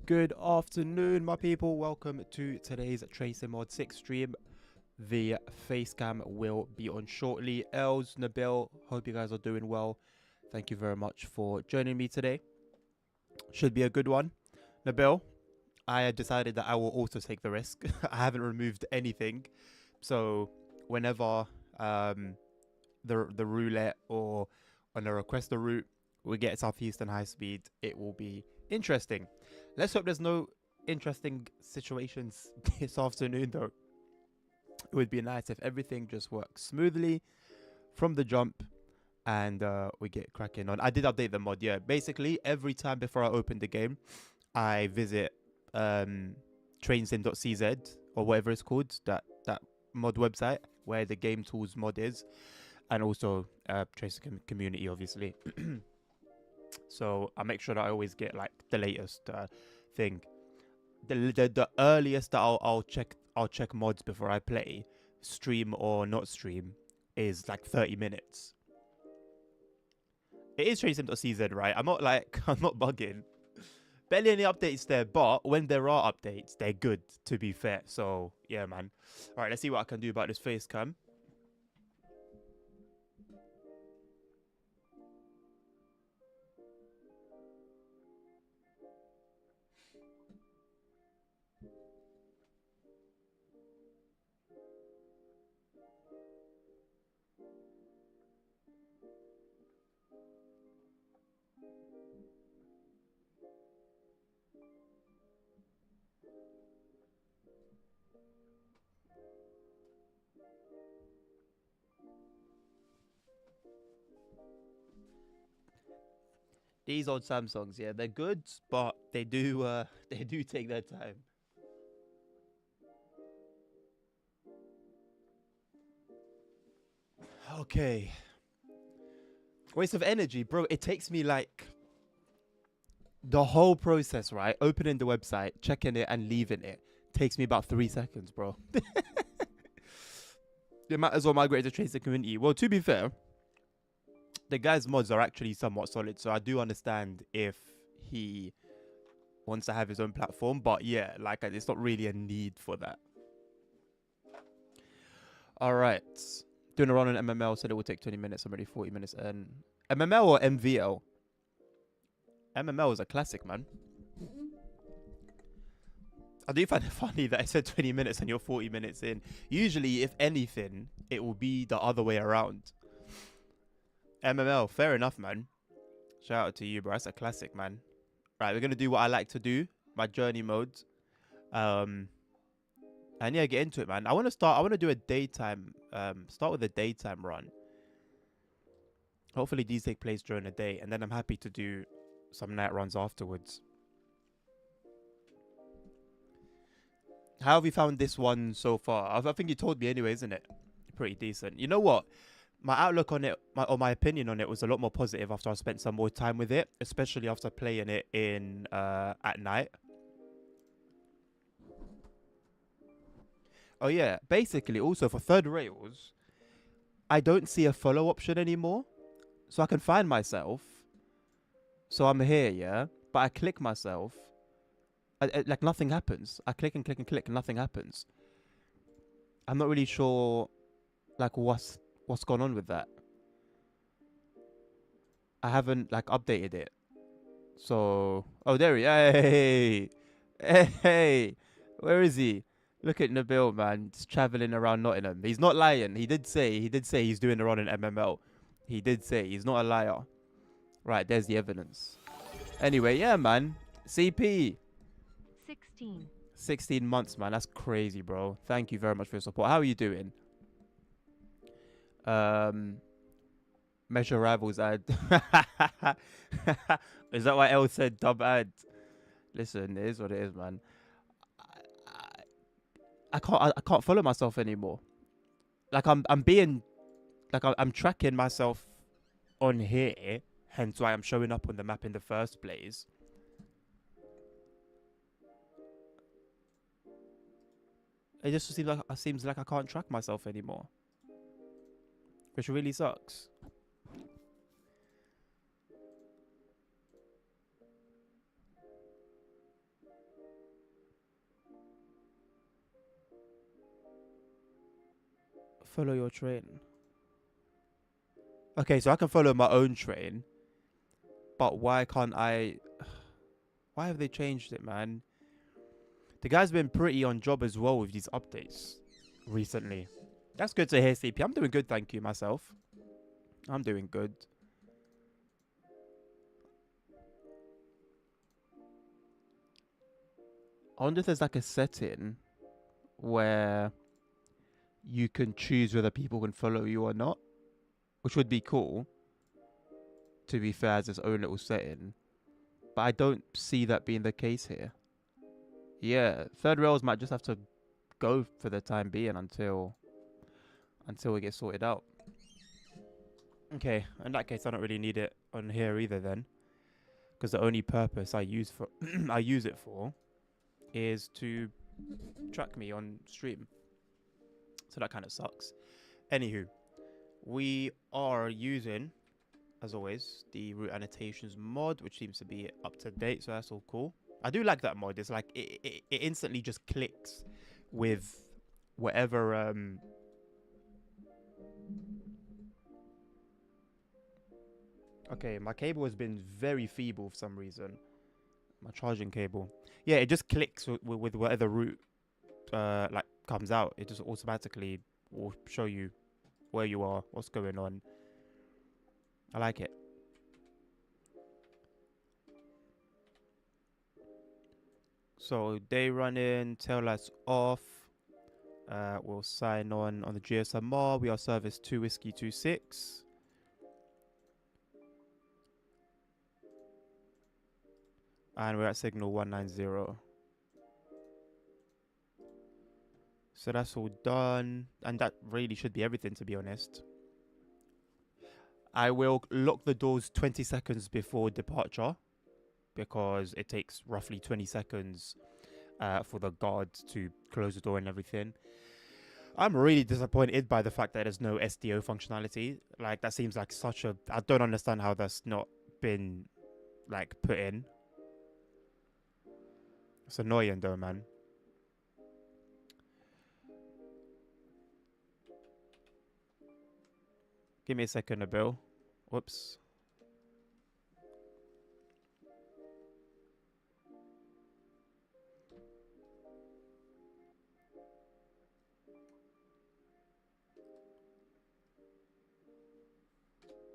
Good afternoon, my people. Welcome to today's Tracing Mod 6 stream. The face cam will be on shortly. Els, Nabil, hope you guys are doing well. Thank you very much for joining me today. Should be a good one. Nabil, I decided that I will also take the risk. I haven't removed anything. So whenever the roulette or on the requester route we get Southeastern high speed, it will be interesting. Let's hope there's no interesting situations this afternoon though. It would be nice if everything just works smoothly from the jump and we get cracking on. I did update the mod, yeah. Basically, every time before I open the game, I visit trainsim.cz or whatever it's called, that mod website where the game tools mod is, and also Tracing community, obviously. So I make sure that I always get like the latest thing. The earliest that I'll check mods before I play, stream or not stream, is like 30 minutes. It is tracesim.cz, right? I'm not bugging. Barely any updates there, but when there are updates, they're good, to be fair. So yeah, man. All right, let's see what I can do about this face cam. These old Samsungs, yeah, they're good, but they do take their time. Okay. Waste of energy, bro. It takes me like the whole process, right? Opening the website, checking it, and leaving it takes me about 3 seconds, bro. You might as well migrate to Tracer community. Well, to be fair, the guy's mods are actually somewhat solid, so I do understand if he wants to have his own platform. But yeah, like it's not really a need for that. All right. Doing a run on MML said it will take 20 minutes. I'm already 40 minutes in. MML or MVL? MML is a classic, man. I do find it funny that I said 20 minutes and you're 40 minutes in. Usually, if anything, it will be the other way around. MML, fair enough, man. Shout out to you, bro. That's a classic, man. Right, we're going to do what I like to do. My journey mode. And yeah, get into it, man. I want to do a daytime, start with a daytime run. Hopefully these take place during the day, and then I'm happy to do some night runs afterwards. How have you found this one so far? I think you told me anyway, isn't it? Pretty decent. You know what? My outlook on it, my opinion on it was a lot more positive after I spent some more time with it, especially after playing it in at night. Oh yeah, basically also for third rails, I don't see a follow option anymore. So I can find myself. So I'm here, yeah? But I click myself. Like nothing happens. I click and click and click and nothing happens. I'm not really sure like what's gone on with that. I haven't like updated it. So there he is. Hey. Where is he? Look at Nabil, man. Just traveling around Nottingham. He's not lying. He did say he's doing the run in MML. He did say he's not a liar. Right, there's the evidence. Anyway, yeah, man. CP. 16 months, man. That's crazy, bro. Thank you very much for your support. How are you doing? Measure rivals ad. Is that why El said dub ad? Listen, it is what it is, man. I can't follow myself anymore. Like I'm being like I'm tracking myself on here, hence why I'm showing up on the map in the first place. It just seems like I can't track myself anymore, which really sucks. Follow your train. Okay, so I can follow my own train. But why can't I... Why have they changed it, man? The guy's been pretty on job as well with these updates recently. That's good to hear, CP. I'm doing good, thank you, myself. I'm doing good. I wonder if there's like a setting where you can choose whether people can follow you or not, which would be cool, to be fair, as its own little setting. But I don't see that being the case here. Yeah, third rails might just have to go for the time being until we get sorted out. Okay, in that case, I don't really need it on here either then, because the only purpose I use it for is to track me on stream. So that kind of sucks. Anywho, we are using, as always, the route annotations mod, which seems to be up to date, so that's all cool. I do like that mod. It's like it instantly just clicks with whatever okay, my cable has been very feeble for some reason. My charging cable. Yeah, it just clicks with whatever route like comes out. It just automatically will show you where you are, what's going on. I like it. So day running, tail lights off. We'll sign on the GSMR. We are service 2 Whiskey 26. And we're at signal 190. So that's all done. And that really should be everything, to be honest. I will lock the doors 20 seconds before departure, because it takes roughly 20 seconds for the guards to close the door and everything. I'm really disappointed by the fact that there's no SDO functionality. Like, that seems like such a... I don't understand how that's not been, like, put in. It's annoying though, man. Give me a second, Bill. Whoops.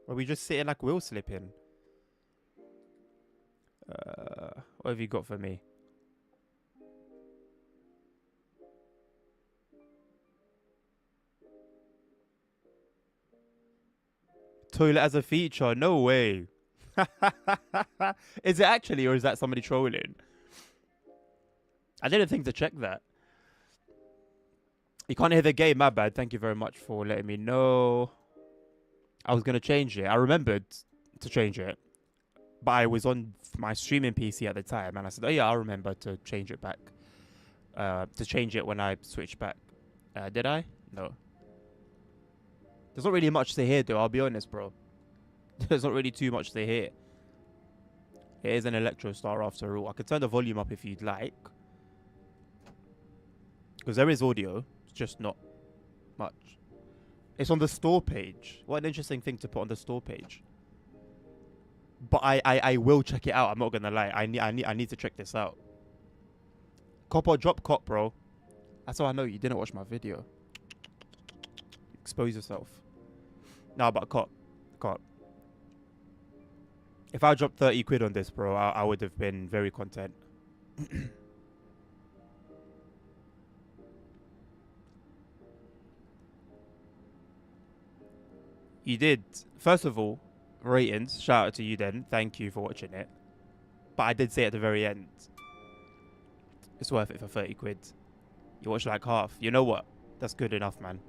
Are we just sitting like wheel slipping? What have you got for me? Toilet as a feature? No way. Is it actually, or is that somebody trolling? I didn't think to check that. You can't hear the game, my bad. Thank you very much for letting me know. I was going to change it. I remembered to change it. But I was on my streaming PC at the time. And I said, oh yeah, I'll remember to change it back. To change it when I switch back. Did I? No. There's not really much to hear though, I'll be honest, bro. There's not really too much to hear. It is an Electro Star after all. I could turn the volume up if you'd like. Because there is audio. It's just not much. It's on the store page. What an interesting thing to put on the store page. But I will check it out. I'm not gonna lie. I need to check this out. Cop or drop cop, bro. That's how I know you didn't watch my video. Expose yourself. No, but cop. If I dropped 30 quid on this, bro, I would have been very content. You did. First of all, ratings. Shout out to you then. Thank you for watching it. But I did say at the very end, it's worth it for 30 quid. You watched like half. You know what? That's good enough, man.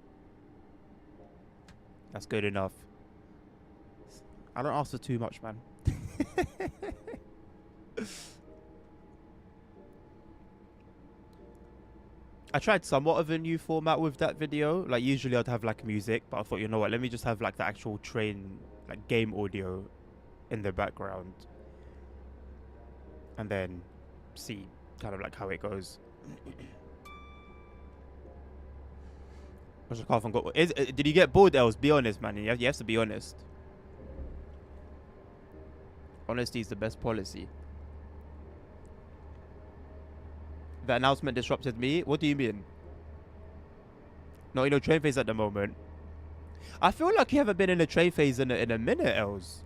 That's good enough. I don't ask for too much, man. I tried somewhat of a new format with that video. Like, usually I'd have like music, but I thought, you know what, let me just have like the actual train, like game audio in the background. And then see kind of like how it goes. Which I can't forget. Did you get bored, Els? Be honest, man. You have to be honest. Honesty is the best policy. The announcement disrupted me. What do you mean? No, train phase at the moment. I feel like you haven't been in a train phase in a minute, Els.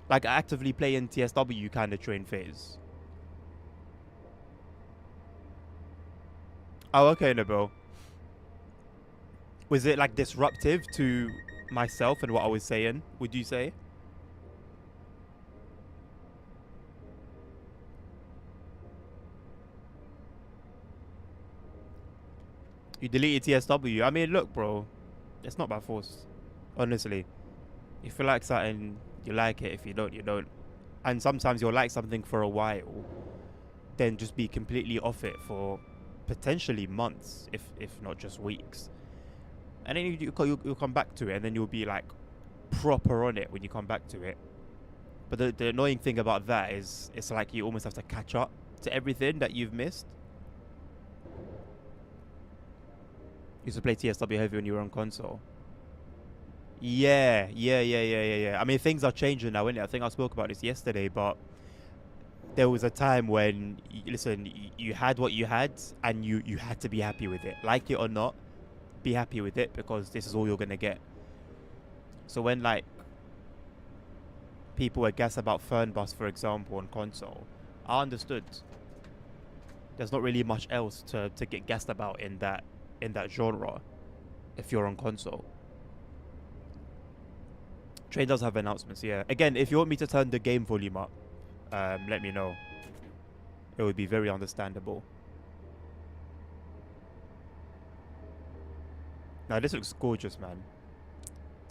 Like actively playing TSW kind of train phase. Oh, okay, Nabil. Was it like disruptive to myself and what I was saying, would you say? You deleted TSW. I mean, look, bro. It's not by force. Honestly. If you like something, you like it. If you don't, you don't. And sometimes you'll like something for a while, then just be completely off it for potentially months, if not just weeks. And then you'll come back to it, and then you'll be like proper on it when you come back to it. But the annoying thing about that is it's like you almost have to catch up to everything that you've missed. You used to play TSW heavy when you were on console. Yeah. I mean, things are changing now, innit? I think I spoke about this yesterday, but there was a time when, listen, you had what you had, and you had to be happy with it. Like it or not, be happy with it, because this is all you're going to get. So when, like, people were gassed about Fernbus, for example, on console, I understood. There's not really much else to get gassed about in that genre if you're on console. Train does have announcements, yeah. Again, if you want me to turn the game volume up, let me know. It would be very understandable. Now, this looks gorgeous, man.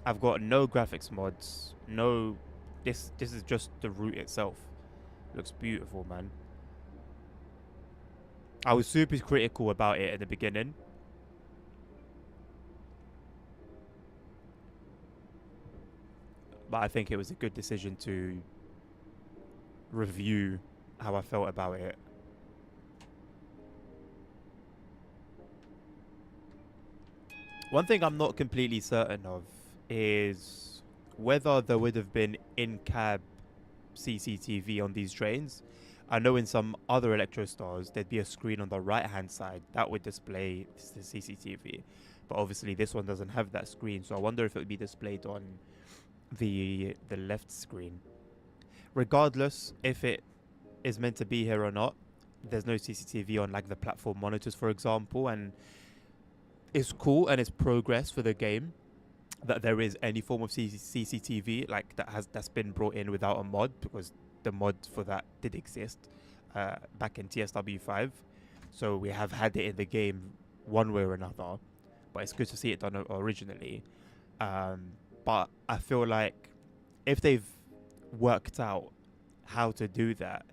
I've got no graphics mods. No... This is just the route itself. Looks beautiful, man. I was super critical about it at the beginning. But I think it was a good decision to review how I felt about it. One thing I'm not completely certain of is whether there would have been in-cab CCTV on these trains. I know in some other Electro Stars there'd be a screen on the right-hand side that would display the CCTV. But obviously this one doesn't have that screen, so I wonder if it would be displayed on the left screen. Regardless if it is meant to be here or not, there's no CCTV on like the platform monitors, for example, and it's cool and it's progress for the game that there is any form of CCTV like that's been brought in without a mod, because the mod for that did exist back in TSW5, so we have had it in the game one way or another, but it's good to see it done originally. But I feel like if they've worked out how to do that,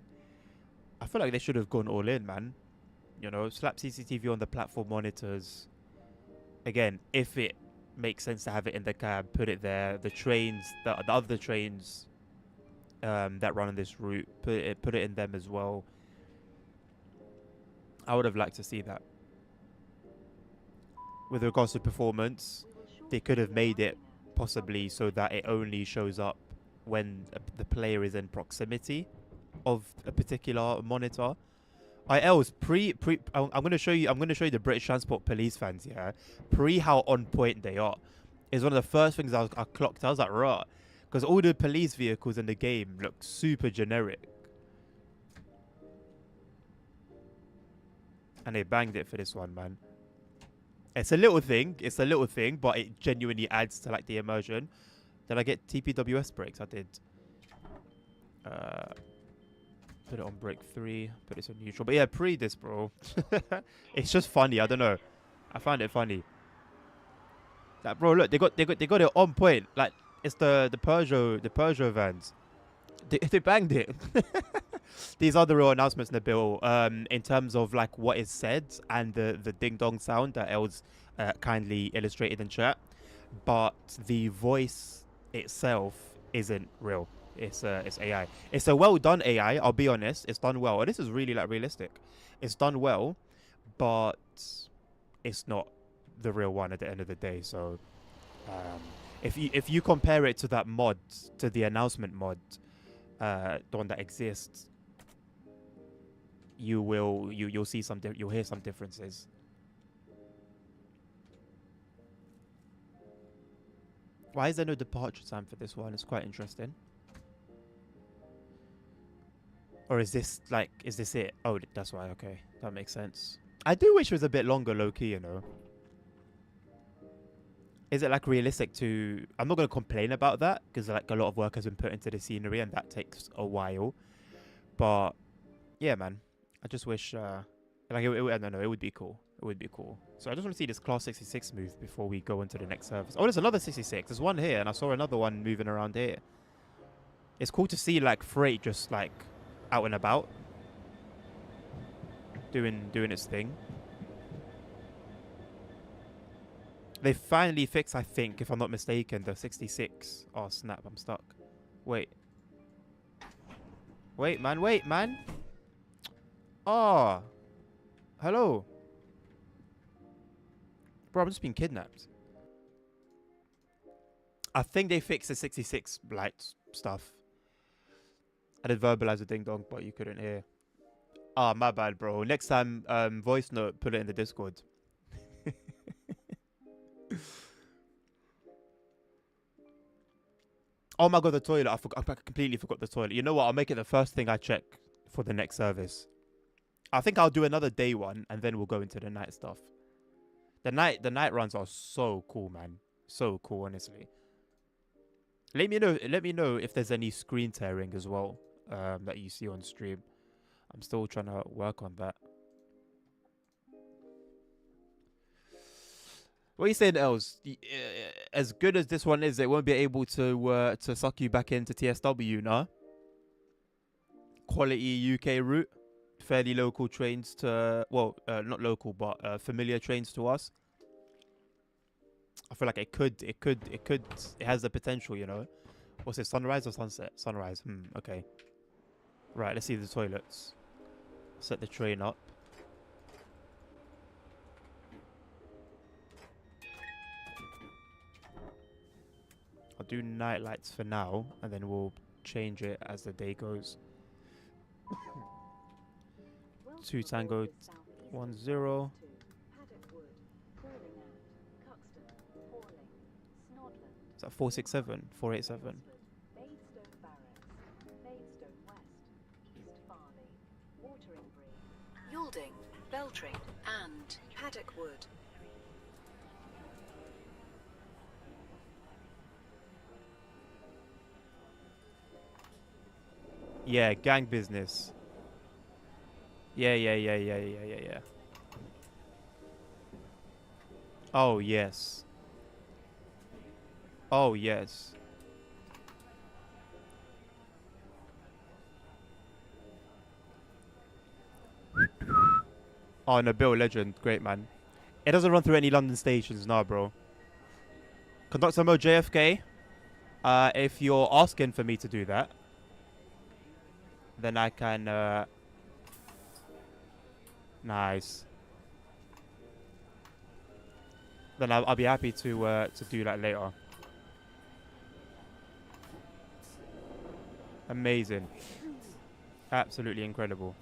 I feel like they should have gone all in, man. You know, slap CCTV on the platform monitors. Again, if it makes sense to have it in the cab, put it there. The trains, the other trains that run on this route, put it in them as well. I would have liked to see that. With regards to performance, they could have made it possibly so that it only shows up when the player is in proximity of a particular monitor. Els, I'm gonna show you the British Transport Police fans, yeah. How on point they are is one of the first things I clocked. I was like, right, because all the police vehicles in the game look super generic, and they banged it for this one, man. It's a little thing, but it genuinely adds to like the immersion. Did I get TPWS brakes? I did. Put it on brake 3. Put it on neutral. But yeah, this, bro. It's just funny. I don't know. I find it funny. Like, bro, look, they got it on point. Like, it's the Peugeot vans. They banged it. These are the real announcements in the bill, in terms of like what is said and the ding dong sound that Els kindly illustrated in chat. But the voice itself isn't real. It's AI. It's a well done AI. I'll be honest. It's done well. And this is really like realistic. It's done well, but it's not the real one at the end of the day. So if you compare it to that mod, to the announcement mod, the one that exists, you'll see you'll hear some differences. Why is there no departure time for this one? It's quite interesting. Or is this it? Oh, that's why. Okay, that makes sense. I do wish it was a bit longer, low key, you know. Is it like realistic to? I'm not gonna complain about that because like a lot of work has been put into the scenery and that takes a while. But yeah, man, I just wish like I don't know, it would be cool. It would be cool. So I just want to see this Class 66 move before we go into the next service. Oh, there's another 66. There's one here, and I saw another one moving around here. It's cool to see like freight just like out and about, doing its thing. They finally fixed, I think, if I'm not mistaken, the 66. Oh snap! I'm stuck. Wait, man. Wait, man. Oh, hello. Bro, I'm just being kidnapped. I think they fixed the 66 light stuff. I did verbalize a ding dong, but you couldn't hear. Ah, my bad, bro. Next time, voice note, put it in the Discord. Oh my god, the toilet. I completely forgot the toilet. You know what? I'll make it the first thing I check for the next service. I think I'll do another day one, and then we'll go into the night stuff. The night runs are so cool, man. So cool, honestly. Let me know if there's any screen tearing as well, that you see on stream. I'm still trying to work on that. What are you saying, Els? As good as this one is, it won't be able to suck you back into TSW, nah? Quality UK route, fairly local trains to, well, not local, but familiar trains to us. I feel like it has the potential, you know. What's it, sunrise or sunset? Sunrise. Okay. Right, let's see the toilets. Set the train up. I'll do night lights for now, and then we'll change it as the day goes. 2 Tango 10. Is that 467? 487? Yalding, Beltring, and Paddock Wood. Yeah, gang business. Yeah. Oh, yes. Oh, yes. Oh, no, Bill Legend. Great, man. It doesn't run through any London stations, nah, bro. Conductor mode JFK. If you're asking for me to do that, then I can, nice. Then I'll be happy to do that later. Amazing. Absolutely incredible.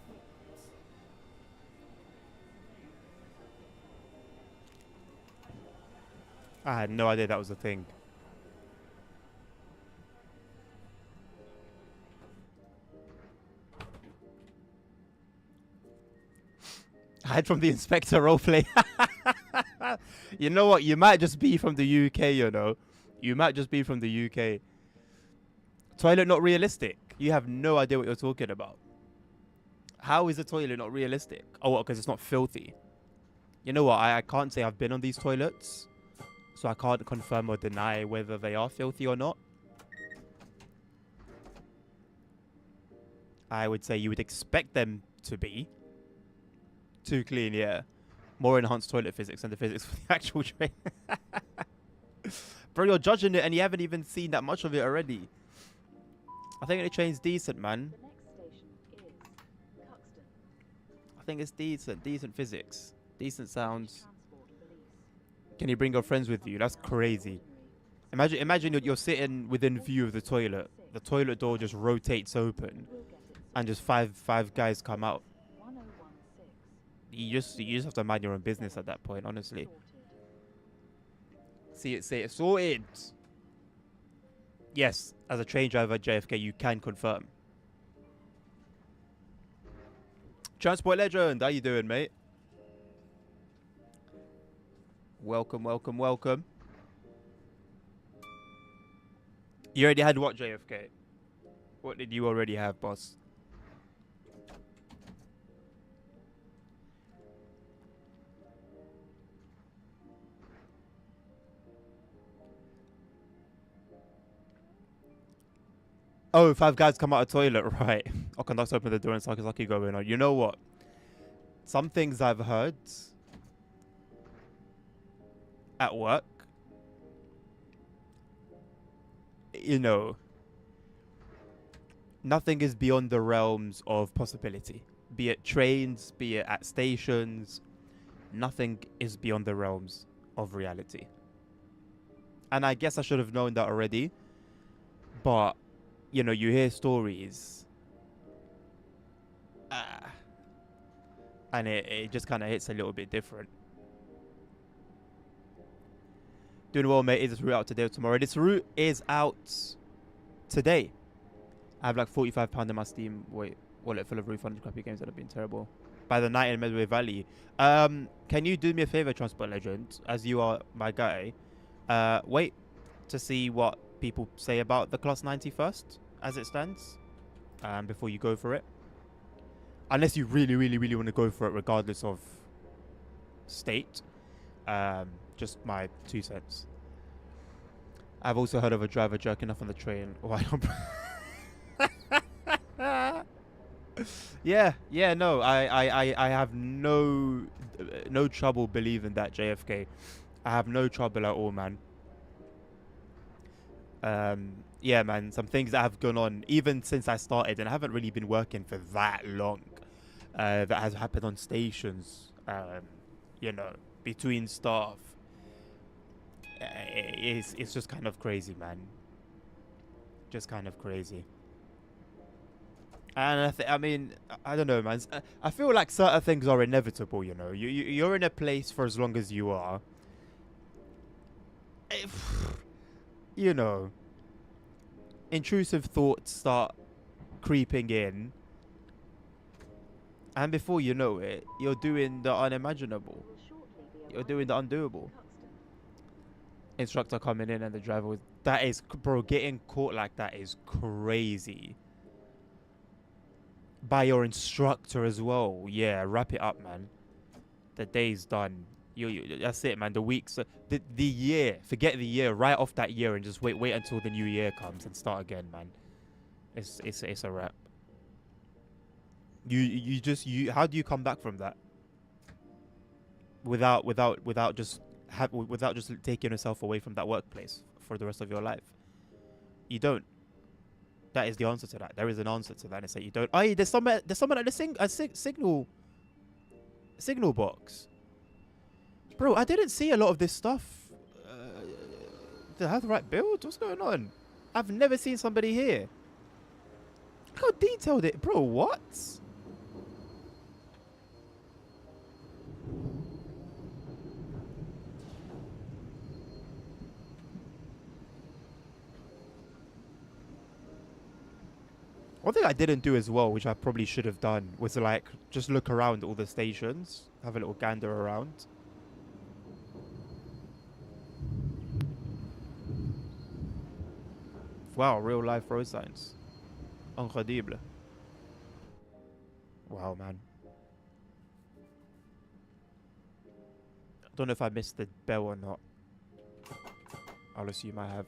I had no idea that was a thing. Hide from the inspector roleplay. You know what? You might just be from the UK, you know. You might just be from the UK. Toilet not realistic. You have no idea what you're talking about. How is the toilet not realistic? Oh, what? Because it's not filthy. You know what? I can't say I've been on these toilets, so I can't confirm or deny whether they are filthy or not. I would say you would expect them to be. Too clean, yeah. More enhanced toilet physics than the physics for the actual train. Bro, you're judging it and you haven't even seen that much of it already. I think the train's decent, man. The next station is Cuxton. I think it's decent. Decent physics. Decent sounds. Can you bring your friends with you? That's crazy. Imagine you're sitting within view of the toilet. The toilet door just rotates open, and just five guys come out. You just have to mind your own business at that point, honestly. Say it sorted. Yes, as a train driver at JFK, you can confirm. Transport Legend, how you doing, mate? Welcome, welcome, welcome. You already had what, JFK? What did you already have, boss? Oh, 5 guys come out of the toilet, right. Our conductor opened the door and Sakazaki going on. You know what? Some things I've heard at work, you know, nothing is beyond the realms of possibility. Be it trains, be it at stations, nothing is beyond the realms of reality. And I guess I should have known that already, but you know, you hear stories, and it just kind of hits a little bit different. Doing well, mate. Is this route out today or tomorrow? This route is out today. I have like £45 in my Steam wallet full of refunded crappy games that have been terrible. By the night in Medway Valley. Can you do me a favor, Transport Legend, as you are my guy? Wait to see what people say about the Class 90 first, as it stands, before you go for it. Unless you really, really, really want to go for it, regardless of state. Just my 2 cents. I've also heard of a driver jerking off on the train. Yeah, no, I have no trouble believing that, JFK. I have no trouble at all, man. Yeah, man, some things that have gone on even since I started, and I haven't really been working for that long, that has happened on stations, you know, between staff. It's just kind of crazy, man. Just kind of crazy. And I mean, I don't know, man. I feel like certain things are inevitable, you know. You're in a place for as long as you are. You know, intrusive thoughts start creeping in, and before you know it, you're doing the unimaginable. You're doing the undoable. Instructor coming in and the driver was... That is... Bro, getting caught like that is crazy. By your instructor as well. Yeah, wrap it up, man. The day's done. That's it, man. The weeks... The year. Forget the year. Write off that year and just wait until the new year comes and start again, man. It's a wrap. How do you come back from that? Without just taking yourself away from that workplace for the rest of your life. You don't. That is the answer to that. There is an answer to that. And it's like you don't. Oh, there's someone at the signal box. Bro, I didn't see a lot of this stuff. Did I have the right build? What's going on? I've never seen somebody here. Look how detailed it. Bro, what? One thing I didn't do as well, which I probably should have done, was like just look around all the stations, have a little gander around. Wow, real life road signs. Incredible. Wow, man. I don't know if I missed the bell or not. I'll assume I have.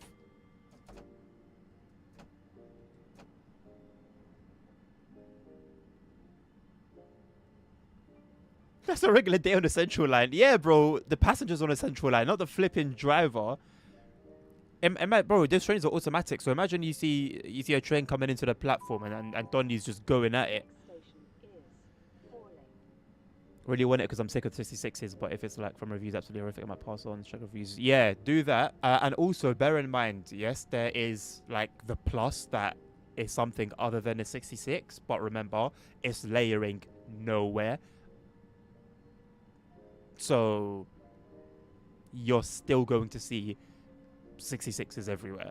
That's a regular day on the Central Line. Yeah, bro. The passengers on the Central Line, not the flipping driver. Bro, those trains are automatic. So imagine you see a train coming into the platform and Donny's just going at it. Really want it because I'm sick of 66s, but if it's like from reviews absolutely horrific, I might pass on, check reviews. Yeah, do that. And also bear in mind, yes, there is like the plus that is something other than a 66, but remember, it's layering nowhere. So you're still going to see 66s everywhere.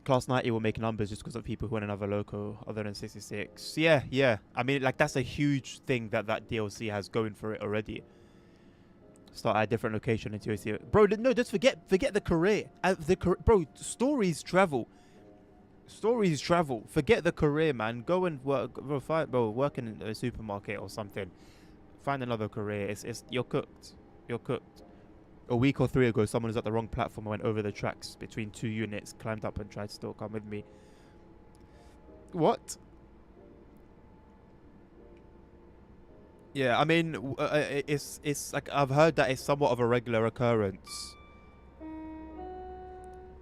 Class 90 will make numbers just because of people who want another loco other than 66. Yeah. I mean, like, that's a huge thing that DLC has going for it already. Start at a different location until you see it. Bro, no, just forget the career. Bro, stories travel. Stories travel. Forget the career, man. Go and work, bro, work in a supermarket or something. Find another career. You're cooked. You're cooked. A week or 3 ago, someone was at the wrong platform and went over the tracks between 2 units, climbed up and tried to still come with me. What? Yeah, I mean, it's like, I've heard that it's somewhat of a regular occurrence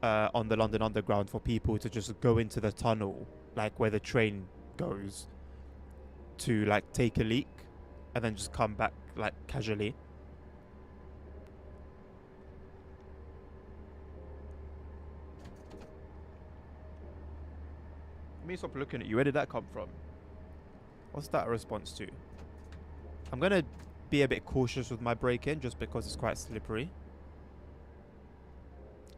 on the London Underground for people to just go into the tunnel, like where the train goes, to like take a leak and then just come back like casually. Let me stop looking at you. Where did that come from? What's that a response to? I'm gonna be a bit cautious with my break-in just because it's quite slippery.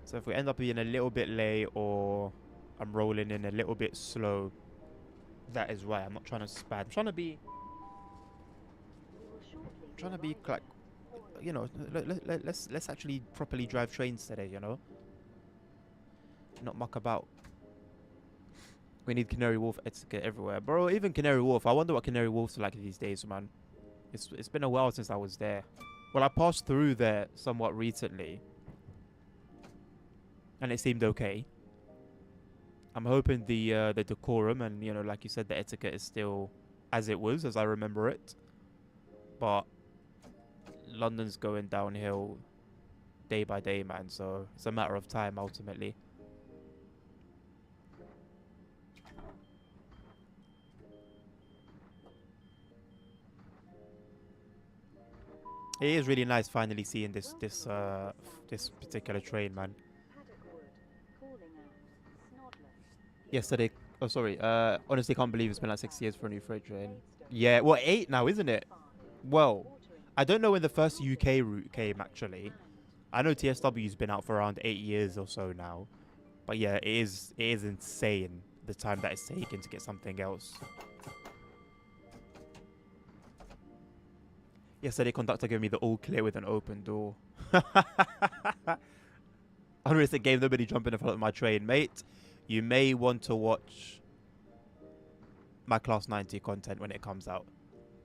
So if we end up being a little bit late or I'm rolling in a little bit slow, that is why. I'm not trying to spam. I'm trying to be like, you know, let's actually properly drive trains today, you know? Not muck about. We need Canary Wharf etiquette everywhere. Bro, even Canary Wharf. I wonder what Canary Wharf's like these days, man. It's been a while since I was there. Well, I passed through there somewhat recently, and it seemed okay. I'm hoping the decorum and, you know, like you said, the etiquette is still as it was, as I remember it. But London's going downhill day by day, man. So it's a matter of time, ultimately. It is really nice finally seeing this particular train, man. Yesterday, oh sorry, honestly can't believe it's been like 6 years for a new freight train. Yeah, well 8 now, isn't it? Well, I don't know when the first UK route came actually. I know TSW's been out for around 8 years or so now. But yeah, it is insane the time that it's taken to get something else. Yesterday, conductor gave me the all clear with an open door. Unrealistic game, nobody jumping in front of my train. Mate, you may want to watch my Class 90 content when it comes out.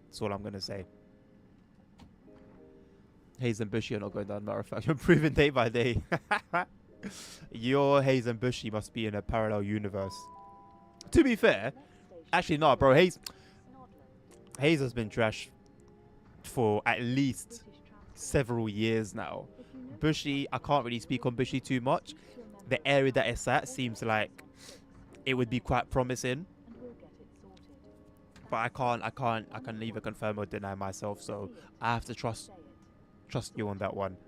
That's all I'm going to say. Hayes and Bushy are not going down, matter of fact. You're improving day by day. Your Hayes and Bushy must be in a parallel universe. To be fair, actually no, bro. Hayes has been trash for at least several years now. Bushy, I can't really speak on Bushy too much. The area that it's at seems like it would be quite promising, but I can neither confirm or deny myself, so I have to trust you on that one.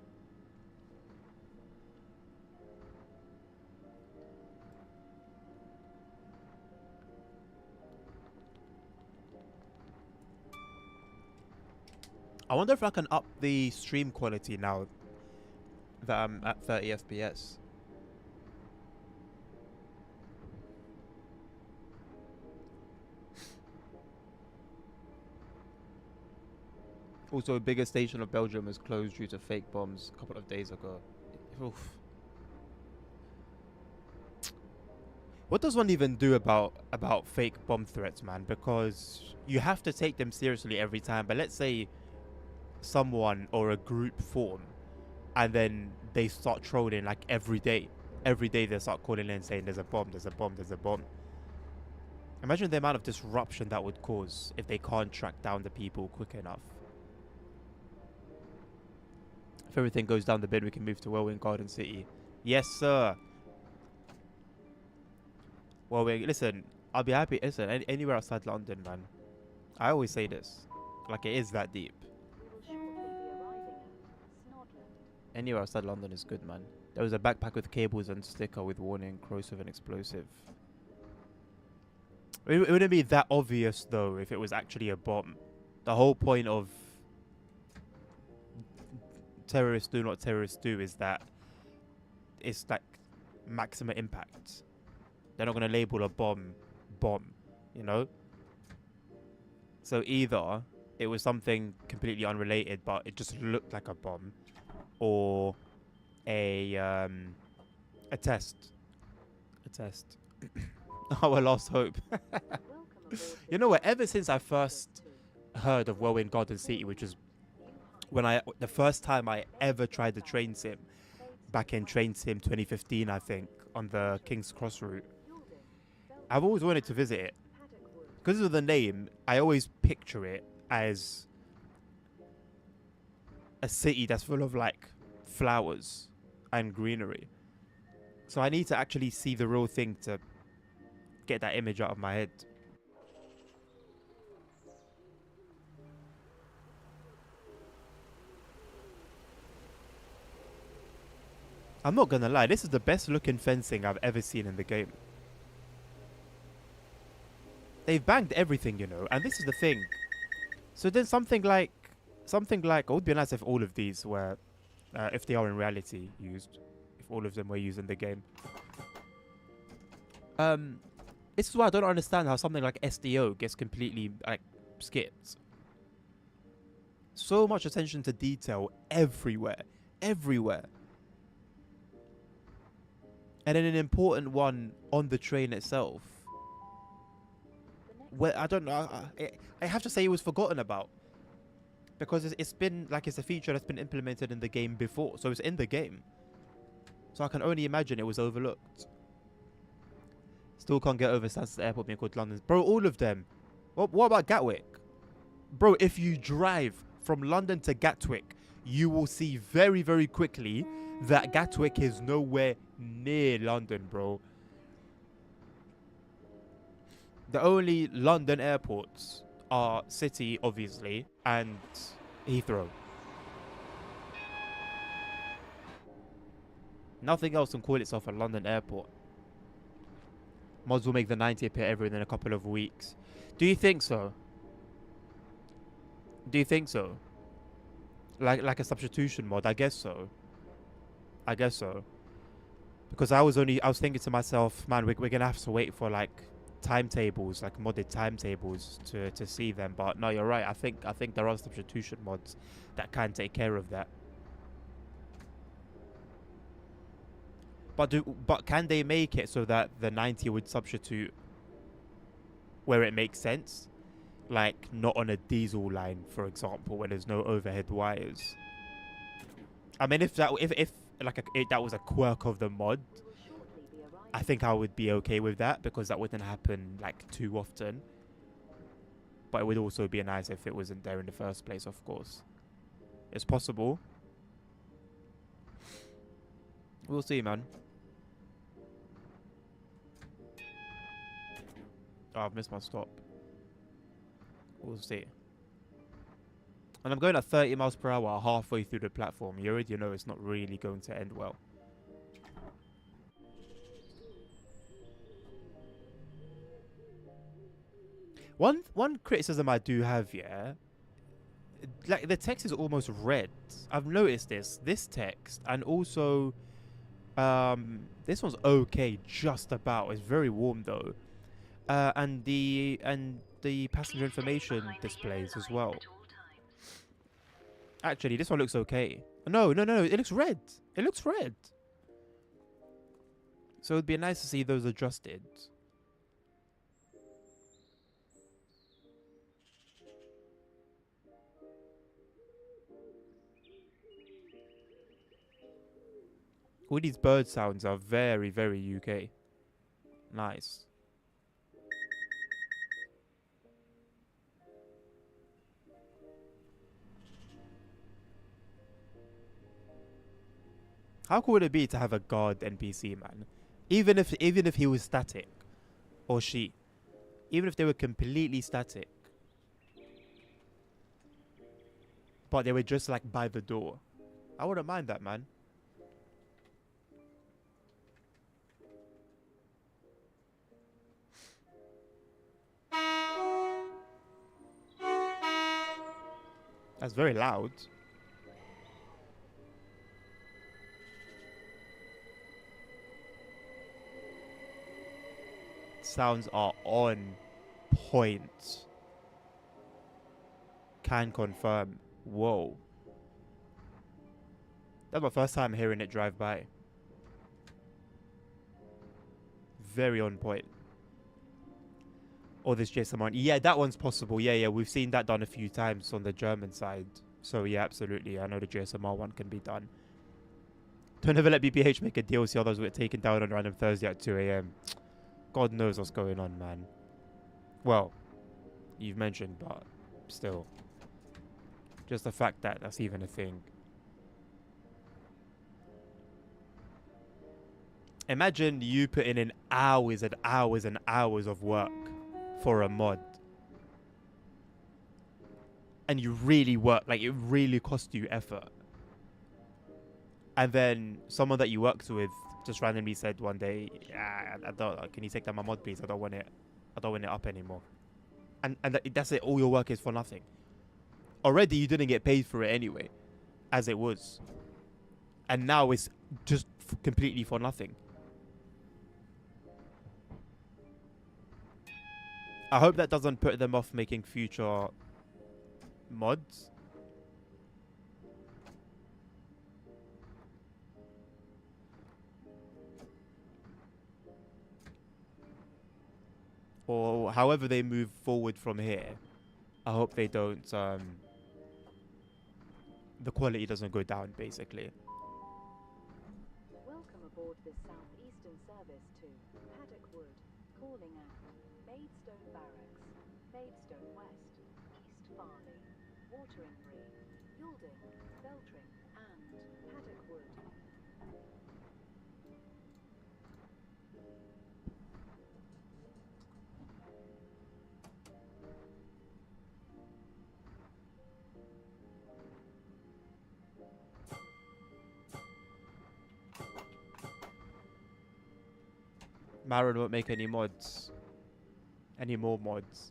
I wonder if I can up the stream quality now that I'm at 30 FPS. Also, a bigger station of Belgium was closed due to fake bombs a couple of days ago. Oof. What does one even do about fake bomb threats, man? Because you have to take them seriously every time. But let's say someone or a group form and then they start trolling like every day. Every day they start calling in saying there's a bomb, there's a bomb, there's a bomb. Imagine the amount of disruption that would cause if they can't track down the people quick enough. If everything goes down the bin, we can move to Welwyn Garden City. Yes, sir. Well, listen, I'll be happy. Listen, anywhere outside London, man. I always say this. Like, it is that deep. Anywhere outside London is good, man. There was a backpack with cables and sticker with warning, corrosive and explosive. It wouldn't be that obvious, though, if it was actually a bomb. The whole point of terrorists do not terrorists do is that it's like maximum impact. They're not going to label a bomb, you know? So either it was something completely unrelated, but it just looked like a bomb, or a test. A test. Our last hope. You know what? Ever since I first heard of Whirlwind Garden City, which is when the first time I ever tried the train sim, back in Train Sim 2015, I think, on the King's Cross route, I've always wanted to visit it. Because of the name, I always picture it as a city that's full of like flowers and greenery. So I need to actually see the real thing to get that image out of my head. I'm not gonna lie, this is the best looking fencing I've ever seen in the game. They've banged everything, you know, and this is the thing. So then something like, it would be nice if all of these were, if they are in reality used, if all of them were used in the game. This is why I don't understand how something like SDO gets completely like skipped. So much attention to detail everywhere, everywhere. And then an important one on the train itself. Well, I don't know. I have to say it was forgotten about. Because it's been, like, it's a feature that's been implemented in the game before. So it's in the game. So I can only imagine it was overlooked. Still can't get over Stansted Airport being called London. Bro, all of them. What about Gatwick? Bro, if you drive from London to Gatwick, you will see very, very quickly that Gatwick is nowhere near London, bro. The only London airports are City, obviously, and Heathrow. Nothing else can call itself a London airport. Mods will make the 90 appear every in a couple of weeks. Do you think so? Do you think so? Like a substitution mod? I guess so. I guess so. Because I was thinking to myself, man, we're gonna have to wait for like timetables, like modded timetables to see them. But no, you're right. I think there are substitution mods that can take care of that. But can they make it so that the 90 would substitute where it makes sense? Like not on a diesel line, for example, where there's no overhead wires. I mean, if that was a quirk of the mod, I think I would be okay with that, because that wouldn't happen like too often. But it would also be nice if it wasn't there in the first place, of course. It's possible. We'll see, man. Oh, I've missed my stop. We'll see. And I'm going at 30 miles per hour halfway through the platform. You already know it's not really going to end well. One criticism I do have, yeah, like the text is almost red. I've noticed this text, and also this one's okay, just about. It's very warm though, and the passenger information displays as well. Actually, this one looks okay. No, it looks red. It looks red. So it'd be nice to see those adjusted. All these bird sounds are very, very UK. Nice. How cool would it be to have a guard NPC, man? Even if he was static, or she, even if they were completely static. but they were just like by the door. I wouldn't mind that, man. That's very loud. Sounds are on point. Can confirm. Whoa. That's my first time hearing it drive by. Very on point. Or this JSMR. Yeah, that one's possible. Yeah, we've seen that done a few times on the German side. So yeah, absolutely. I know the JSMR one can be done. Don't ever let BPH make a deal, see others get taken down on random Thursday at 2 a.m. God knows what's going on, man. Well, you've mentioned, but still. Just the fact that that's even a thing. Imagine you putting in hours and hours and hours of work for a mod. And you really work, like it really cost you effort. And then someone that you worked with just randomly said one day, "Yeah, I don't. Can you take down my mod, please? I don't want it up anymore." And that's it. All your work is for nothing. Already, you didn't get paid for it anyway, as it was. And now it's just completely for nothing. I hope that doesn't put them off making future mods. Or however they move forward from here. I hope they don't, the quality doesn't go down, basically. Welcome aboard this southeastern service to Paddock Wood, calling at Maidstone Barracks, Maidstone West, East Farley, Watering Bree, Yalding, Beltring, and Paddock Wood. Marin won't make any mods. Any more mods.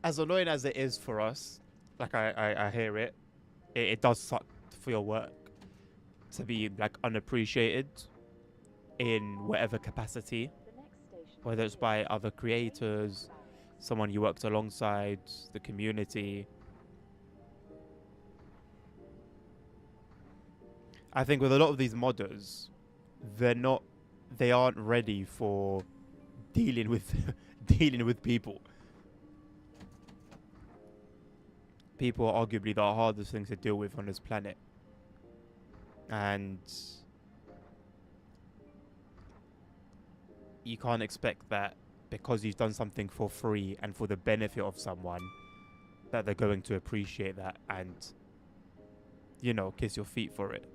As annoying as it is for us, like I hear it, it does suck for your work to be like unappreciated in whatever capacity, whether it's by other creators, someone you worked alongside, the community. I think with a lot of these modders, they aren't ready for dealing with dealing with people. People are arguably the hardest things to deal with on this planet. And you can't expect that because you've done something for free and for the benefit of someone that they're going to appreciate that and, you know, kiss your feet for it.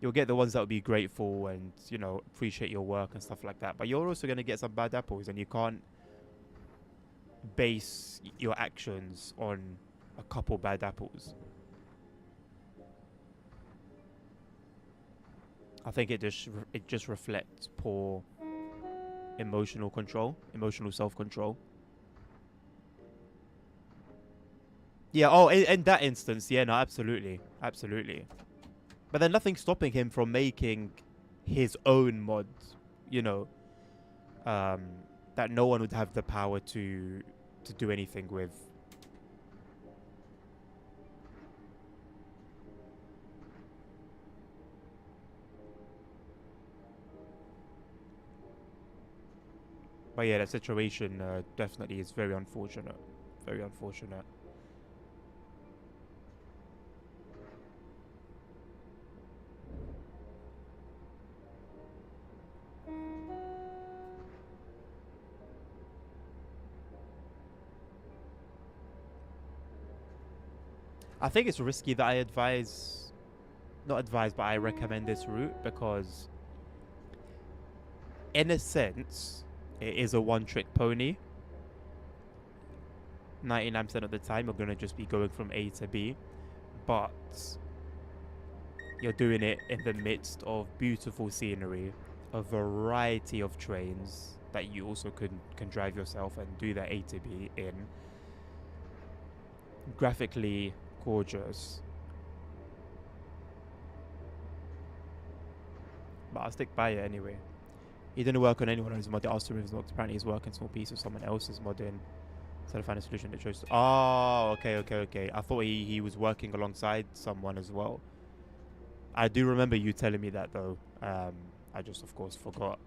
You'll get the ones that will be grateful and, you know, appreciate your work and stuff like that. But you're also going to get some bad apples, and you can't base your actions on a couple bad apples. I think it just reflects poor emotional control, emotional self-control. Yeah, oh, in that instance, yeah, no, absolutely. Absolutely. But then nothing's stopping him from making his own mods, you know, that no one would have the power to do anything with. But yeah, the situation definitely is very unfortunate. Very unfortunate. I think it's risky that I but I recommend this route because in a sense, it is a one-trick pony. 99% of the time, you're going to just be going from A to B. But you're doing it in the midst of beautiful scenery, a variety of trains that you also can drive yourself and do that A to B in. Graphically gorgeous. But I'll stick by it anyway. He didn't work on anyone on his mod. It asked him if he's not. Apparently he's working small piece of someone else's modding. So to find a solution that chose. Oh, okay. I thought he was working alongside someone as well. I do remember you telling me that though. I just of course forgot.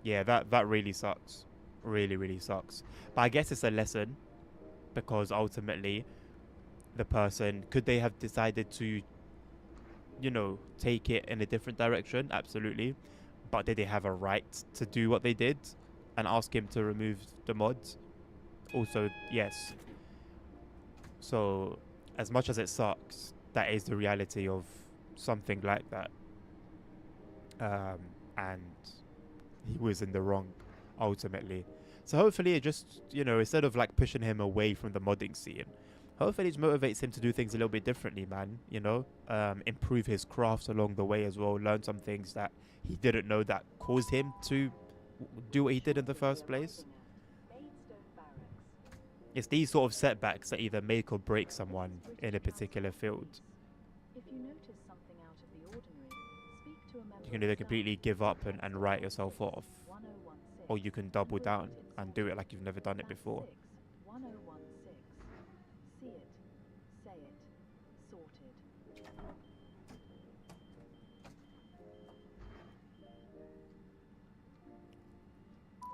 Yeah, that really sucks. Really sucks. But I guess it's a lesson, because ultimately the person, could they have decided to, you know, take it in a different direction? Absolutely. But did they have a right to do what they did and ask him to remove the mods? Also, yes. So, as much as it sucks, that is the reality of something like that. And he was in the wrong, ultimately. So hopefully it just, you know, instead of like pushing him away from the modding scene, hopefully it motivates him to do things a little bit differently, man. You know, improve his craft along the way as well. Learn some things that he didn't know that caused him to do what he did in the first place. It's these sort of setbacks that either make or break someone in a particular field. If you notice something out of the ordinary, speak to a member. You can either completely give up and write yourself off, or you can double down and do it like you've never done it before. 1016. See it, say it, sorted.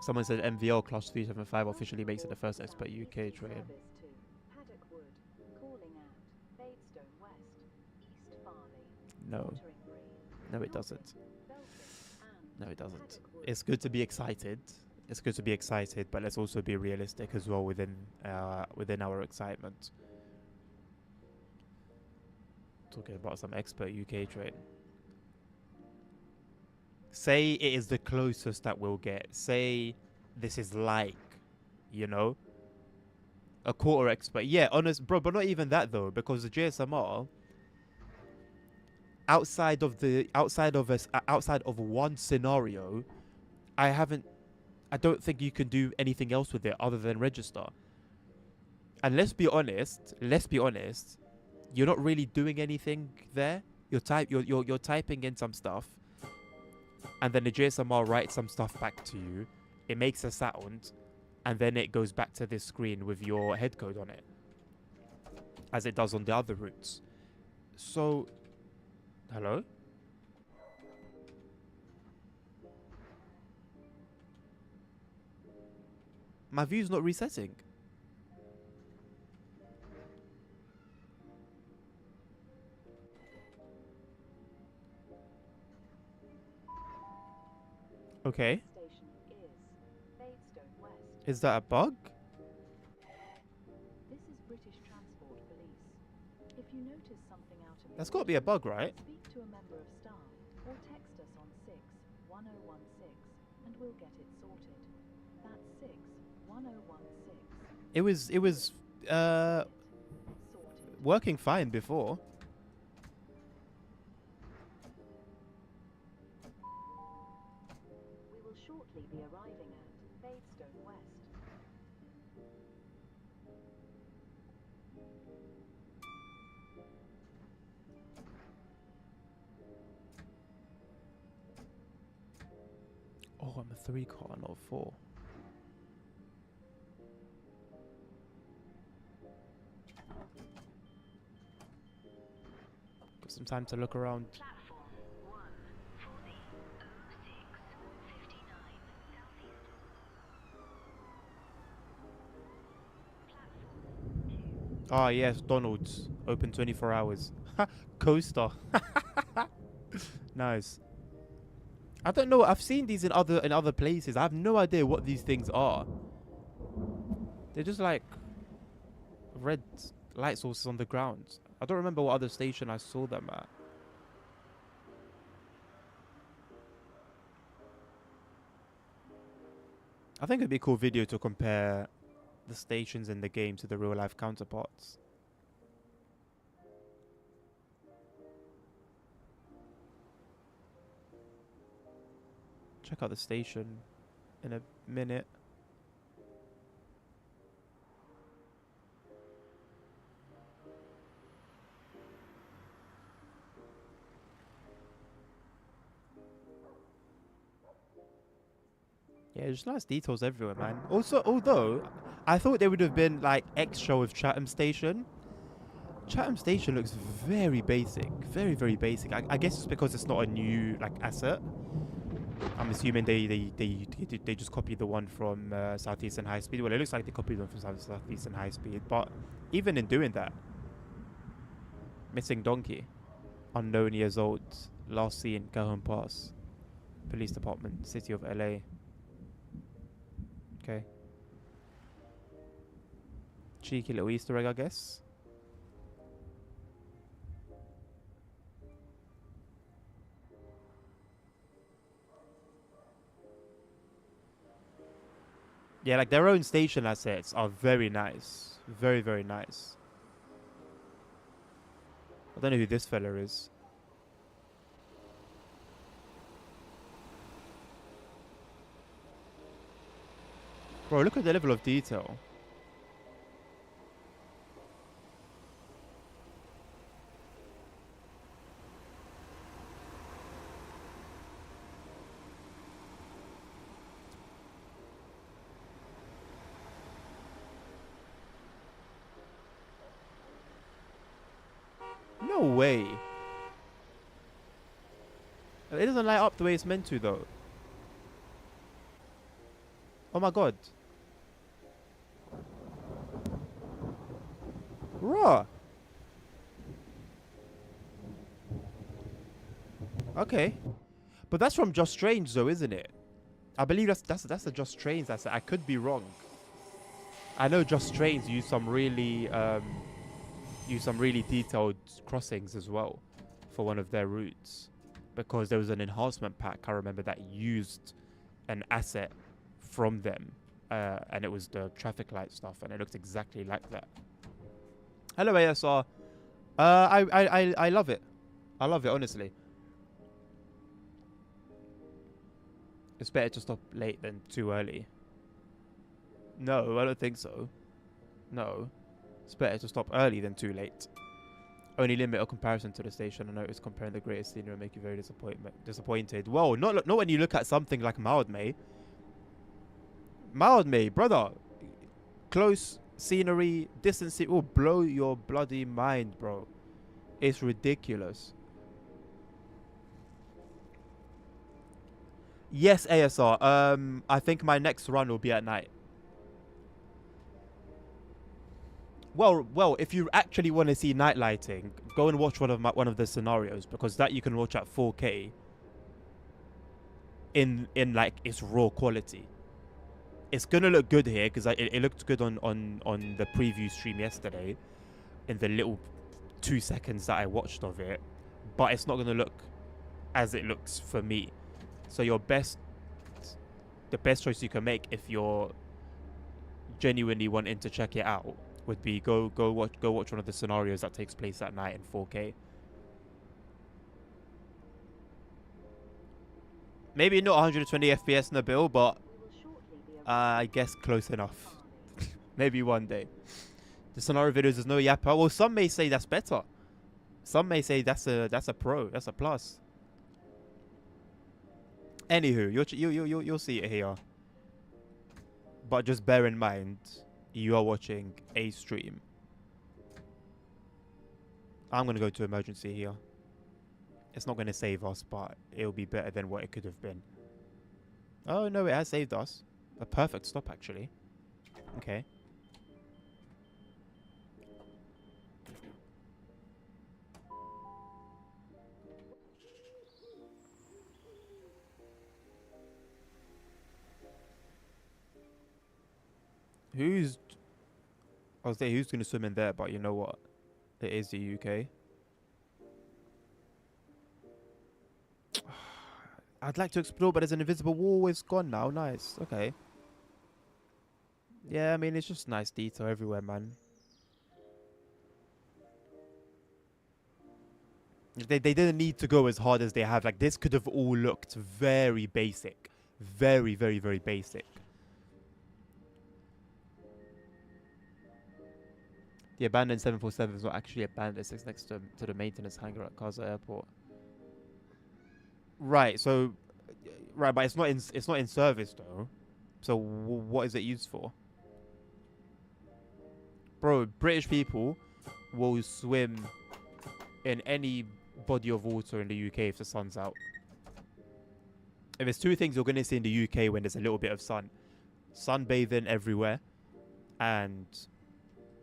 Someone said MVL class 375 officially makes it the first expert UK train. No. No, it doesn't. No, it doesn't. It's good to be excited. It's good to be excited, but let's also be realistic as well within our excitement. Talking about some expert UK train. Say it is the closest that we'll get. Say this is like, you know, a quarter expert. Yeah, honest, bro, but not even that though, because the GSMR, outside of one scenario, I don't think you can do anything else with it other than register. And let's be honest, you're not really doing anything there. You're typing in some stuff, and then the GSMR writes some stuff back to you. It makes a sound, and then it goes back to this screen with your head code on it, as it does on the other routes. So, hello? My view's not resetting. Okay. Is that a bug? This is British Transport Police. If you notice something out of That's got to be a bug, right? Speak to a member of staff or text us on 61016 and we'll get it sorted. That's 61016. It was working fine before. We will shortly be arriving at Maidstone West. Oh, I'm a 3 car, not a 4. Got some time to look around. Ah, yes, Donald's. Open 24 hours. Coaster. Nice. I don't know. I've seen these in other places. I have no idea what these things are. They're just like red light sources on the ground. I don't remember what other station I saw them at. I think it'd be a cool video to compare the stations in the game to the real life counterparts. Check out the station in a minute. Yeah, there's nice details everywhere, man. Also, although I thought there would have been like extra with Chatham Station. Chatham Station looks very basic, very very basic. I guess it's because it's not a new like asset. I'm assuming they just copied the one from Southeastern High Speed. Well, it looks like they copied one from Southeastern High Speed. But even in doing that, missing donkey, unknown years old, last seen Cajon Pass, Police Department, City of LA. Okay. Cheeky little Easter egg, I guess. Yeah, like their own station assets are very nice. Very, very nice. I don't know who this fella is. Bro, look at the level of detail. No way. It doesn't light up the way it's meant to, though. Oh my god. Raw. Okay. But that's from Just Strange, though, isn't it? I believe that's the Just Strange. I could be wrong. I know Just Strange use some really detailed crossings as well for one of their routes, because there was an enhancement pack I remember that used an asset from them, and it was the traffic light stuff, and it looked exactly like that. Hello ASR. I love it. I love it, honestly. It's better to stop late than too early. No, I don't think so. No. It's better to stop early than too late. Only limit or comparison to the station. I noticed comparing the greatest scenery will make you very disappointed. Well, not when you look at something like Mildmay. Mildmay, brother. Close scenery, distance, it will blow your bloody mind, bro. It's ridiculous. Yes, ASR. I think my next run will be at night. Well, if you actually want to see night lighting, go and watch one of the scenarios, because that you can watch at 4K in like its raw quality. It's gonna look good here because it looked good on the preview stream yesterday, in the little 2 seconds that I watched of it, but it's not gonna look as it looks for me. So the best choice you can make if you're genuinely wanting to check it out would be go watch one of the scenarios that takes place at night in 4K. Maybe not 120 FPS Nabil, but I guess close enough. Maybe one day. The scenario videos, there's no yapper. Well, some may say that's better. Some may say that's a pro, that's a plus. Anywho, you'll see it here. But just bear in mind, you are watching a stream. I'm going to go to emergency here. It's not going to save us, but it'll be better than what it could have been. Oh, no, it has saved us. A perfect stop, actually. Okay. I was there, who's going to swim in there, but you know what? It is the UK. I'd like to explore, but there's an invisible wall. It's gone now. Nice. Okay. Yeah, I mean, it's just nice detail everywhere, man. They didn't need to go as hard as they have. Like, this could have all looked very basic. Very, very, very basic. The abandoned 747 is not actually abandoned. It's next to the maintenance hangar at Kaza Airport. Right, so... Right, but it's not in service, though. So, what is it used for? Bro, British people will swim in any body of water in the UK if the sun's out. If there's two things you're going to see in the UK when there's a little bit of sun: sunbathing everywhere and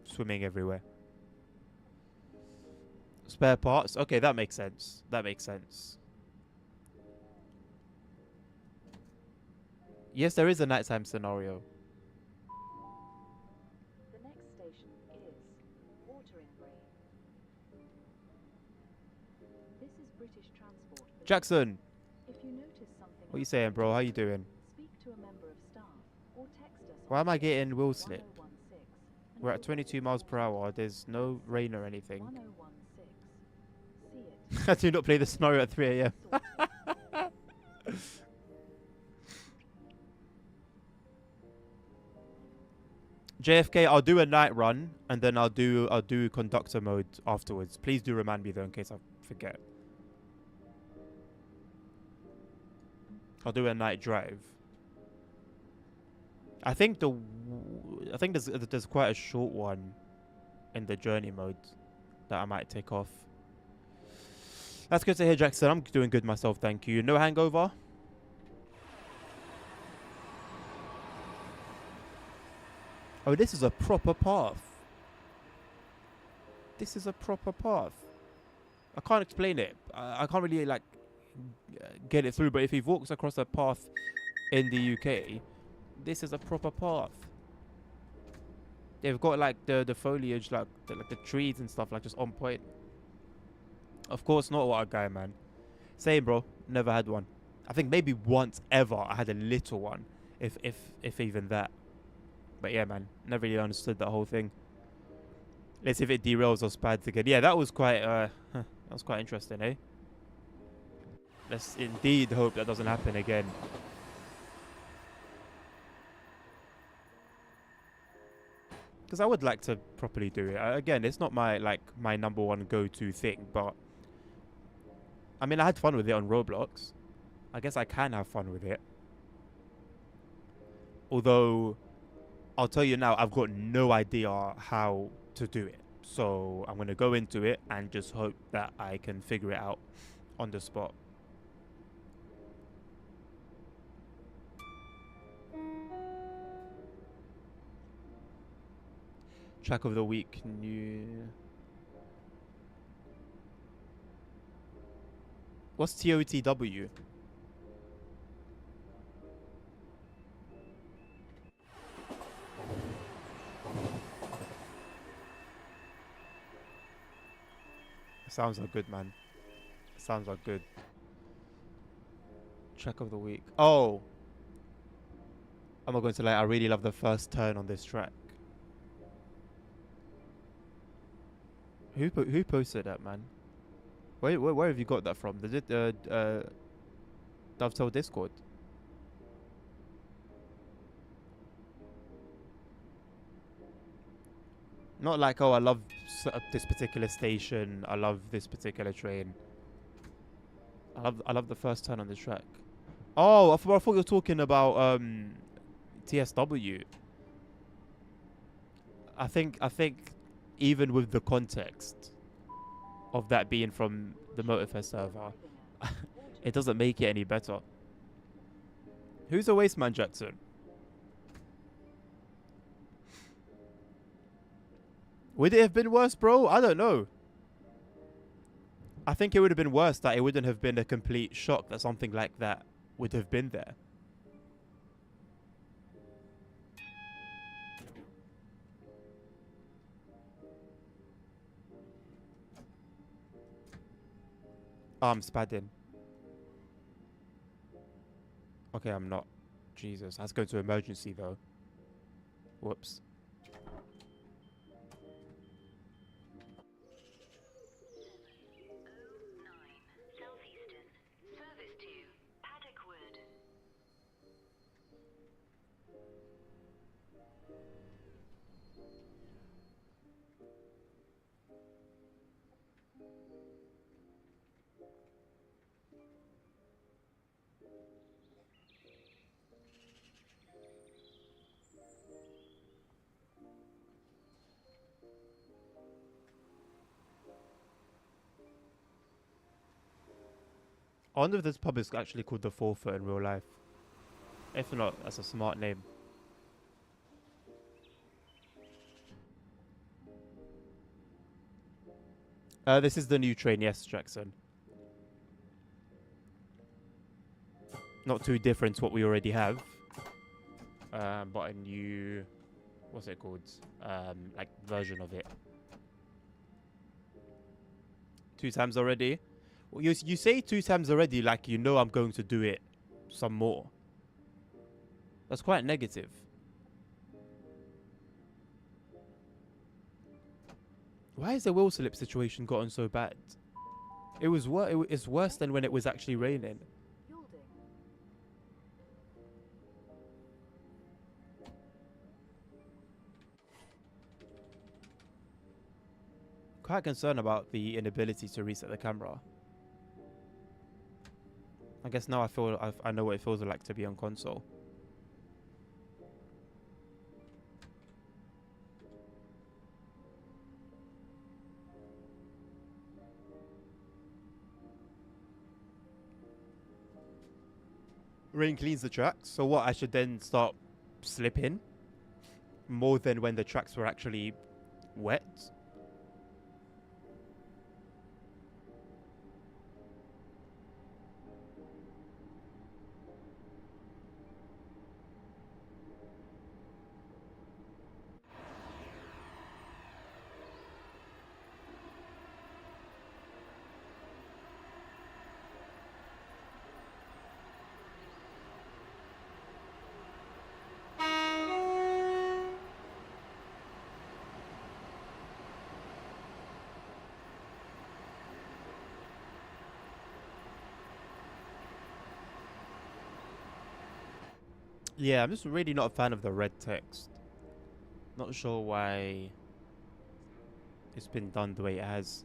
swimming everywhere. Spare parts? Okay, that makes sense. That makes sense. Yes, there is a nighttime scenario. The next station is Watering Bree. This is British Transport. for Jackson, If you notice something, what are you saying, bro? How you doing? speak to a member of staff or text us. Why am I getting wheel slip? 1016 and We're at we'll 22 miles per hour. There's no rain or anything. 1016. See it. I do not play the scenario at 3 a.m. JFK, I'll do a night run and then I'll do conductor mode afterwards. Please do remind me though in case I forget. I'll do a night drive. I think there's quite a short one in the journey mode that I might take off. That's good to hear, Jackson. I'm doing good myself, thank you. No hangover? Oh, this is a proper path. This is a proper path. I can't explain it. I can't really like get it through, but if he walks across a path in the UK, this is a proper path. They've got like the foliage, like the trees and stuff, like just on point. Of course not, what a guy, man. Same, bro. Never had one. I think maybe once ever I had a little one, if even that. But yeah, man, never really understood that whole thing. Let's see if it derails or spads again. Yeah, that was quite interesting, eh? Let's indeed hope that doesn't happen again. Because I would like to properly do it. Again, it's not my number one go-to thing, but I mean, I had fun with it on Roblox. I guess I can have fun with it. Although, I'll tell you now, I've got no idea how to do it. So I'm going to go into it and just hope that I can figure it out on the spot. Track of the week, new... What's TOTW? Sounds like good, man. Sounds like good. Track of the week. Oh! I'm not going to lie, I really love the first turn on this track. Who posted that, man? Where have you got that from? Did it Dovetail Discord? Not like, oh, I love this particular station. I love this particular train. I love the first turn on the track. Oh, I thought you were talking about TSW. I think even with the context of that being from the Motorfest server, it doesn't make it any better. Who's the Wasteman, Jackson? Would it have been worse, bro? I don't know. I think it would have been worse that it wouldn't have been a complete shock that something like that would have been there. I'm spadding. Okay, I'm not. Jesus, let's go to emergency though. Whoops. Southeastern. Service to Paddock Wood. I wonder if this pub is actually called the 4-Foot in real life. If not, that's a smart name. This is the new train, yes, Jackson. Not too different to what we already have. But a new, what's it called? Like version of it. 2 times already? Well, you say 2 times already like you know I'm going to do it some more. That's quite negative. Why has the wheel slip situation gotten so bad? It's worse than when it was actually raining. Yielding. Quite concerned about the inability to reset the camera. I guess now I know what it feels like to be on console. Rain cleans the tracks, so what? I should then start slipping more than when the tracks were actually wet. Yeah, I'm just really not a fan of the red text. Not sure why it's been done the way it has.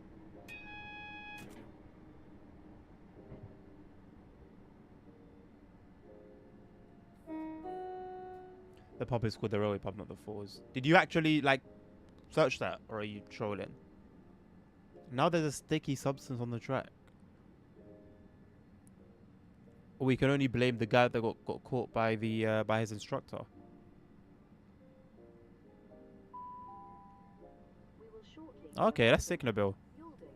The pub is called the Railway Pub, not the Fours. Did you actually, like, search that, or are you trolling? Now there's a sticky substance on the track. We can only blame the guy that got caught by the by his instructor. We will shortly. Okay, that's sick, Nabil. Yielding.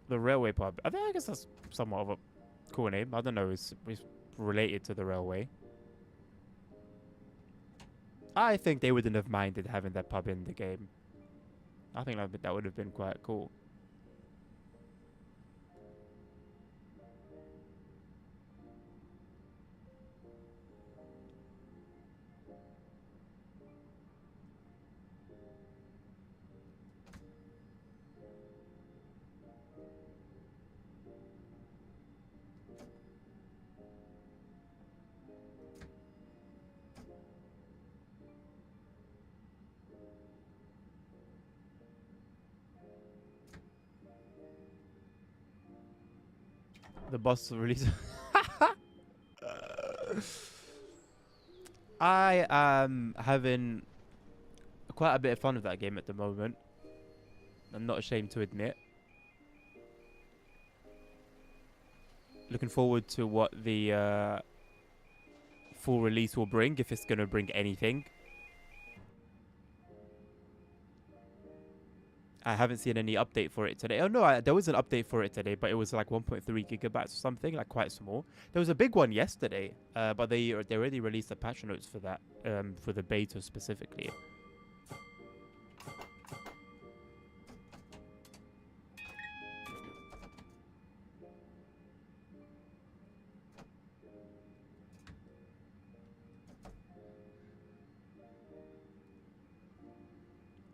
The Railway Pub. I guess that's somewhat of a cool name. I don't know. It's related to the railway. I think they wouldn't have minded having that pub in the game. I think that would have been quite cool. The bus release. I am having quite a bit of fun with that game at the moment. I'm not ashamed to admit. Looking forward to what the full release will bring, if it's going to bring anything. I haven't seen any update for it today. Oh no, there was an update for it today, but it was like 1.3 gigabytes or something, like quite small. There was a big one yesterday, but they already released the patch notes for that, for the beta specifically.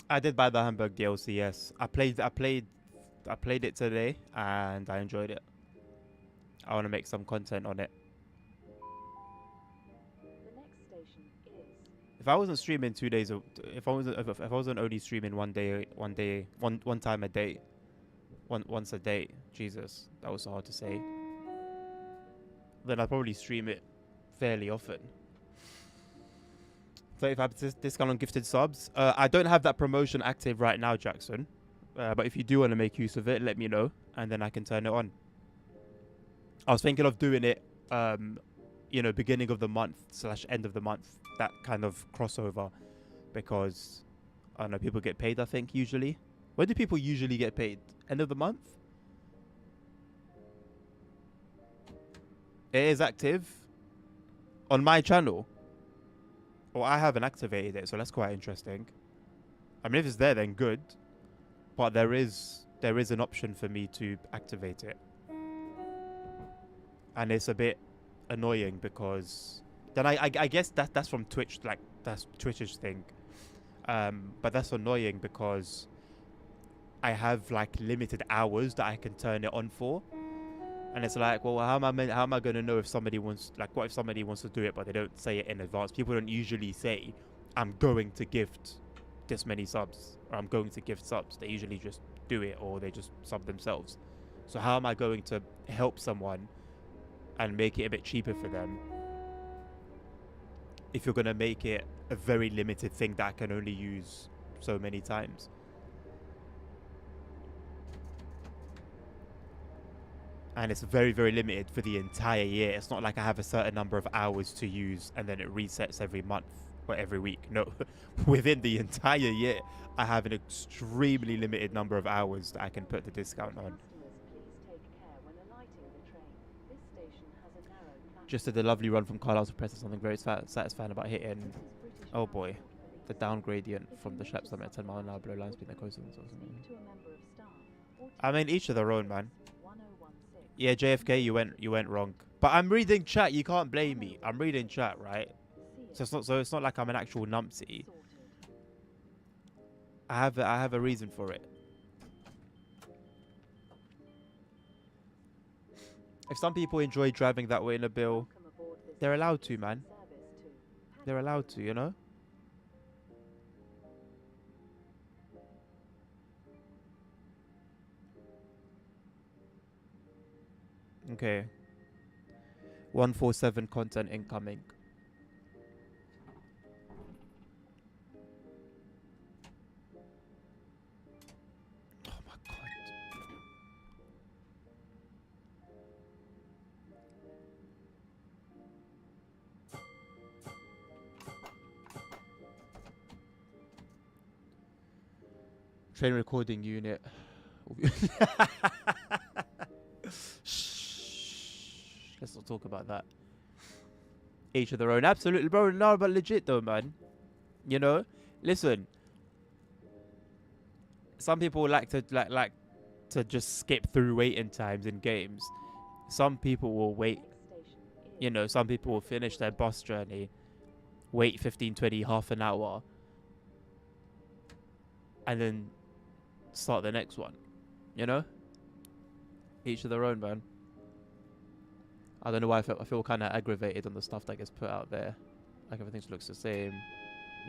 I did buy the Hamburg DLC. Yes, I played it today and I enjoyed it. I want to make some content on it. The next station is If I wasn't streaming 2 days, if I wasn't only streaming one time a day, once a day, Jesus, that was so hard to say. Then I'd probably stream it fairly often. 35% discount on gifted subs. I don't have that promotion active right now, Jackson. But if you do want to make use of it, let me know, and then I can turn it on. I was thinking of doing it, beginning of the month / end of the month, that kind of crossover, because I don't know, people get paid. I think usually. When do people usually get paid? End of the month. It is active on my channel. Well, I haven't activated it, so that's quite interesting. I mean, if it's there, then good. But there is an option for me to activate it. And it's a bit annoying because then I guess that's from Twitch, like that's Twitch's thing. But that's annoying because I have like limited hours that I can turn it on for. And it's like, well, how am I going to know if somebody wants, like, what if somebody wants to do it but they don't say it in advance? People don't usually say, I'm going to gift this many subs, or I'm going to gift subs. They usually just do it, or they just sub themselves. So how am I going to help someone and make it a bit cheaper for them if you're going to make it a very limited thing that I can only use so many times? And it's very, very limited for the entire year. It's not like I have a certain number of hours to use and then it resets every month or every week. No, within the entire year, I have an extremely limited number of hours that I can put the discount on. Just did a lovely run from Carlisle to Preston. Something very satisfying about hitting, oh boy, the down gradient from the Schlepp Summit at 10 mile an hour below line speed and coasting. I mean, each of their own, man. Yeah, JFK, you went wrong. But I'm reading chat. You can't blame me. I'm reading chat, right? So it's not like I'm an actual numpty. I have a reason for it. If some people enjoy driving that way in a bill, they're allowed to, man. They're allowed to, you know? Okay. 147 content incoming. Oh my god. Train recording unit. Let's not talk about that. Each of their own. Absolutely, bro. No, but legit though, man. You know? Listen. Some people like to just skip through waiting times in games. Some people will wait. You know, some people will finish their bus journey, wait 15, 20, half an hour, and then start the next one. You know? Each of their own, man. I don't know why I feel kind of aggravated on the stuff that gets put out there. Like everything looks the same.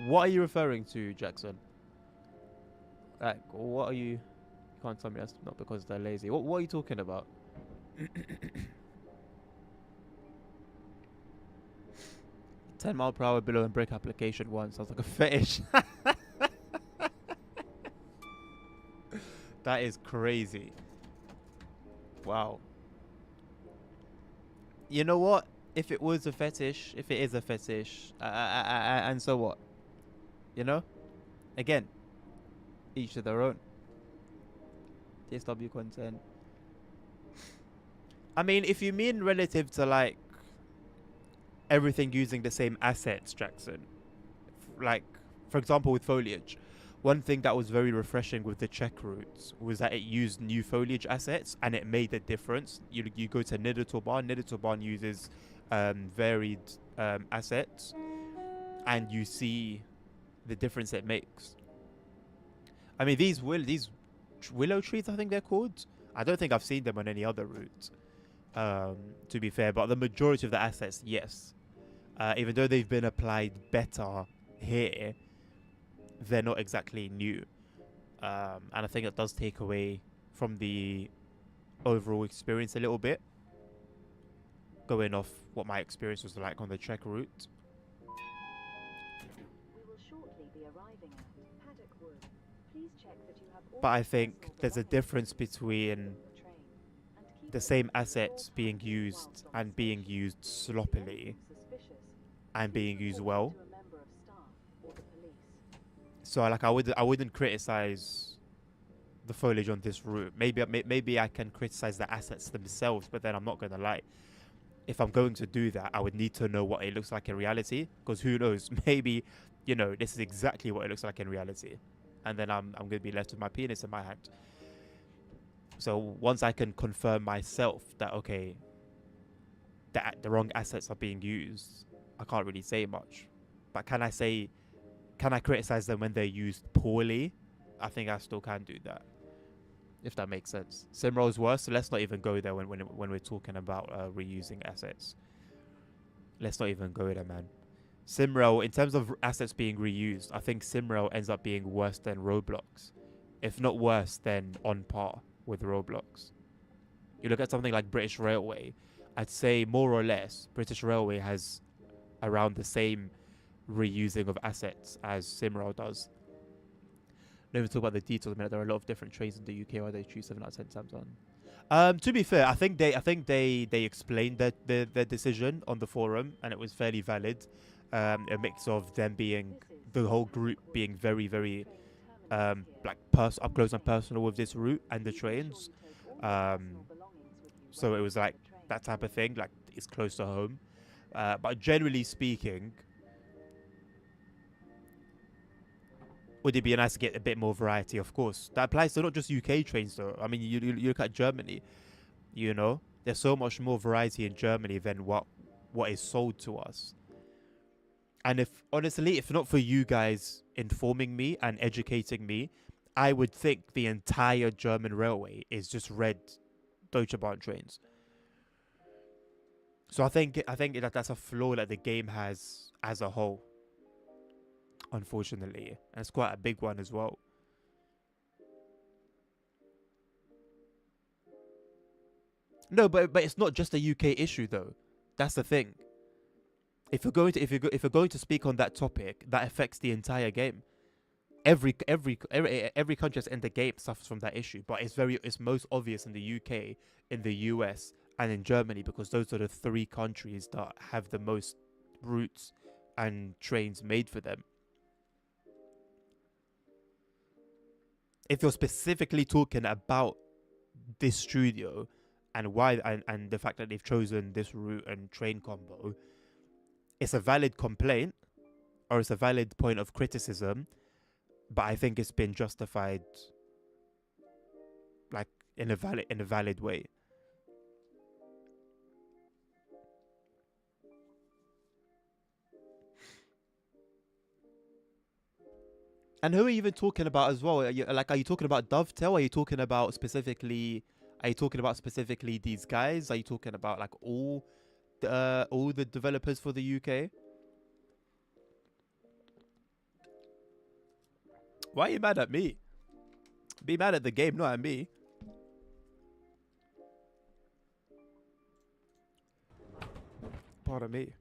What are you referring to, Jackson? Like, what are you... You can't tell me that's not because they're lazy. What are you talking about? 10 mile per hour below and brake application 1 sounds like a fetish. That is crazy. Wow. You know what? If it was a fetish, if it is a fetish, and so what? You know? Again, each to their own. DSW content. I mean, if you mean relative to like everything using the same assets, Jackson, like for example with foliage, one thing that was very refreshing with the check routes was that it used new foliage assets and it made a difference. You go to Niddertorban uses varied assets, and you see the difference it makes. I mean, these willow trees, I think they're called. I don't think I've seen them on any other route. To be fair, but the majority of the assets, yes. Even though they've been applied better here, they're not exactly new. And I think it does take away from the overall experience a little bit. Going off what my experience was like on the trek route. We will shortly be arriving at Paddock Wood. Please check that you have all But I your think personal there's a belongings difference on the between train, and keep the in same mind that assets all being passengers used whilst on and the being station. used If you see sloppily anything suspicious, and please being used report well. it to a member of staff or the police. So like I wouldn't criticize the foliage on this route. Maybe I can criticize the assets themselves, but then I'm not gonna lie. If I'm going to do that, I would need to know what it looks like in reality. Because who knows? Maybe, this is exactly what it looks like in reality, and then I'm gonna be left with my penis in my hand. So once I can confirm myself that okay, that the wrong assets are being used, I can't really say much. But can I criticize them when they're used poorly? I think I still can do that, if that makes sense. Simro's worse, so let's not even go there when we're talking about reusing assets. Let's not even go there, man. Simro, in terms of assets being reused, I think Simro ends up being worse than Roblox. If not worse, then on par with Roblox. You look at something like British Railway, I'd say more or less British Railway has around the same reusing of assets as Simro does. Don't even talk about the details. I mean, there are a lot of different trains in the UK. Why they choose 7 out of 10 Samsung? To be fair, I think they explained their decision on the forum, and it was fairly valid. A mix of them being the whole group being very very like up close and personal with this route and the trains. So it was like that type of thing, like it's close to home. But generally speaking, would it be nice to get a bit more variety? Of course, that applies to not just UK trains though. I mean, you look at Germany. There's so much more variety in Germany than what is sold to us. And if honestly, if not for you guys informing me and educating me, I would think the entire German railway is just red Deutsche Bahn trains. So I think that's a flaw that the game has as a whole. Unfortunately, and it's quite a big one as well. No, but it's not just a UK issue though. That's the thing. If you're going to speak on that topic, that affects the entire game. Every country that's in the game suffers from that issue, but it's most obvious in the UK, in the US, and in Germany, because those are the three countries that have the most routes and trains made for them. If you're specifically talking about this studio and why and the fact that they've chosen this route and train combo, it's a valid complaint or it's a valid point of criticism, but I think it's been justified like in a valid way. And who are you even talking about as well? Are you talking about Dovetail? Are you talking about specifically these guys? Are you talking about like all the developers for the UK? Why are you mad at me? Be mad at the game, not at me. Pardon me.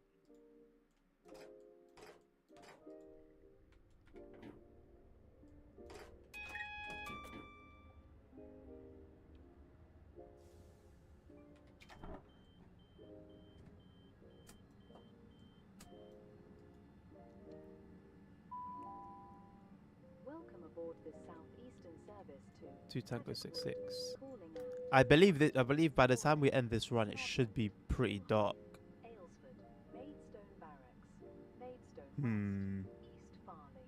Welcome aboard this southeastern service Two Tango 66. calling at I believe by the time we end this run, it should be pretty dark. Aylesford, Maidstone Barracks, Maidstone West, East Farley.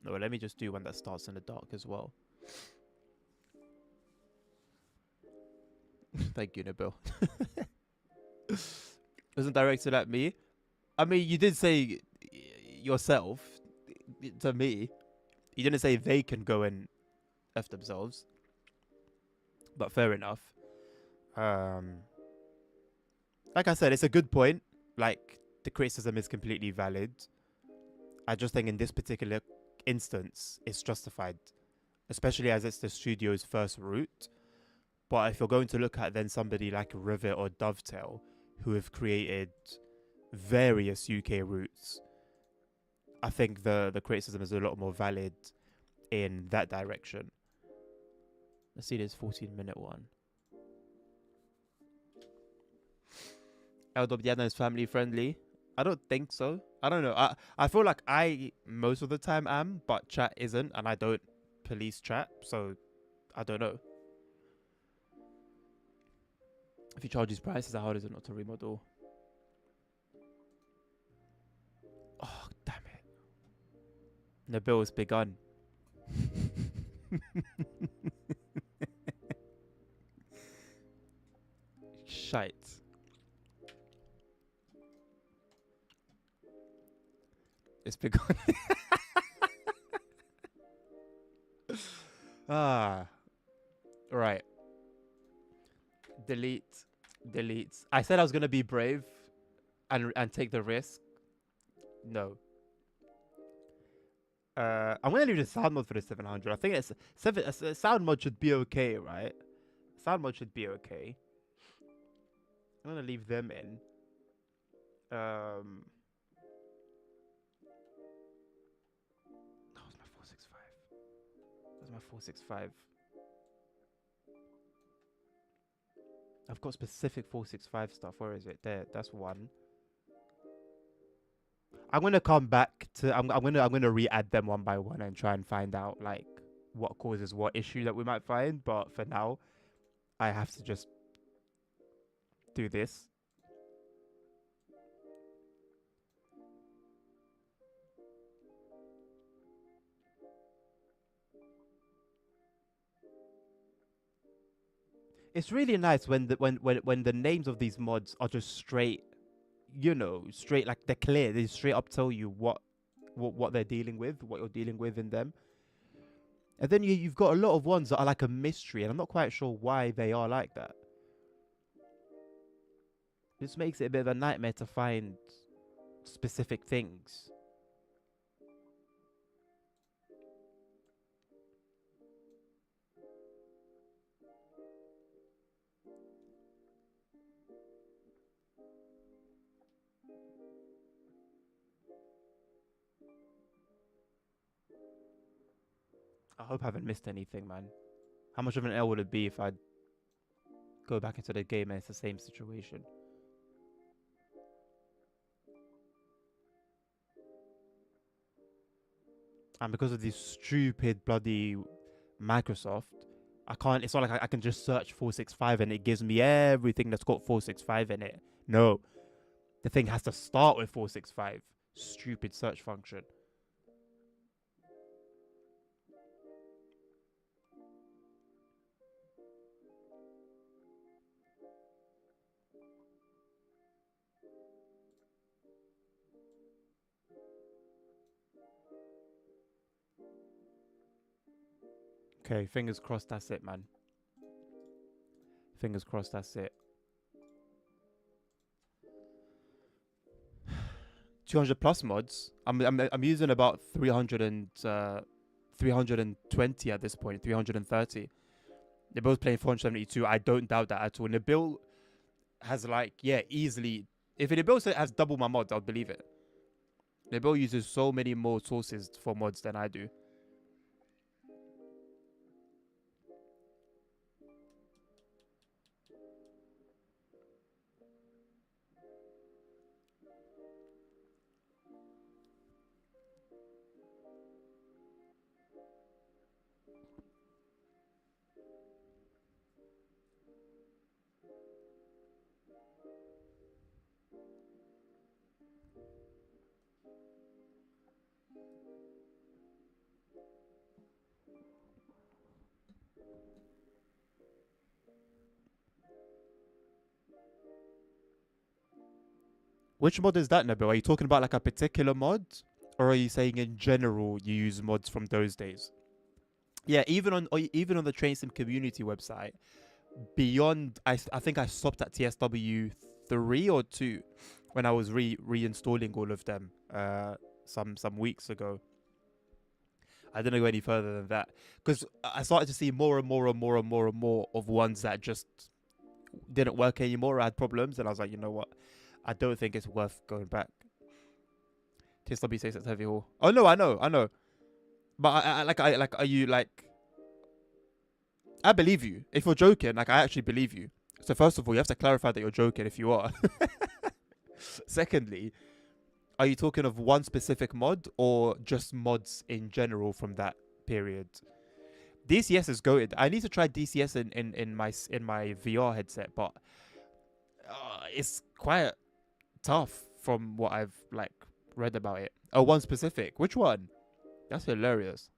No, let me just do one that starts in the dark as well. Thank you, Nabil. Wasn't directed at me. I mean, you did say yourself to me. He didn't say they can go and F themselves. But fair enough. Um, like I said, it's a good point. Like, the criticism is completely valid. I just think in this particular instance, it's justified, especially as it's the studio's first route. But if you're going to look at then somebody like Rivet or Dovetail, who have created various UK routes, I think the criticism is a lot more valid in that direction. Let's see this 14-minute one. LW Diana is family friendly. I don't think so. I don't know. I feel like I most of the time am, but chat isn't, and I don't police chat, so I don't know. If you charge these prices, how hard is it not to remodel? Oh, damn it. The bill has begun. Shite. It's begun. Ah. Right. Delete. I said I was gonna be brave and take the risk. No. I'm gonna leave the sound mode for the 700. I think it's sound mode should be okay, right? Sound mode should be okay. I'm gonna leave them in. That was my 465. That's my 465. I've got specific 465 stuff. Where is it? There. That's one. I'm gonna come back to. I'm gonna re-add them one by one and try and find out like what causes what issue that we might find. But for now, I have to just do this. It's really nice when the names of these mods are just straight, straight, like they're clear. They straight up tell you what they're dealing with, what you're dealing with in them. And then you've got a lot of ones that are like a mystery, and I'm not quite sure why they are like that. This makes it a bit of a nightmare to find specific things. I hope I haven't missed anything, man. How much of an L would it be if I go back into the game and it's the same situation? And because of this stupid bloody Microsoft, I can't. It's not like I can just search 465 and it gives me everything that's got 465 in it. No, the thing has to start with 465. Stupid search function. Okay, fingers crossed that's it, man. Fingers crossed that's it. 200 plus mods. I'm using about 320 at this point, 330. They're both playing 472. I don't doubt that at all. Nabil has easily. If Nabil has double my mods, I'll believe it. Nabil uses so many more sources for mods than I do. Which mod is that, Nabil? Are you talking about like a particular mod? Or are you saying in general you use mods from those days? Yeah, even on the Train Sim community website, beyond I think I stopped at TSW 3 or 2 when I was reinstalling all of them some weeks ago. I didn't go any further than that because I started to see more and more and more and more and more of ones that just didn't work anymore or had problems, and I was like, you know what, I don't think it's worth going back. TSW says it's heavy haul. Oh no, I know, but like are you like? I believe you. If you're joking, like I actually believe you. So first of all, you have to clarify that you're joking if you are. Secondly, are you talking of one specific mod or just mods in general from that period? DCS is goated. I need to try DCS in my VR headset, but it's quite tough from what I've like read about it. Oh, one specific. Which one? That's hilarious.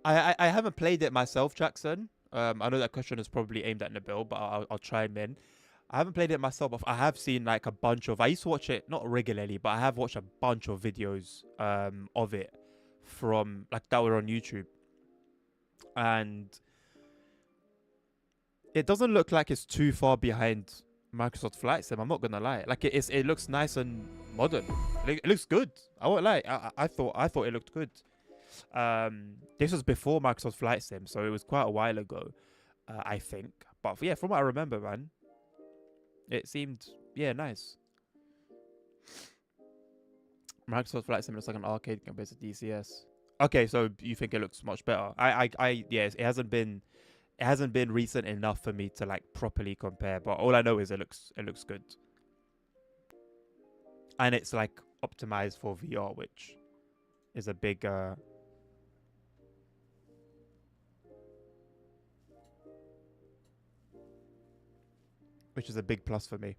I haven't played it myself, Jackson. I know that question is probably aimed at Nabil, but I'll chime in. I haven't played it myself, but I have seen like a bunch of. I used to watch it not regularly, but I have watched a bunch of videos of it from like that were on YouTube, and it doesn't look like it's too far behind Microsoft Flight Sim. I'm not gonna lie, like it looks nice and modern. It looks good. I won't lie. I thought it looked good. This was before Microsoft Flight Sim, so it was quite a while ago, I think. But yeah, from what I remember, man, it seemed nice. Microsoft Flight Sim looks like an arcade compared to DCS. Okay, so you think it looks much better? Yes, it hasn't been recent enough for me to like properly compare. But all I know is it looks good, and it's like optimized for VR, which is a big plus for me.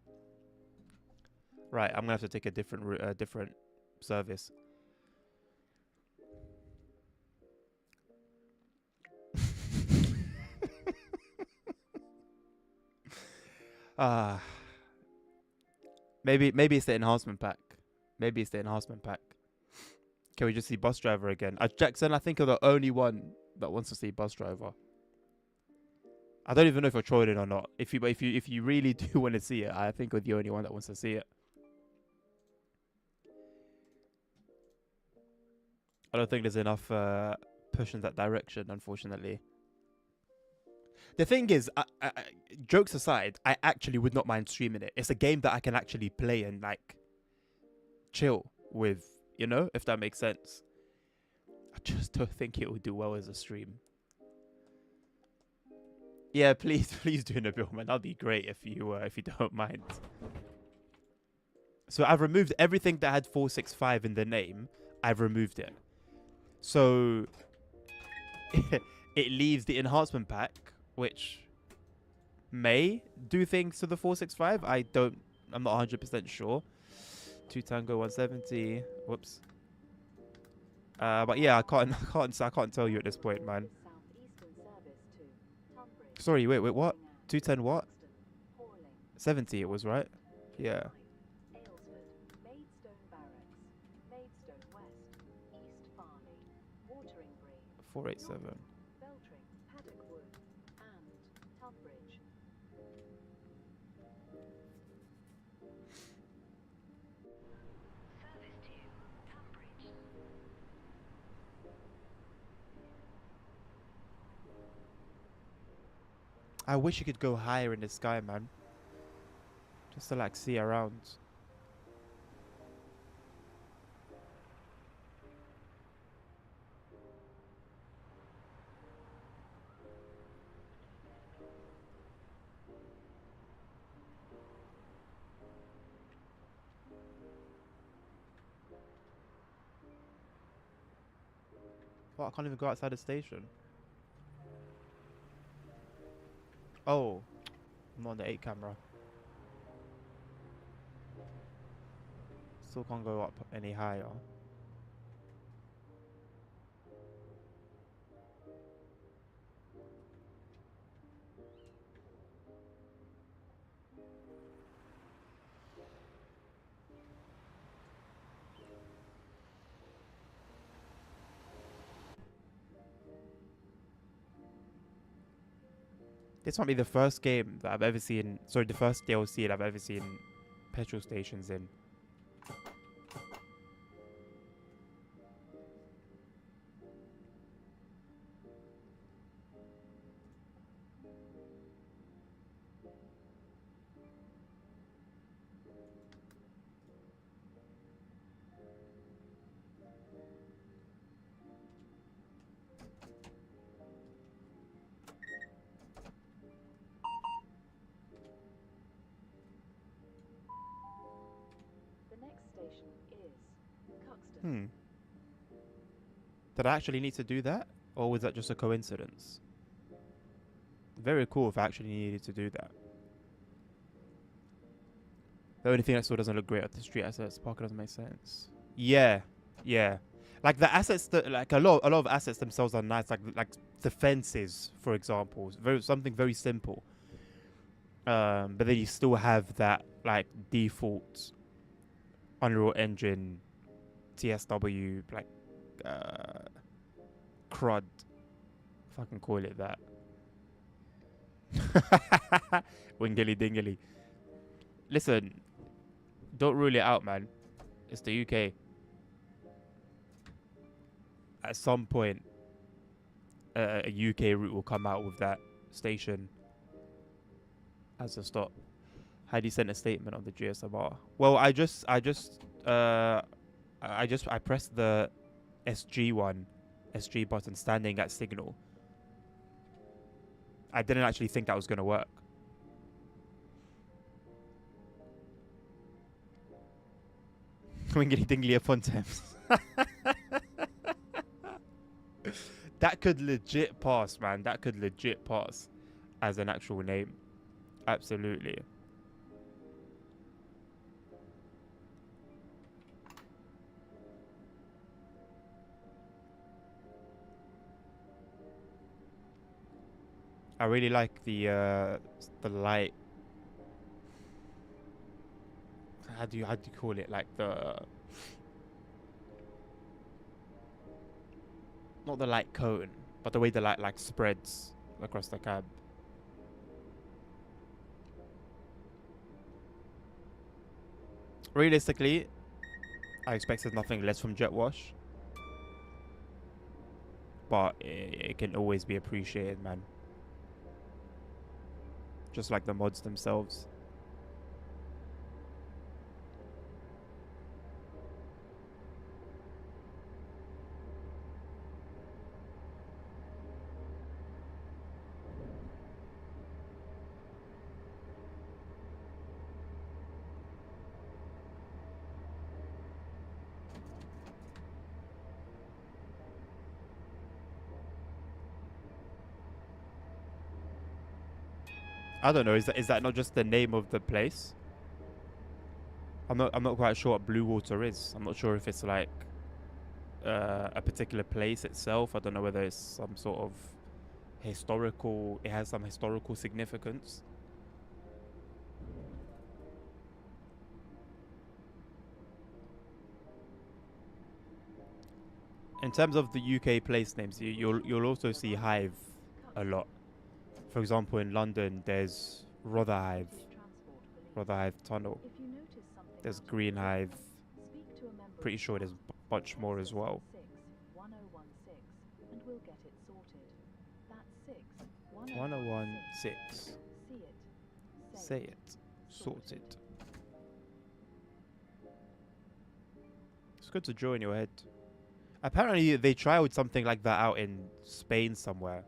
Right, I'm gonna have to take a different service. Ah, maybe it's the enhancement pack. Maybe it's the enhancement pack. Can we just see bus driver again? Jackson, I think you're the only one that wants to see bus driver. I don't even know if you're trolling or not. If you really do want to see it, I think you're the only one that wants to see it. I don't think there's enough push in that direction, unfortunately. The thing is, jokes aside, I actually would not mind streaming it. It's a game that I can actually play and like chill with, if that makes sense. I just don't think it would do well as a stream. Yeah, please, please do Nabil, man. That'd be great if you don't mind. So I've removed everything that had 465 in the name. I've removed it. So it leaves the enhancement pack, which may do things to the 465. I'm not 100% sure. 2 Tango 170. Whoops. But yeah, I can't tell you at this point, man. Sorry, wait, what? 210 what? 70 it was, right? Yeah. 487. I wish you could go higher in the sky, man. Just to like see around. What? I can't even go outside the station. Oh, I'm on the 8 camera. Still can't go up any higher. This might be the first game that I've ever seen. Sorry, the first DLC that I've ever seen petrol stations in. The next station is Cuxton. Did I actually need to do that? Or was that just a coincidence? Very cool if I actually needed to do that. The only thing that still doesn't look great at the street assets, parking doesn't make sense. Yeah, yeah. Like the assets that, like a lot of assets themselves are nice. Like the fences, for example, something very simple. But then you still have that like default Unreal Engine TSW like crud, if I can call it that. Wingily dingily. Listen, don't rule it out, man. It's the UK. At some point, a UK route will come out with that station as a stop. Heidi sent a statement on the GSMR. Well, I pressed the SG button standing at signal. I didn't actually think that was going to work. Wingly dingly upon Thames. That could legit pass, man. That could legit pass as an actual name. Absolutely. I really like the light. How do you call it? Like not the light cone, but the way the light like spreads across the cab. Realistically, I expected nothing less from Jet Wash, but it can always be appreciated, man. Just like the mods themselves. I don't know. Is that not just the name of the place? I'm not quite sure what Blue Water is. I'm not sure if it's like a particular place itself. I don't know whether it's some sort of historical. It has some historical significance. In terms of the UK place names, you'll also see Hive a lot. For example, in London, there's Rotherhithe Tunnel. There's Green Hive. Pretty sure there's a bunch more as well. 1016. Say it. Sorted. It's good to draw in your head. Apparently, they tried something like that out in Spain somewhere,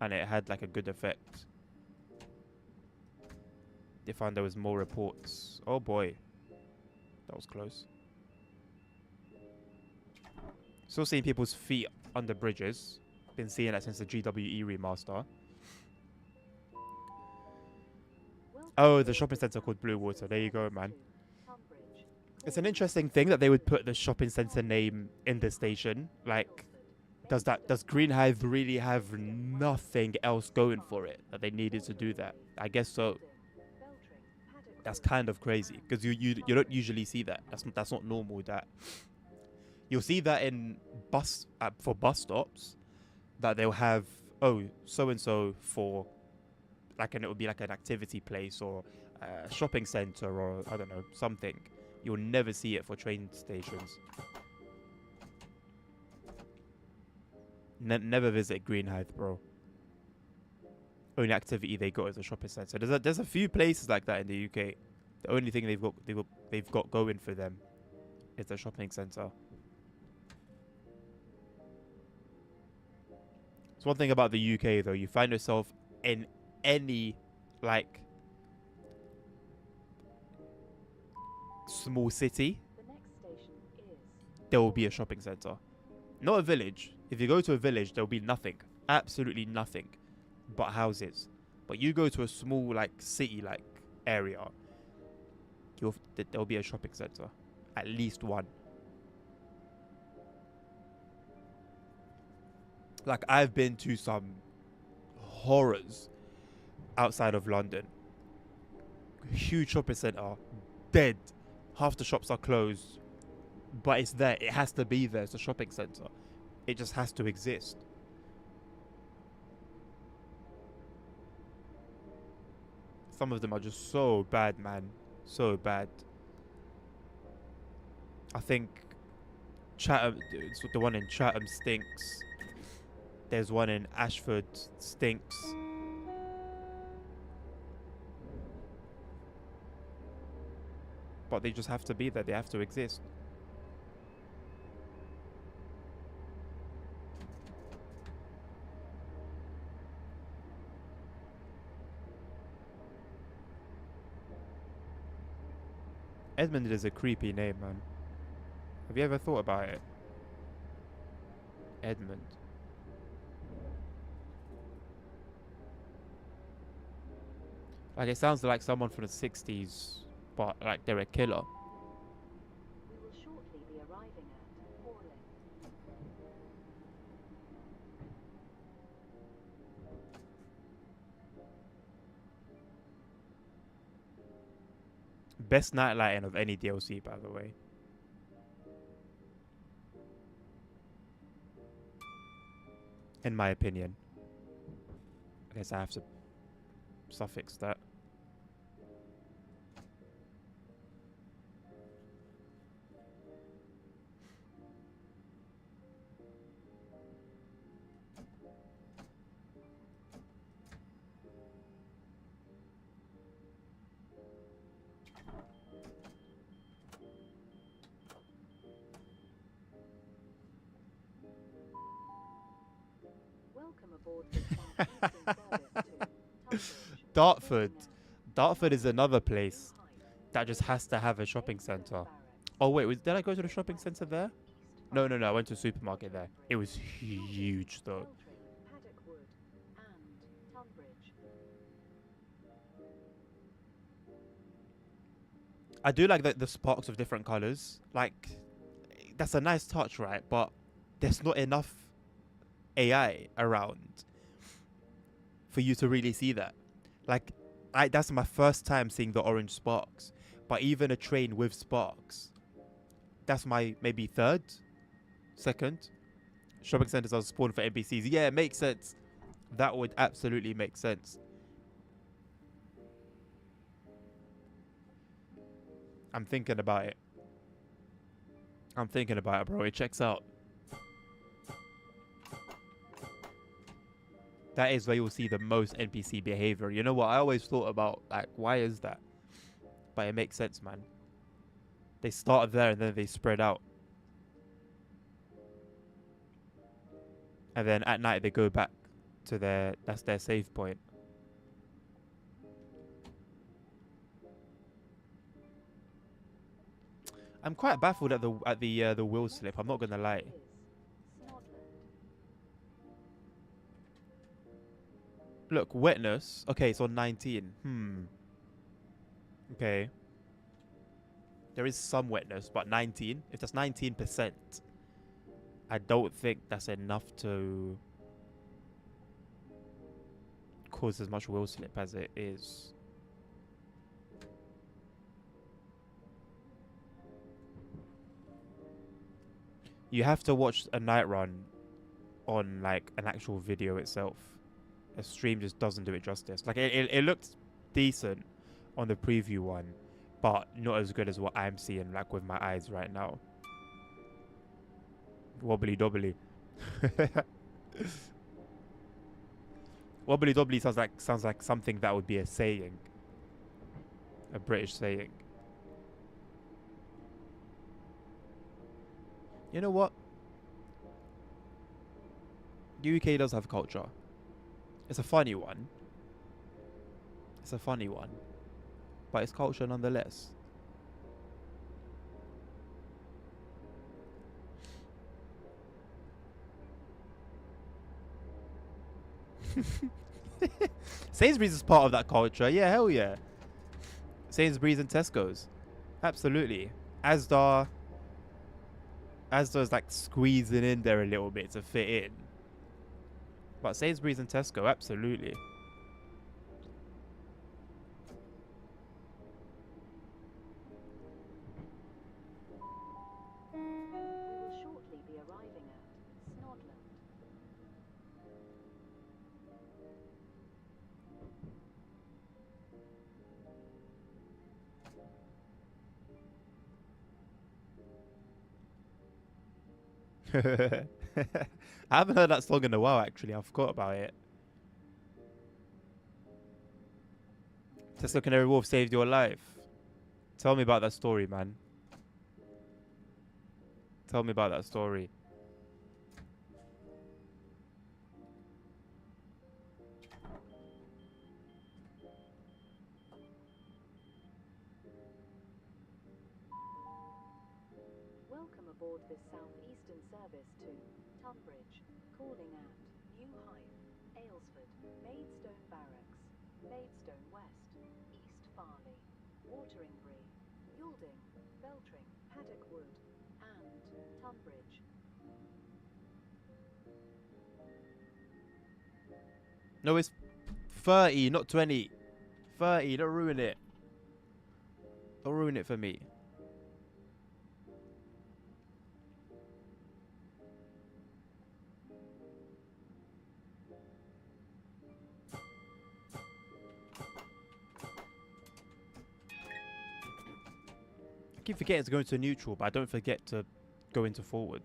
and it had like a good effect. They found there was more reports. Oh boy, that was close. Still seeing people's feet under bridges. Been seeing that since the GWE remaster. Oh, the shopping centre called Blue Water. There you go, man. It's an interesting thing that they would put the shopping centre name in the station. Like, does Green Hive really have nothing else going for it that they needed to do that? I guess so. That's kind of crazy because you don't usually see that. That's not normal. That you'll see that in bus for bus stops that they'll have, oh, so and so for like, and it would be like an activity place or a shopping center or I don't know, something. You'll never see it for train stations. Never visit Green Hive, bro. Only activity they got is a shopping center. There's a few places like that in the UK. The only thing they've got going for them is a shopping center. It's one thing about the UK though. You find yourself in any like small city, there will be a shopping center. Not a village. If you go to a village, there will be nothing. Absolutely nothing but houses. But you go to a small like city like area, there'll be a shopping center. At least one. Like, I've been to some horrors outside of London. Huge shopping center, dead. Half the shops are closed. But it's there. It has to be there. It's a shopping center. It just has to exist. Some of them are just so bad, man. So bad. I think Chatham, the one in Chatham stinks. There's one in Ashford stinks. But they just have to be there. They have to exist. Edmund is a creepy name, man. Have you ever thought about it? Edmund. Like, it sounds like someone from the 60s, but like they're a killer. We will shortly be arriving at Horley. Best night lighting of any DLC, by the way. In my opinion. I guess I have to suffix that. Welcome aboard the Southeastern Service to Tunbridge. Dartford. Dartford is another place that just has to have a shopping center. Oh wait, did I go to the shopping center there? No, I went to a supermarket there. It was huge though. I do like the sparks of different colors. Like, that's a nice touch, right? But there's not enough AI around for you to really see that. Like, that's my first time seeing the orange sparks. But even a train with sparks, that's my maybe second. Shopping centers are spawned for NPCs. Yeah, it makes sense. That would absolutely make sense. I'm thinking about it. Bro. It checks out. That is where you'll see the most NPC behavior. You know what? I always thought about, like, why is that? But it makes sense, man. They start there and then they spread out. And then at night they go back to that's their save point. I'm quite baffled at the wheel slip. I'm not gonna lie. Look, wetness. Okay, it's on 19. Okay. There is some wetness, but 19. If that's 19%, I don't think that's enough to cause as much wheel slip as it is. You have to watch a night run on like an actual video itself. A stream just doesn't do it justice. Like it looked decent on the preview one, but not as good as what I'm seeing like with my eyes right now. Wobbly dobbly. Wobbly dobbly sounds like something that would be a saying. A British saying. You know what? The UK does have culture. It's a funny one. It's a funny one. But it's culture nonetheless. Sainsbury's is part of that culture. Yeah, hell yeah. Sainsbury's and Tesco's. Absolutely. Asda's like squeezing in there a little bit to fit in. But Sainsbury's and Tesco, absolutely. We will shortly be arriving at Snodland. I haven't heard that song in a while, actually. I forgot about it. Tesco Canary Wolf saved your life. Tell me about that story, man. Tell me about that story. Welcome aboard this southeastern service to Tunbridge, calling at New Hythe, Aylesford, Maidstone Barracks, Maidstone West, East Farley, Wateringbury, Yalding, Beltring, Paddock Wood, and Tunbridge. No, it's 30, not 20. 30, don't ruin it. Don't ruin it for me. I keep forgetting to go into neutral, but I don't forget to go into forward.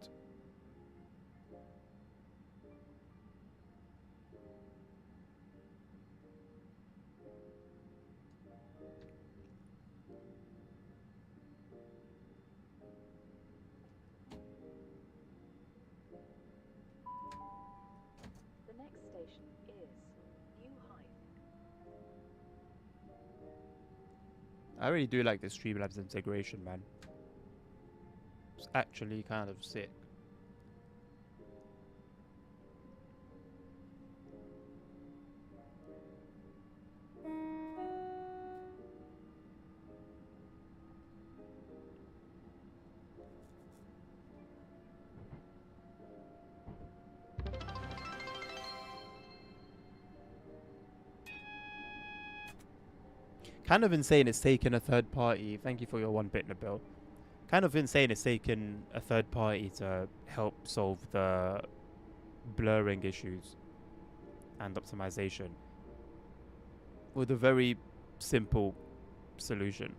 The next station is New Hythe. I really do like this Streamlabs integration, man. It's actually kind of sick. Kind of insane it's taken a third party. Thank you for your 1 bit, Nabil. Kind of insane it's taken a third party to help solve the blurring issues and optimization with a very simple solution.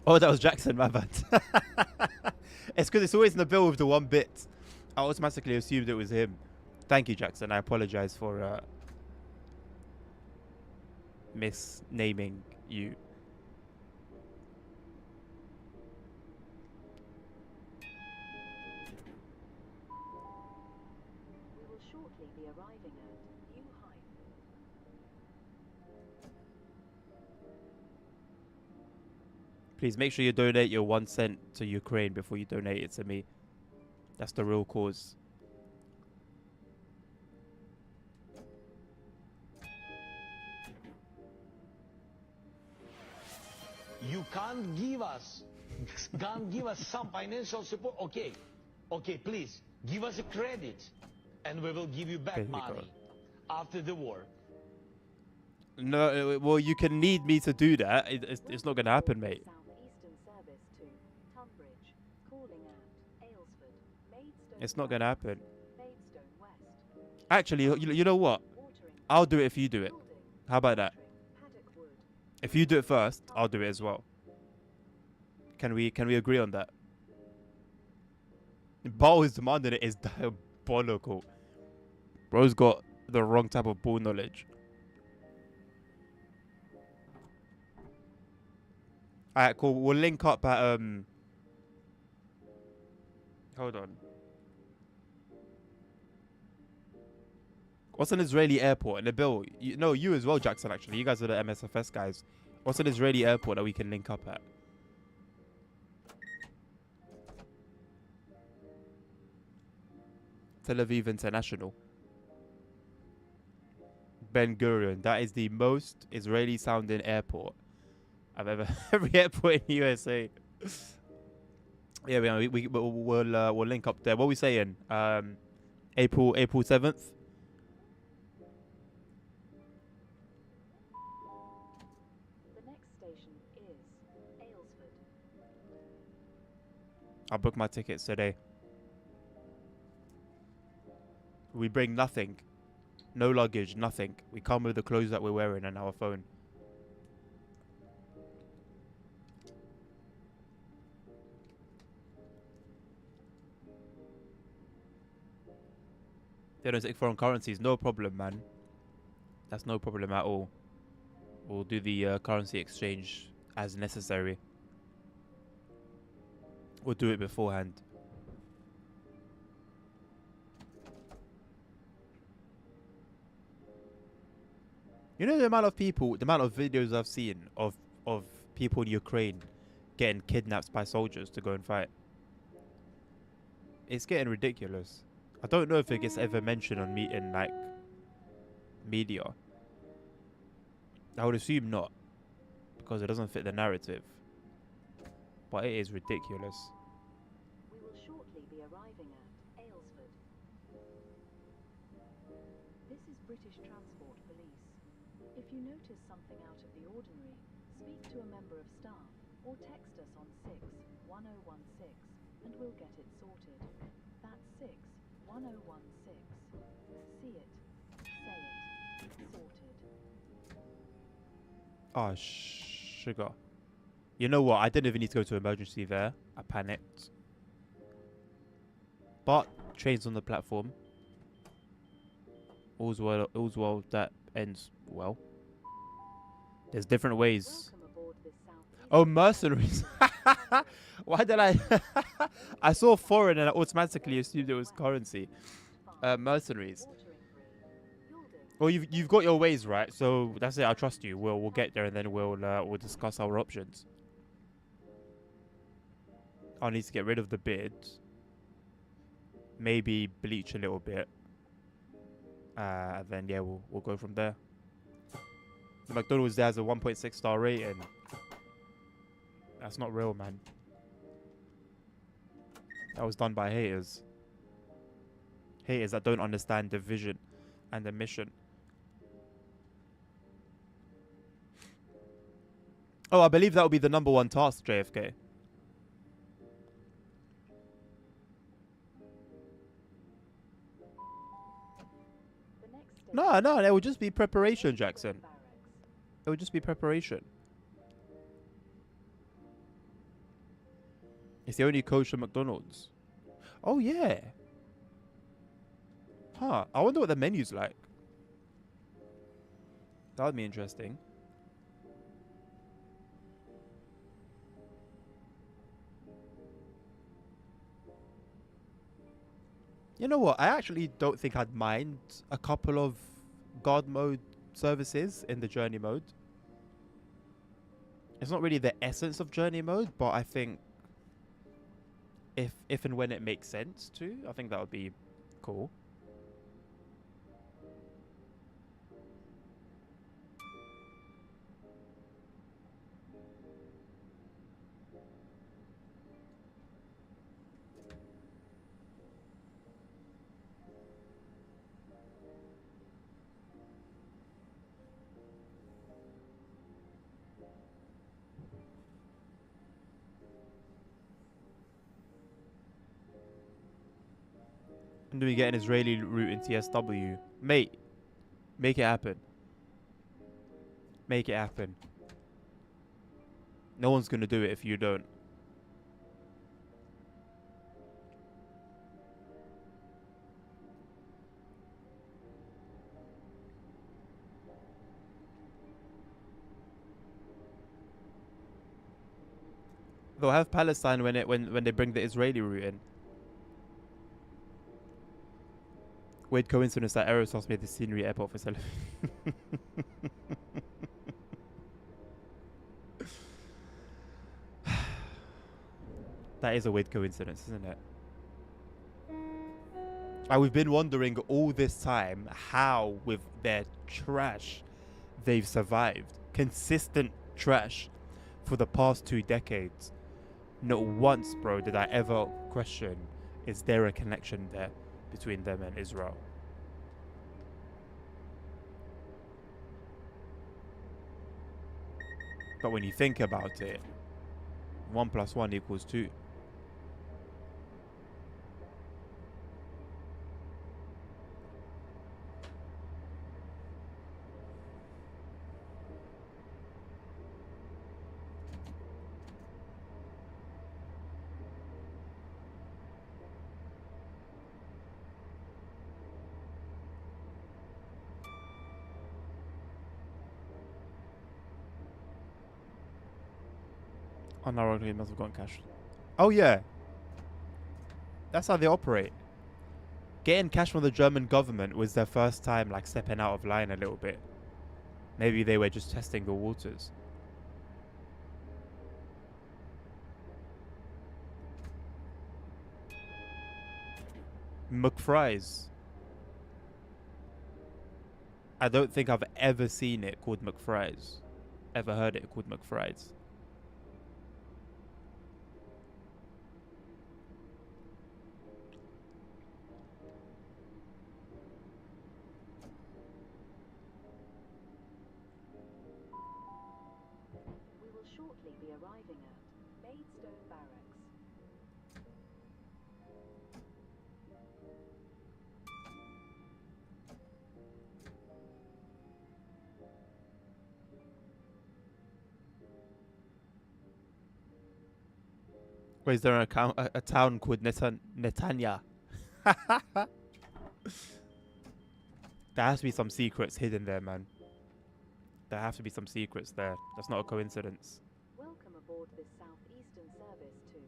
Oh, that was Jackson, my bad. It's because it's always Nabil with the 1 bit. I automatically assumed it was him. Thank you, Jackson. I apologize for misnaming you. We will shortly be arriving at New Hythe. Please make sure you donate your 1 cent to Ukraine before you donate it to me. That's the real cause. you can't give us some financial support. Okay, please give us a credit, and we will give you back There you go. money after the war. No, well, you can need me to do that. It's not gonna happen, mate. Southeastern service to Tunbridge, calling at Aylesford, Maidstone. It's not gonna happen. Maidstone West, Actually, you know what? Watering, I'll do it if you do it. Yielding, How about that? Paddock Wood, If you do it first, I'll do it as well. Can we agree on that? Ball is demanding it is diabolical. Bro's got the wrong type of ball knowledge. Alright, cool. We'll link up at hold on. What's an Israeli airport? And Bill, you as well, Jackson, actually. You guys are the MSFS guys. What's an Israeli airport that we can link up at? Tel Aviv International. Ben Gurion. That is the most Israeli sounding airport I've ever. Every airport in the USA. Yeah, we'll link up there. What are we saying? April 7th. The next station is Aylesford. I'll book my tickets today. We bring nothing. No luggage, nothing. We come with the clothes that we're wearing and our phone. They don't take foreign currencies. No problem, man. That's no problem at all. We'll do the currency exchange as necessary. We'll do it beforehand. You know the amount of people, the amount of videos I've seen of people in Ukraine getting kidnapped by soldiers to go and fight. It's getting ridiculous. I don't know if it gets ever mentioned on in like media. I would assume not, because it doesn't fit the narrative. But it is ridiculous. We will shortly be arriving at Aylesford. This is British Transport Police. If you notice something out of the ordinary, speak to a member of staff or text us on 61016 and we'll get it sorted. That's 61016. See it, say it, sorted. Oh, sugar. You know what? I didn't even need to go to emergency there. I panicked. But trains on the platform. All's well that ends well. There's different ways. Welcome aboard this Southeastern Oh, mercenaries. Why did I? I saw foreign and I automatically assumed it was currency. Mercenaries. Watering Free, Yielding, Well, you've got your ways right, so that's it. I trust you. We'll get there and then we'll discuss our options. I need to get rid of the bid. Maybe bleach a little bit. And then yeah, we'll go from there. The McDonald's there has a 1.6 star rating. That's not real, man. That was done by haters. Haters that don't understand the vision and the mission. Oh, I believe that would be the #1 task, JFK. the next station No, it would just be preparation, Jackson. Barracks. It would just be preparation. It's the only kosher McDonald's. Oh, yeah. Huh. I wonder what the menu's like. That would be interesting. You know what? I actually don't think I'd mind a couple of God mode services in the journey mode. It's not really the essence of journey mode, but I think if and when it makes sense to, I think that would be cool. And then we get an Israeli route in TSW. Mate, make it happen. Make it happen. No one's gonna do it if you don't. They'll have Palestine when they bring the Israeli route in. Weird coincidence that Aerosoft made the scenery airport facility. That is a weird coincidence, isn't it? And we've been wondering all this time how, with their trash, they've survived. Consistent trash for the past 2 decades. Not once, bro, did I ever question, is there a connection there between them and Israel? But when you think about it, 1 + 1 = 2. Oh no, he must have gotten cash. Oh yeah, that's how they operate. Getting cash from the German government was their first time like stepping out of line a little bit. Maybe they were just testing the waters. McFries. I don't think I've ever seen it called McFries. Ever heard it called McFries. We will shortly be arriving at Maidstone Barracks. Wait, is there a town called Netanya? There has to be some secrets hidden there, man. There have to be some secrets there. That's not a coincidence. Welcome aboard this southeastern service to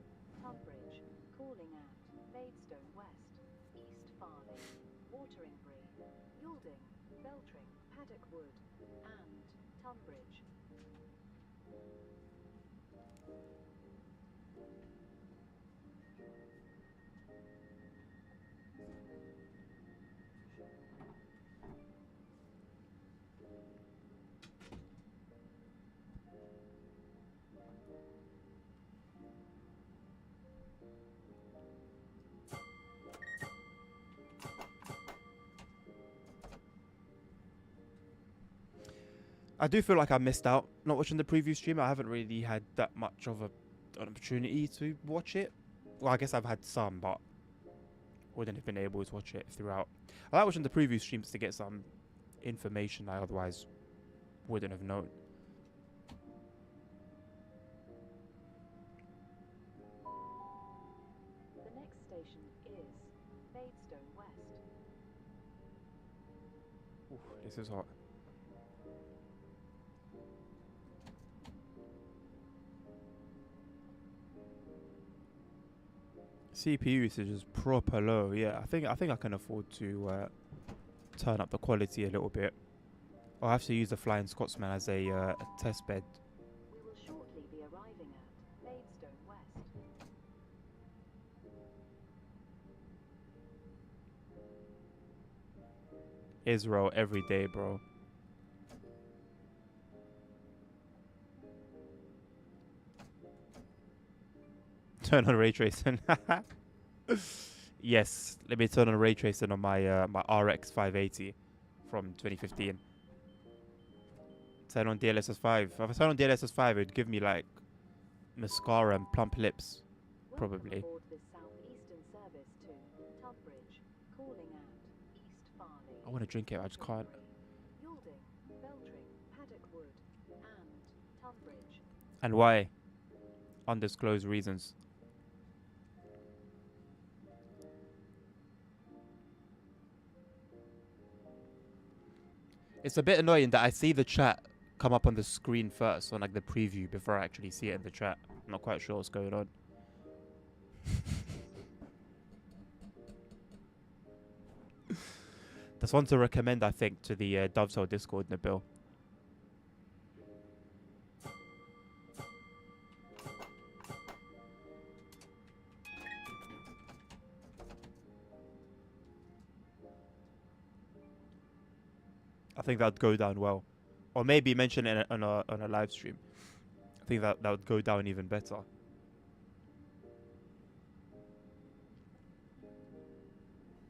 Tunbridge, calling at Maidstone West, East Farley, Wateringbury, Yalding, Beltring, Paddock Wood, and Tunbridge. I do feel like I missed out not watching the preview stream. I haven't really had that much of an opportunity to watch it. Well, I guess I've had some, but wouldn't have been able to watch it throughout. I like watching the preview streams to get some information I otherwise wouldn't have known. The next station is Maidstone West. Ooh, this is hot. CPU usage is proper low. Yeah, I think I can afford to turn up the quality a little bit. I'll have to use the Flying Scotsman as a test bed. We will shortly be arriving at Maidstone West. Israel every day, bro. Turn on ray tracing. Yes, let me turn on ray tracing on my my RX 580 from 2015. Turn on DLSS 5. If I turn on DLSS 5, it would give me like mascara and plump lips. Welcome Probably. aboard this southeastern service to Tunbridge, calling out East Farley. I want to drink it, I just can't. Yalding, Beltring, Paddock Wood, and Tunbridge. And why? Undisclosed reasons. It's a bit annoying that I see the chat come up on the screen first, on like the preview, before I actually see it in the chat. I'm not quite sure what's going on. That's one to recommend, I think, to the Dovetail Discord, Nabil. I think that'd go down well, or maybe mention it on a live stream. I think that would go down even better.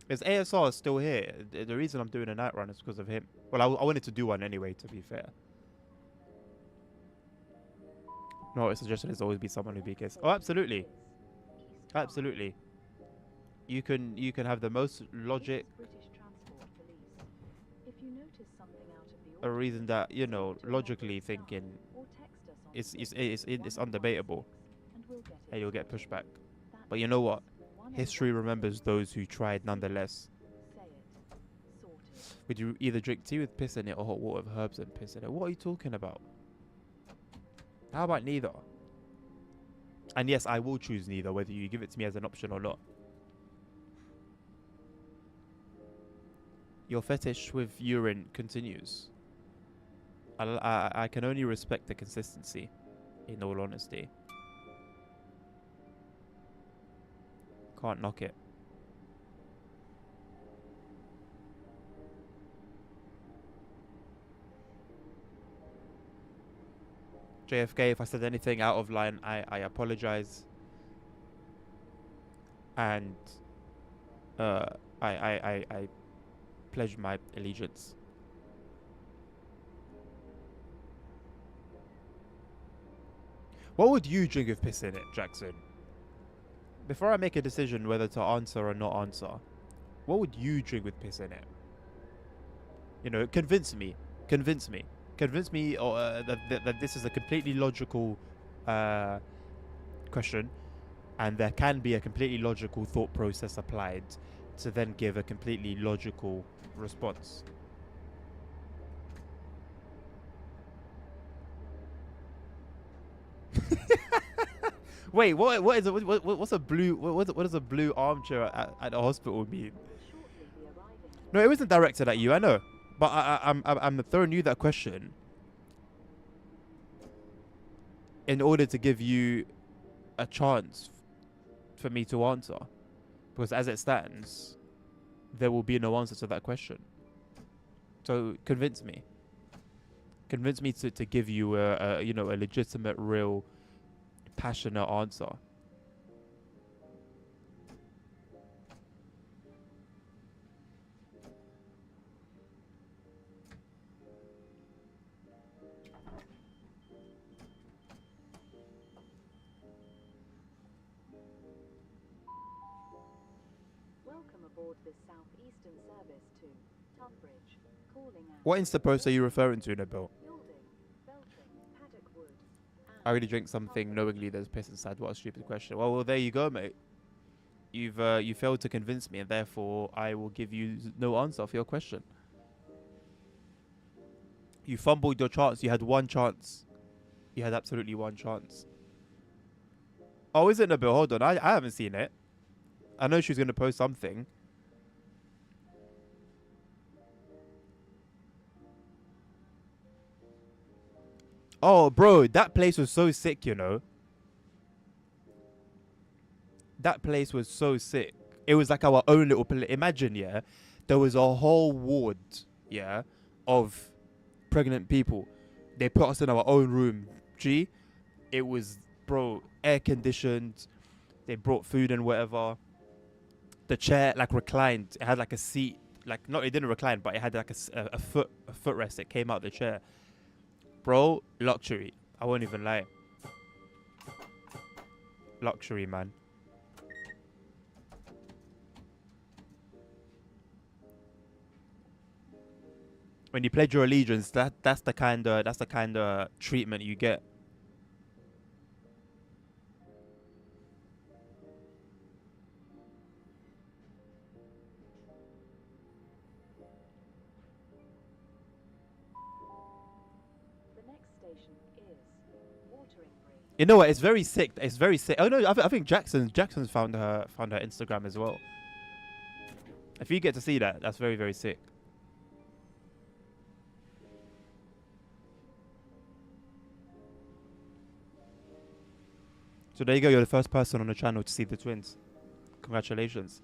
Is ASR still here? The reason I'm doing a night run is because of him. Well, I wanted to do one anyway, to be fair. No, it's suggested there's always be someone who BKs. Oh, absolutely, absolutely. You can have the most logic. British Transport Police. If you notice something out of the A reason that, you know, logically thinking or text us on it's undebatable, and we'll get it and you'll get pushed back. That's But you know what? 101. History remembers those who tried nonetheless. Say it. Sorted. Would you either drink tea with piss in it or hot water with herbs and piss in it? What are you talking about? How about neither? And yes, I will choose neither, whether you give it to me as an option or not. Your fetish with urine continues. I can only respect the consistency, in all honesty. Can't knock it. JFK, if I said anything out of line, I apologize. And I pledge my allegiance. What would you drink with piss in it, Jackson? Before I make a decision whether to answer or not answer, what would you drink with piss in it? You know, convince me. Convince me. Convince me that this is a completely logical question, and there can be a completely logical thought process applied to then give a completely logical response. Wait, what's a blue what does a blue armchair at a hospital mean? Shortly be arriving. No, it wasn't directed at you, I know, but I'm throwing you that question in order to give you a chance for me to answer, because as it stands, there will be no answer to that question. So convince me to give you a legitimate, real, passionate answer. Welcome aboard this southeastern service to Tunbridge. Calling out What Insta post are you referring to, Nabil? Yalding, Beltring, Paddock Wood, and I really drink something knowingly there's piss inside. What a stupid question. Well, there you go, mate. You failed to convince me, and therefore I will give you no answer for your question. You fumbled your chance. You had one chance. You had absolutely one chance. Oh, is it, Nabil? Hold on. I haven't seen it. I know she was going to post something. Oh, bro, that place was so sick, you know. That place was so sick. It was like our own little place. Imagine, yeah, there was a whole ward, yeah, of pregnant people. They put us in our own room. Gee, it was, bro, air conditioned. They brought food and whatever. The chair like reclined. It had like a seat, like not, it didn't recline, but it had like a footrest that came out the chair. Bro, luxury. I won't even lie. Luxury, man. When you pledge your allegiance, that's the kind of treatment you get. The next station is Watering Bree. You know what? It's very sick. It's very sick. Oh no, I think Jackson's found her Instagram as well. If you get to see that, that's very, very sick. So there you go. You're the first person on the channel to see the twins. Congratulations.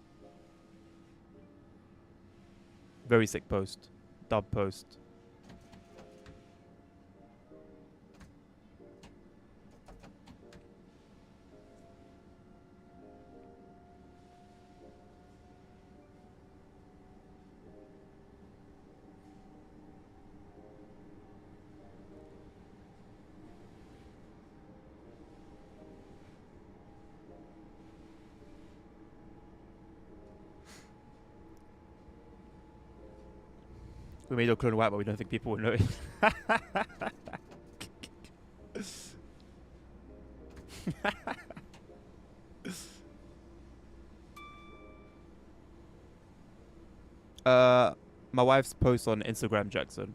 Very sick post. Dub post. We made your clone white, but we don't think people will notice. My wife's post on Instagram, Jackson.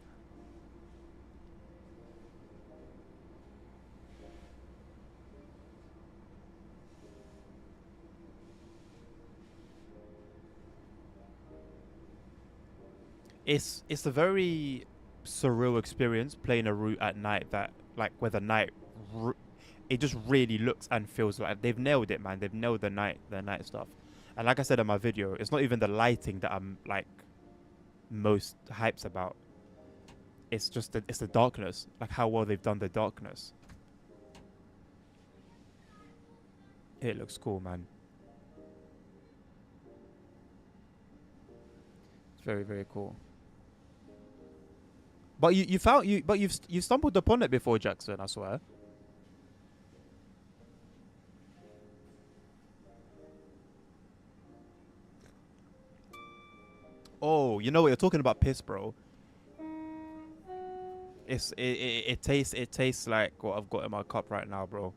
It's a very surreal experience playing a route at night that like where the night it just really looks and feels like they've nailed it, man. They've nailed the night stuff. And like I said in my video, it's not even the lighting that I'm like most hyped about. It's just it's the darkness, like how well they've done the darkness. It looks cool, man. It's very, very cool. But you've stumbled upon it before, Jackson, I swear. Oh, you know what, you're talking about piss, bro. It tastes like what I've got in my cup right now, bro.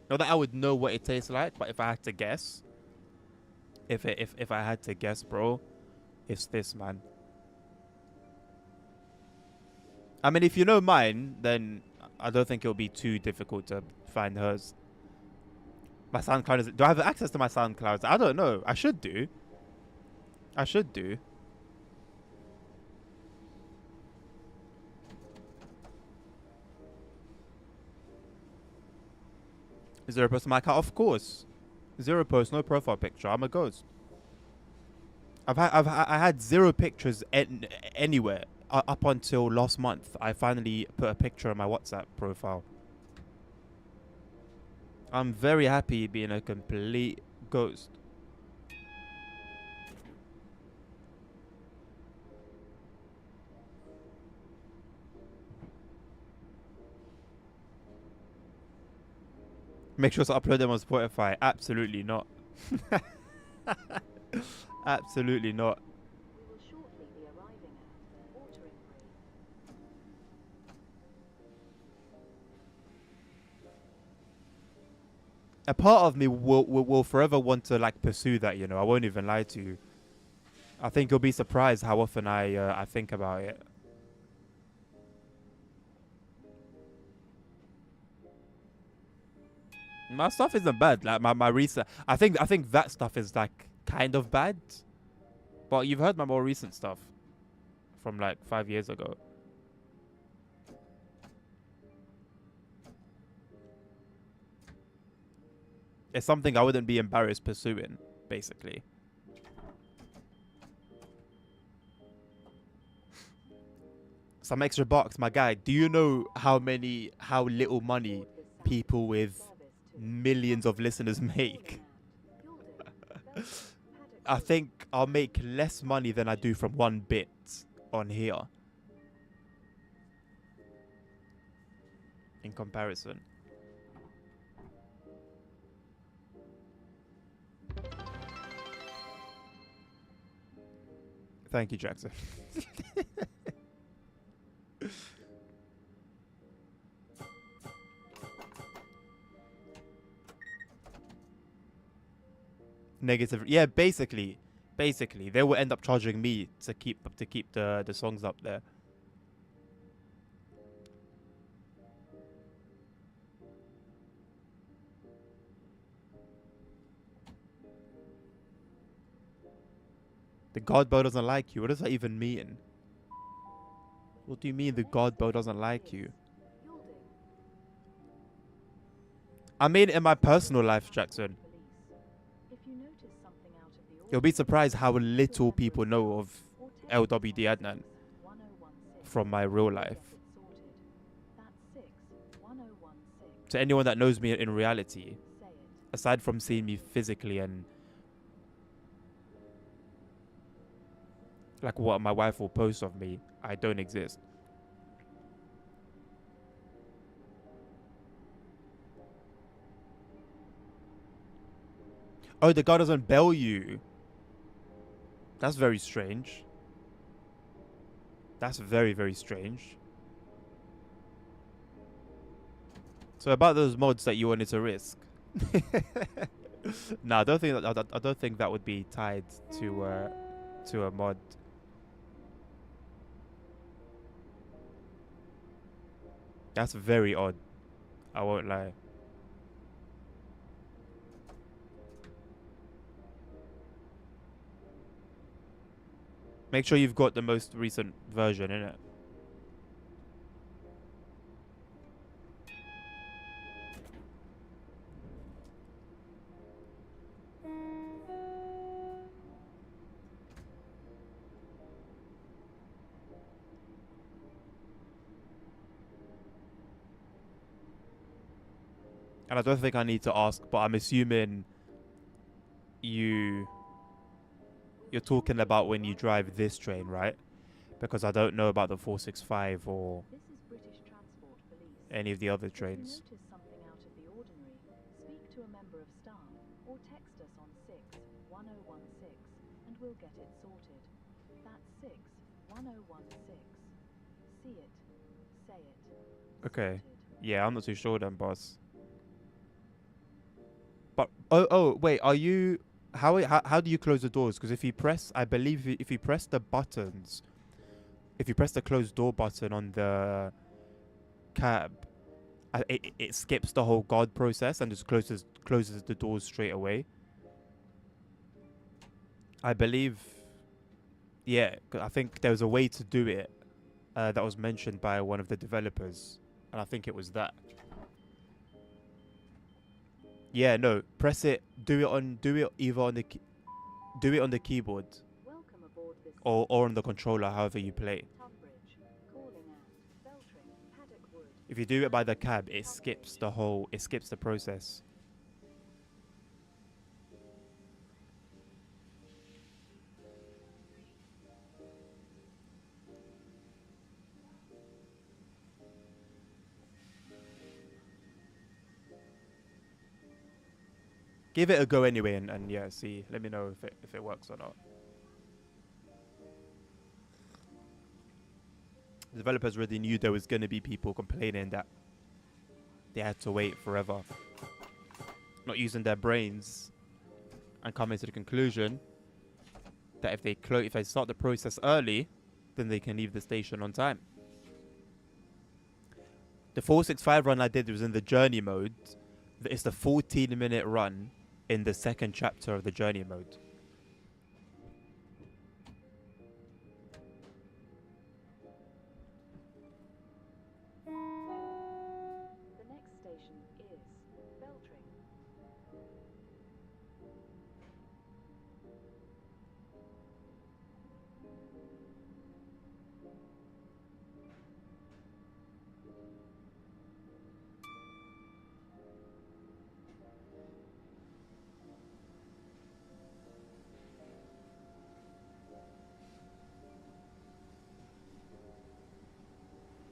Not that I would know what it tastes like, but if I had to guess, if I had to guess, bro, it's this, man. I mean, if you know mine, then I don't think it'll be too difficult to find hers. My SoundCloud is... Do I have access to my SoundCloud? I don't know. I should do. I should do. Zero post on my account? Of course. Zero post, no profile picture. I'm a ghost. I had zero pictures anywhere. Up until last month, I finally put a picture on my WhatsApp profile. I'm very happy being a complete ghost. Make sure to upload them on Spotify. Absolutely not. Absolutely not. We will shortly be arriving at Watering Bree. A part of me will forever want to like pursue that, you know. I won't even lie to you. I think you'll be surprised how often I think about it. My stuff isn't bad. Like my recent, I think that stuff is like kind of bad. But you've heard my more recent stuff from like 5 years ago. It's something I wouldn't be embarrassed pursuing, basically. Some extra bucks, my guy. Do you know how little money people with millions of listeners make? I think I'll make less money than I do from one bit on here. In comparison. Thank you, Jackson. Negative. Yeah, basically, they will end up charging me to keep the songs up there. The God bow doesn't like you. What does that even mean? What do you mean the God bow doesn't like you? Yielding. I mean, in my personal life, Jackson, If you notice something out of the you'll be ordinary, surprised how speak to a little member people know staff of or text us LWD on Adnan 61016 from my real and we'll life. get it sorted. That's 61016. To anyone that knows me in reality, Say it. aside from seeing me physically and like what my wife will post of me, I don't exist. Oh, the guy doesn't bail you. That's very strange. That's very, very strange. So about those mods that you wanted to risk. No, I don't think that. I don't think that would be tied to a mod. That's very odd. I won't lie. Make sure you've got the most recent version in it. And I don't think I need to ask, but I'm assuming you're talking about when you drive this train, right? Because I don't know about the 465 or This is British Transport Police. any of the other If you trains. notice something out of the ordinary, speak to a member of staff or text us on 61016 and we'll get it sorted. That's 61016. See it. Say it. Okay. Sorted. Yeah, I'm not too sure then, boss. But oh wait, are you how do you close the doors? Because if you press, I believe if you press the buttons, if you press the close door button on the cab, it skips the whole guard process and just closes the doors straight away. I believe, yeah, 'cause I think there was a way to do it that was mentioned by one of the developers, and I think it was that. Yeah, no, press it. Do it either on the do it on the keyboard Welcome aboard this or on the controller, however you play. Tunbridge, calling at Beltring, Paddock Wood. If you do it by the cab, it skips the process. Give it a go anyway, and yeah, see. Let me know if it works or not. The developers already knew there was going to be people complaining that they had to wait forever, not using their brains, and coming to the conclusion that if they start the process early, then they can leave the station on time. The 465 run I did was in the journey mode. It's the 14-minute run in the second chapter of the journey mode. The next station is Beltring.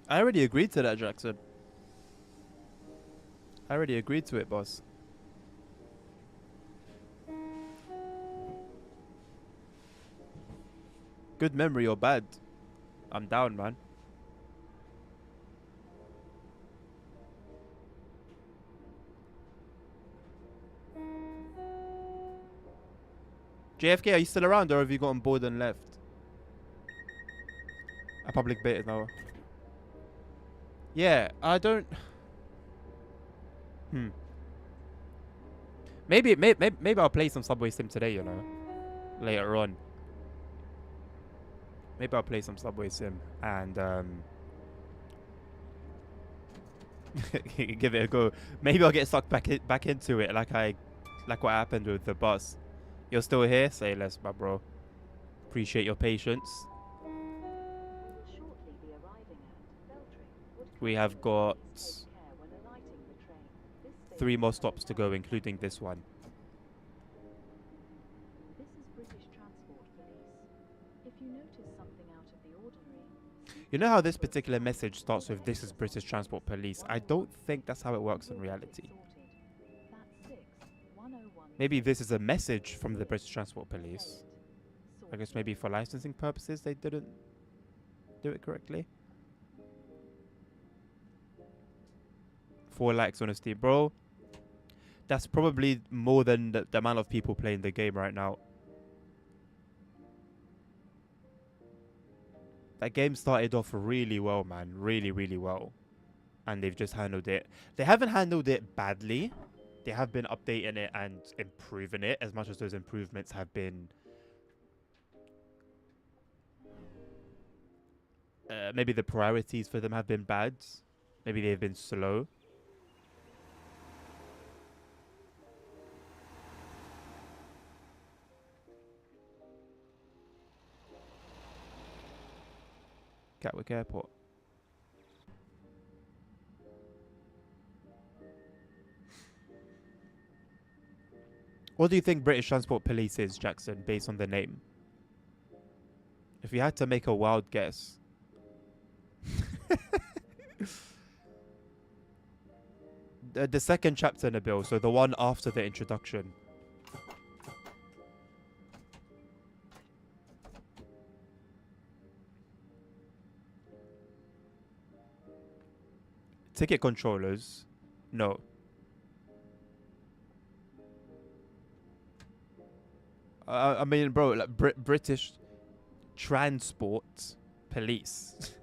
I already agreed to that, Jackson. I already agreed to it, boss. Good memory or bad? I'm down, man. JFK, are you still around or have you got on board and left? A public beta now. Yeah, I don't. Maybe I'll play some Subway Sim today, you know, later on. Maybe I'll play some Subway Sim and give it a go. Maybe I'll get sucked back into it like what happened with the bus. You're still here? Say less, my bro. Appreciate your patience. We have got 3 more stops to go, including this one. This is British Transport Police. If you notice something out of the ordinary, You know how this particular message starts with "This is British Transport Police"? I don't think that's how it works in reality. Maybe this is a message from the British Transport Police. I guess maybe for licensing purposes they didn't do it correctly. 4 likes on Steam, bro. That's probably more than the amount of people playing the game right now. That game started off really well, man. Really, really well. And they've just handled it. They haven't handled it badly. They have been updating it and improving it, as much as those improvements have been maybe the priorities for them have been bad. Maybe they've been slow. Gatwick Airport. What do you think British Transport Police is, Jackson, based on the name? If you had to make a wild guess. The second chapter in the bill, so the one after the introduction. Ticket controllers? No. I mean, bro, like British Transport Police.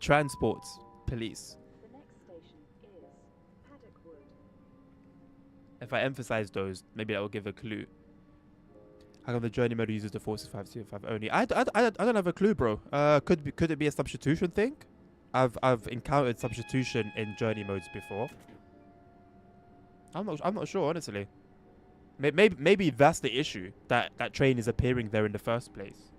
Transport Police. the next station is Paddock Wood. If I emphasize those, maybe that will give a clue. How come the journey mode uses the 465 only? I don't have a clue, bro. Could it be a substitution thing? I've encountered substitution in journey modes before. I'm not sure, honestly. Maybe that's the issue, that train is appearing there in the first place.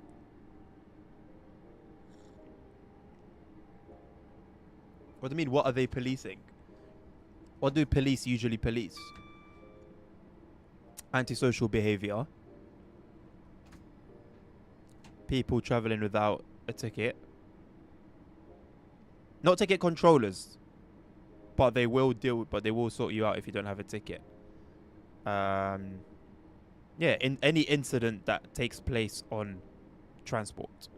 What do you mean? What are they policing? What do police usually police? Antisocial behavior. People traveling without a ticket. Not ticket controllers, but they will sort you out if you don't have a ticket. Yeah, in any incident that takes place on transport.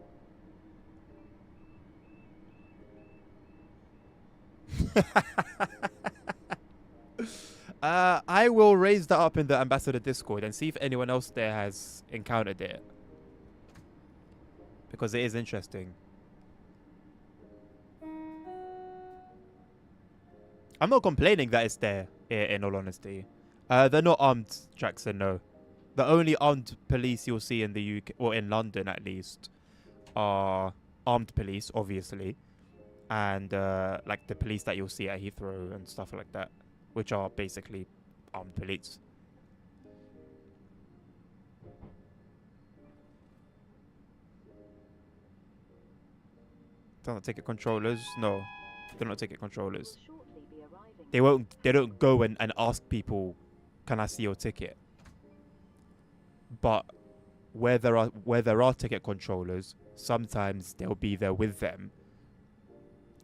I will raise that up in the Ambassador Discord and see if anyone else there has encountered it, because it is interesting. I'm not complaining that it's there, in all honesty. They're not armed, Jackson, no. The only armed police you'll see in the UK, or in London at least, are armed police, obviously. And like the police that you'll see at Heathrow and stuff like that, which are basically armed police. They're not ticket controllers. No, they're not ticket controllers. They don't go and ask people, can I see your ticket? But where there are ticket controllers, sometimes they'll be there with them,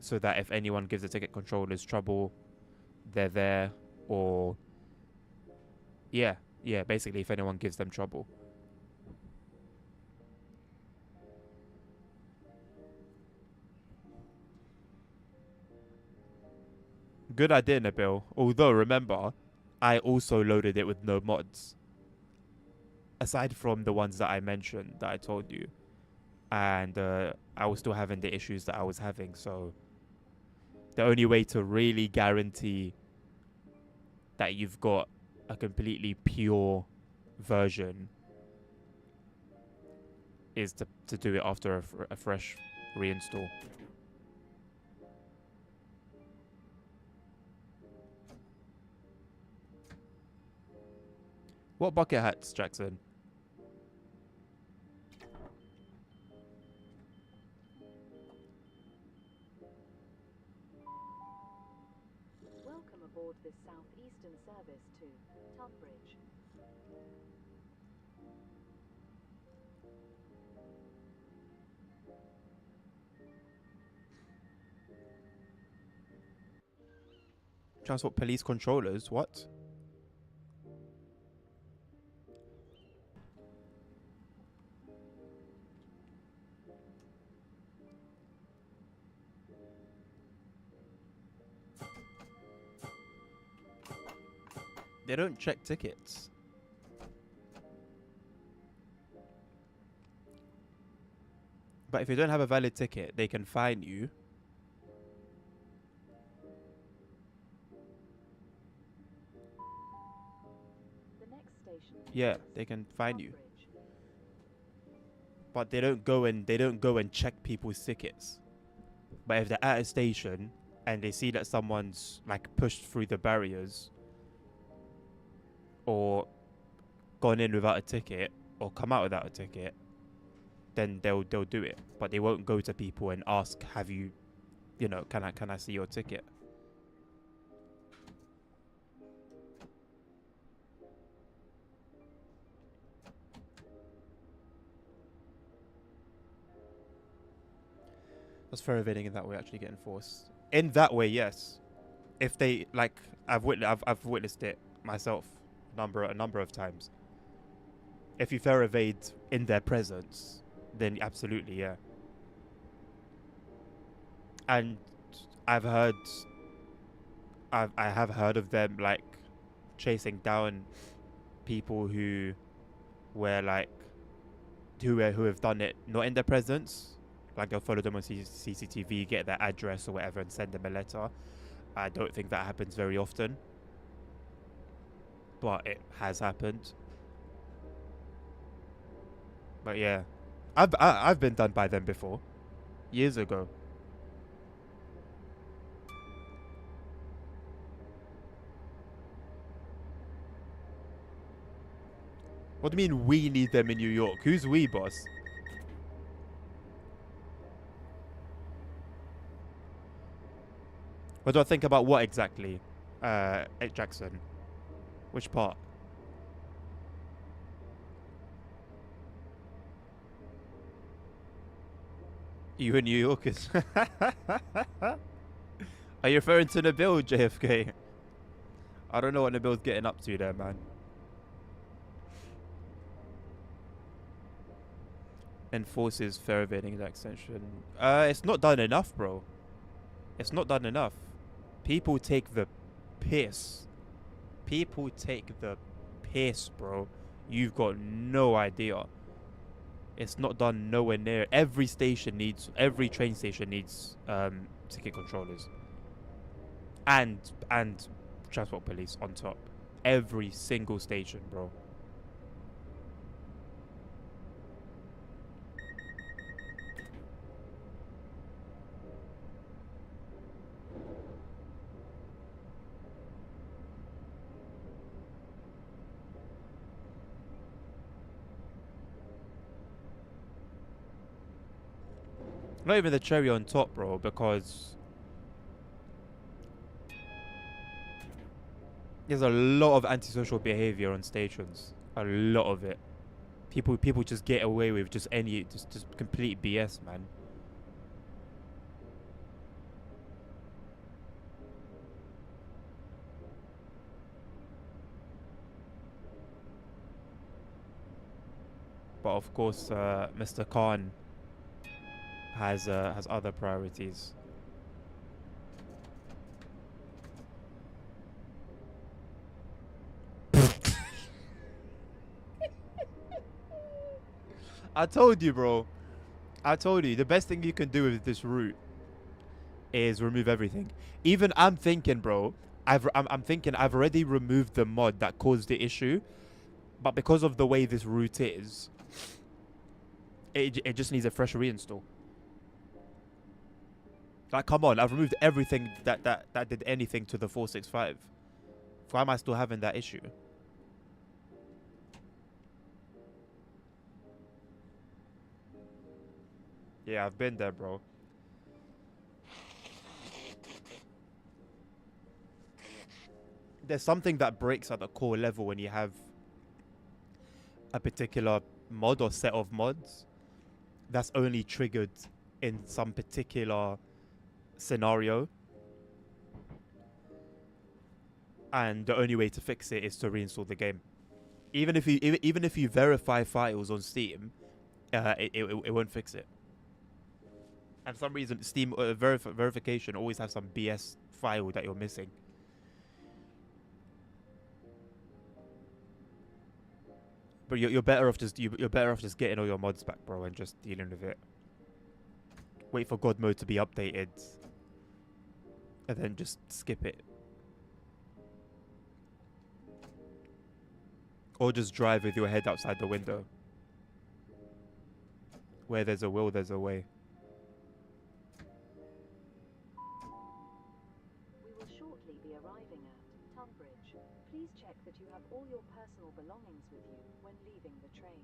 so that if anyone gives the ticket controllers trouble, they're there. Or yeah, basically if anyone gives them trouble. Good idea, Nabil. Although, remember, I also loaded it with no mods. Aside from the ones that I mentioned, that I told you. And I was still having the issues that I was having. So the only way to really guarantee that you've got a completely pure version is to do it after a fresh reinstall. What bucket hats, Jackson? Welcome aboard this southeastern service to Tunbridge. Transport police controllers, what? They don't check tickets. But if you don't have a valid ticket, they can fine you. The next station. Yeah, they can fine you. Tunbridge. But they don't go and check people's tickets. But if they're at a station and they see that someone's like pushed through the barriers or gone in without a ticket or come out without a ticket, then they'll do it. But they won't go to people and ask, have you, can I see your ticket? Does fair evading in that way actually get enforced? In that way, yes. If they I've witnessed it myself a number of times. If you fair evade in their presence, then absolutely, yeah. And I have heard of them like chasing down people who have done it not in their presence. Like they'll follow them on CCTV, get their address or whatever, and send them a letter. I don't think that happens very often, but it has happened. But yeah, I've been done by them before, years ago. What do you mean we need them in New York? Who's we, boss? What do I think about what exactly, Jackson? Which part? You in New Yorkers? Are you referring to Nabil, JFK? I don't know what Nabil's getting up to there, man. Enforces fair evading extension. It's not done enough, bro. It's not done enough. People take the piss. People take the piss, bro. You've got no idea. It's not done nowhere near. Every train station needs ticket controllers. And transport police on top. Every single station, bro. Not even the cherry on top, bro, because there's a lot of antisocial behavior on stations. A lot of it. People just get away with just complete BS, man. But of course, Mr. Khan has other priorities. I told you, bro. I told you. The best thing you can do with this route is remove everything. Even I'm thinking, bro. I'm thinking I've already removed the mod that caused the issue, but because of the way this route is, it just needs a fresh reinstall. Like, come on, I've removed everything that did anything to the 465. Why am I still having that issue? Yeah, I've been there, bro. There's something that breaks at the core level when you have a particular mod or set of mods that's only triggered in some particular scenario, and the only way to fix it is to reinstall the game. Even if you verify files on Steam, it won't fix it. And for some reason, Steam verification always has some BS file that you're missing. But you're better off you're better off just getting all your mods back, bro, and just dealing with it. Wait for God mode to be updated, and then just skip it. Or just drive with your head outside the window. Where there's a will, there's a way. We will shortly be arriving at Tunbridge. Please check that you have all your personal belongings with you when leaving the train,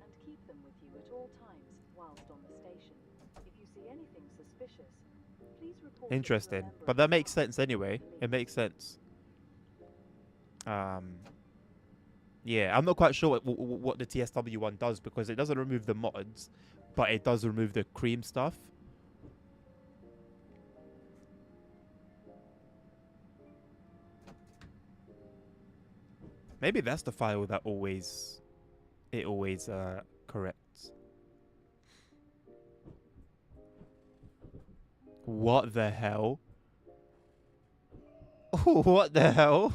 and keep them with you at all times whilst on the station. If you see anything suspicious, please report it to a Interesting. member But of that the makes staff sense anyway. or It police. makes sense. Yeah, I'm not quite sure what the TSW one does, because it doesn't remove the mods, but it does remove the cream stuff. Maybe that's the file that always corrects. What the hell? What the hell?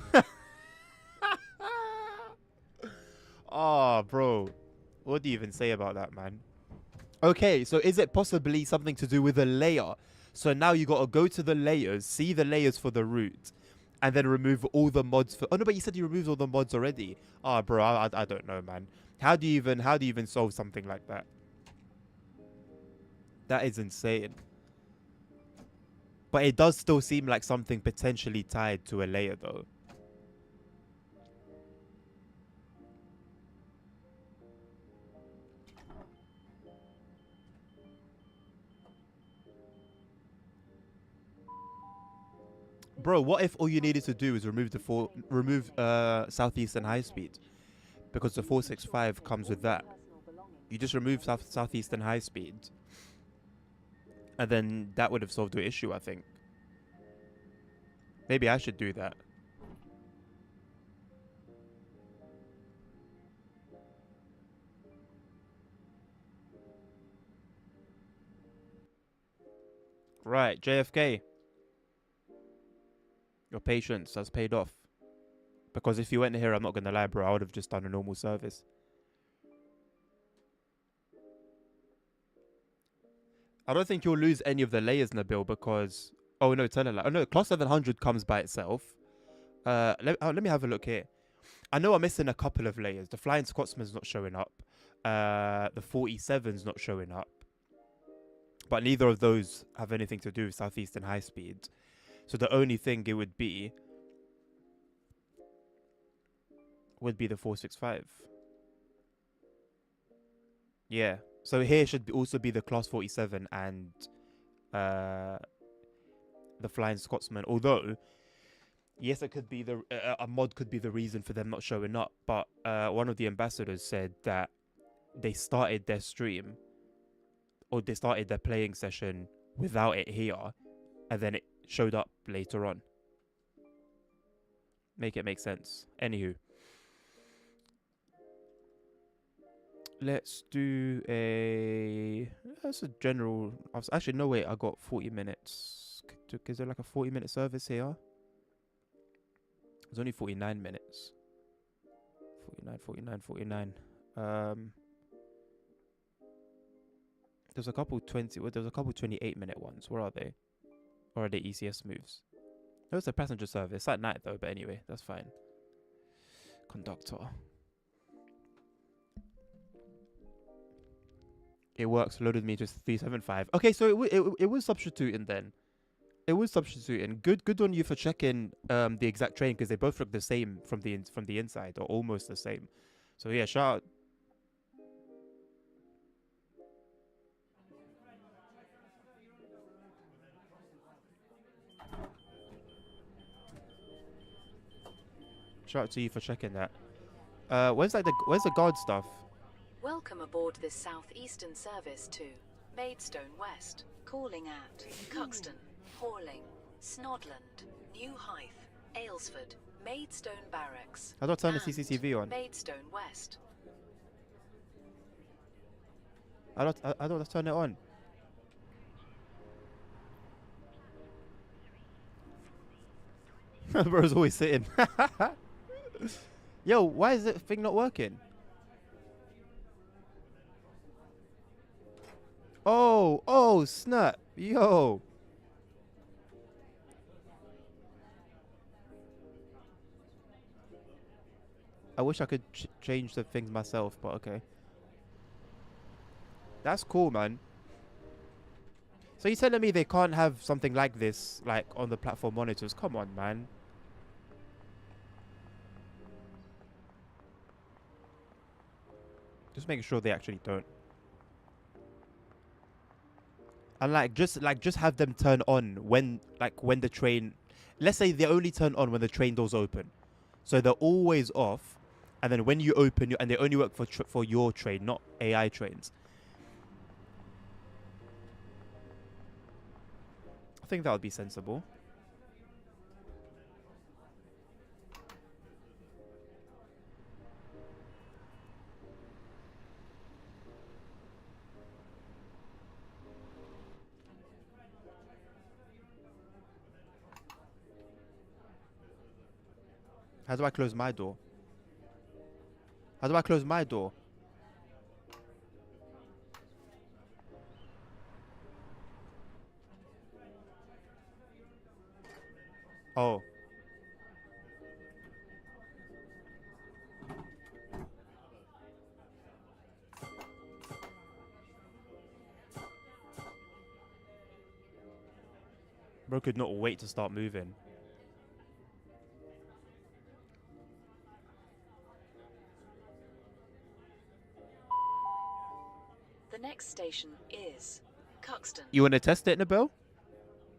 Oh, bro. What do you even say about that, man? Okay, so is it possibly something to do with a layer? So now you got to go to the layers, see the layers for the route, and then remove all the mods for... Oh, no, but you said you removed all the mods already. Oh, bro, I don't know, man. How do you even solve something like that? That is insane. But it does still seem like something potentially tied to a layer, though. Bro, what if all you needed to do is remove Southeastern High Speed? Because the 465 comes with that. You just remove Southeastern High Speed, and then that would have solved the issue, I think. Maybe I should do that. Right, JFK. Your patience has paid off. Because if you went here, I'm not going to lie, bro, I would have just done a normal service. I don't think you'll lose any of the layers, Nabil, because... Oh, no, tell her that. Oh, no, Class 700 comes by itself. Let me have a look here. I know I'm missing a couple of layers. The Flying Scotsman's not showing up. The 47's not showing up. But neither of those have anything to do with Southeastern High Speed. So the only thing it would be the 465. Yeah. So here should also be the Class 47 and the Flying Scotsman. Although, yes, it could be a mod could be the reason for them not showing up. But one of the ambassadors said that they started their stream, or they started their playing session without it here, and then it showed up later on. Make it make sense. Anywho, let's do that's a general... Actually, no, wait, I got 40 minutes. Is there like a 40-minute service here? It's only 49 minutes. 49. There's a couple 20. Well, there's a couple 28-minute ones. Where are they? Or are they ECS moves? No, it's a passenger service. It's at night though. But anyway, that's fine. Conductor. It works. Loaded me just 375. Okay, so it was substituting then. It was substituting. Good on you for checking the exact train, because they both look the same from the inside, or almost the same. So yeah, shout out. Shout out to you for checking that. Where's the guard stuff? Welcome aboard this southeastern service to Maidstone West, calling at Cuxton, Horling, Snodland, New Hythe, Aylesford, Maidstone Barracks. How do I turn the and CCTV on? Maidstone West. I don't turn it on. Bro's always sitting. Yo, why is that thing not working? Oh, snap. Yo. I wish I could change the things myself, but okay. That's cool, man. So you're telling me they can't have something like this, like, on the platform monitors? Come on, man. Just making sure they actually don't. And just have them turn on when the train, let's say they only turn on when the train doors open, so they're always off, and then when you open and they only work for your train, not AI trains. I think that would be sensible. How do I close my door? How do I close my door? Oh. Bro could not wait to start moving. The next station is Cuxton. You want to test it, Nabil?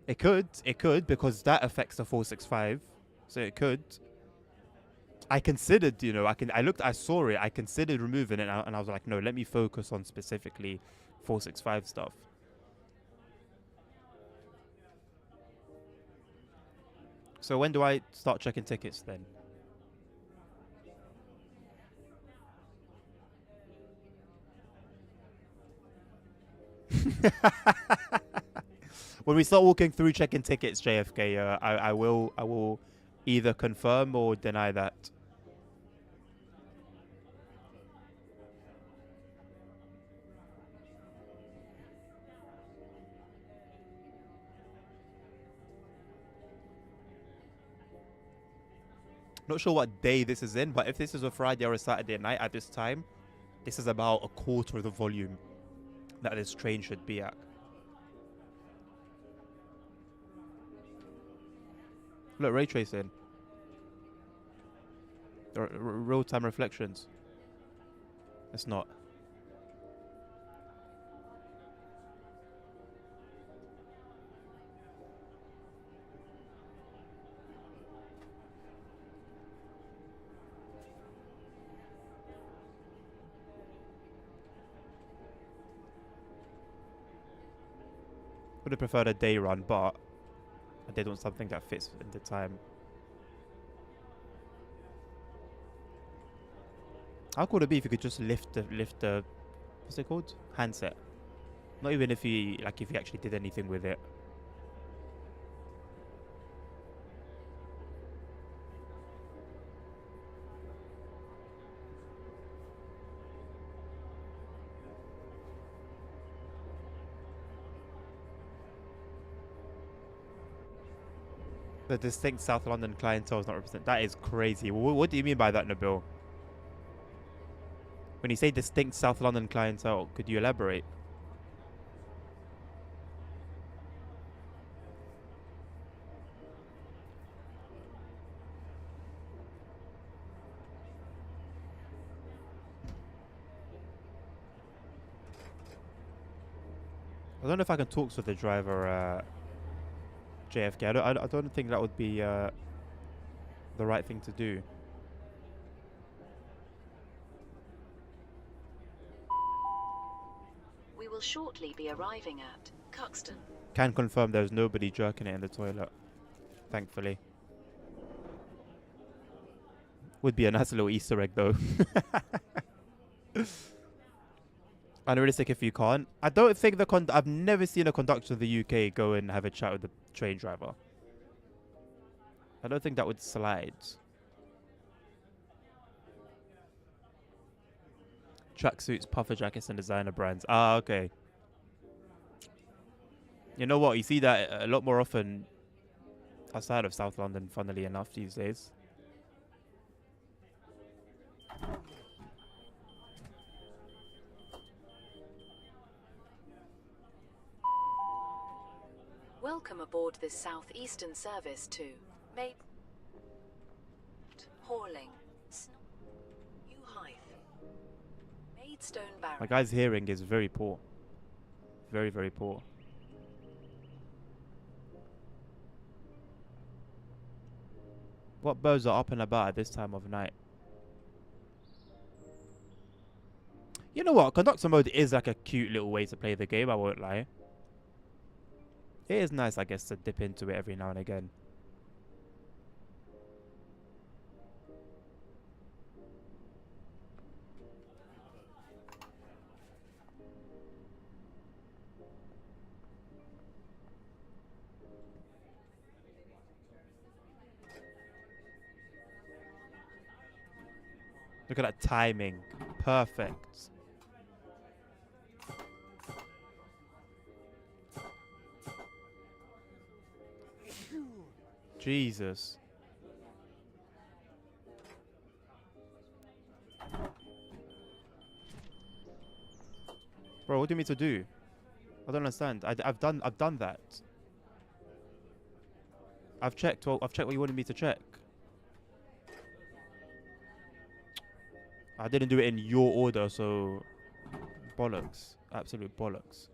It could, because that affects the 465. So it could. I considered, I saw it, I considered removing it, and I was like, no, let me focus on specifically 465 stuff. So when do I start checking tickets then? When we start walking through checking tickets, JFK, I will either confirm or deny that. Not sure what day this is in, but if this is a Friday or a Saturday night at this time, this is about a quarter of the volume that this train should be at. Look, ray tracing. Real-time reflections. It's not. Would have preferred a day run, but I did want something that fits in the time. How cool would it be if you could just lift the what's it called? Handset. Not even if you actually did anything with it. The distinct South London clientele is not represented. That is crazy. What do you mean by that, Nabil? When you say distinct South London clientele, could you elaborate? I don't know if I can talk to the driver, JFK. I don't think that would be the right thing to do. We will shortly be arriving at Cuxton. Can confirm there's nobody jerking it in the toilet. Thankfully. Would be a nice little Easter egg though. Unrealistic if you can't. I don't think I've never seen a conductor of the UK go and have a chat with the train driver. I don't think that would slide. Tracksuits, puffer jackets, and designer brands. Ah, okay. You know what? You see that a lot more often outside of South London, funnily enough, these days. Welcome aboard this southeastern service to Maid Horling, New Hythe, Maidstone Barracks. My guy's hearing is very poor. Very, very poor. What birds are up and about at this time of night? You know what? Conductor mode is like a cute little way to play the game, I won't lie. It is nice, I guess, to dip into it every now and again. Look at that timing. Perfect. Jesus. Bro, what do you mean to do? I don't understand. I've done that. I've checked what you wanted me to check. I didn't do it in your order, so bollocks. Absolute bollocks.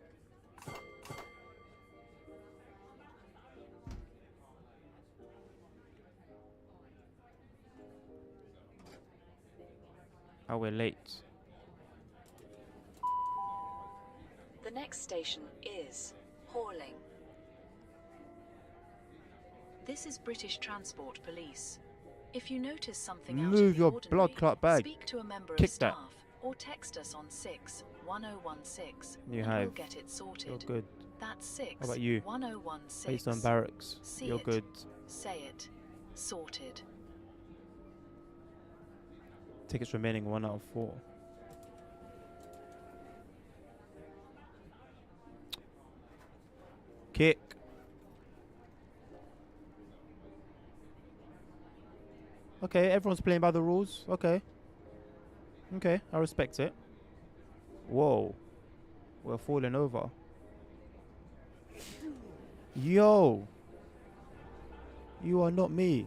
Oh, we're late. The next station is Horling. This is British Transport Police. If you notice something out of Move the your ordinary, blood clot bag. speak to a member Kick of that. staff or text us on 61016 New and Hive. we'll get it sorted. You're good. That's How about you? 61016. Based on barracks. See You're it, good. say it, sorted. Tickets remaining 1 out of 4. Kick. Okay, everyone's playing by the rules. Okay. Okay, I respect it. Whoa. We're falling over. Yo. You are not me.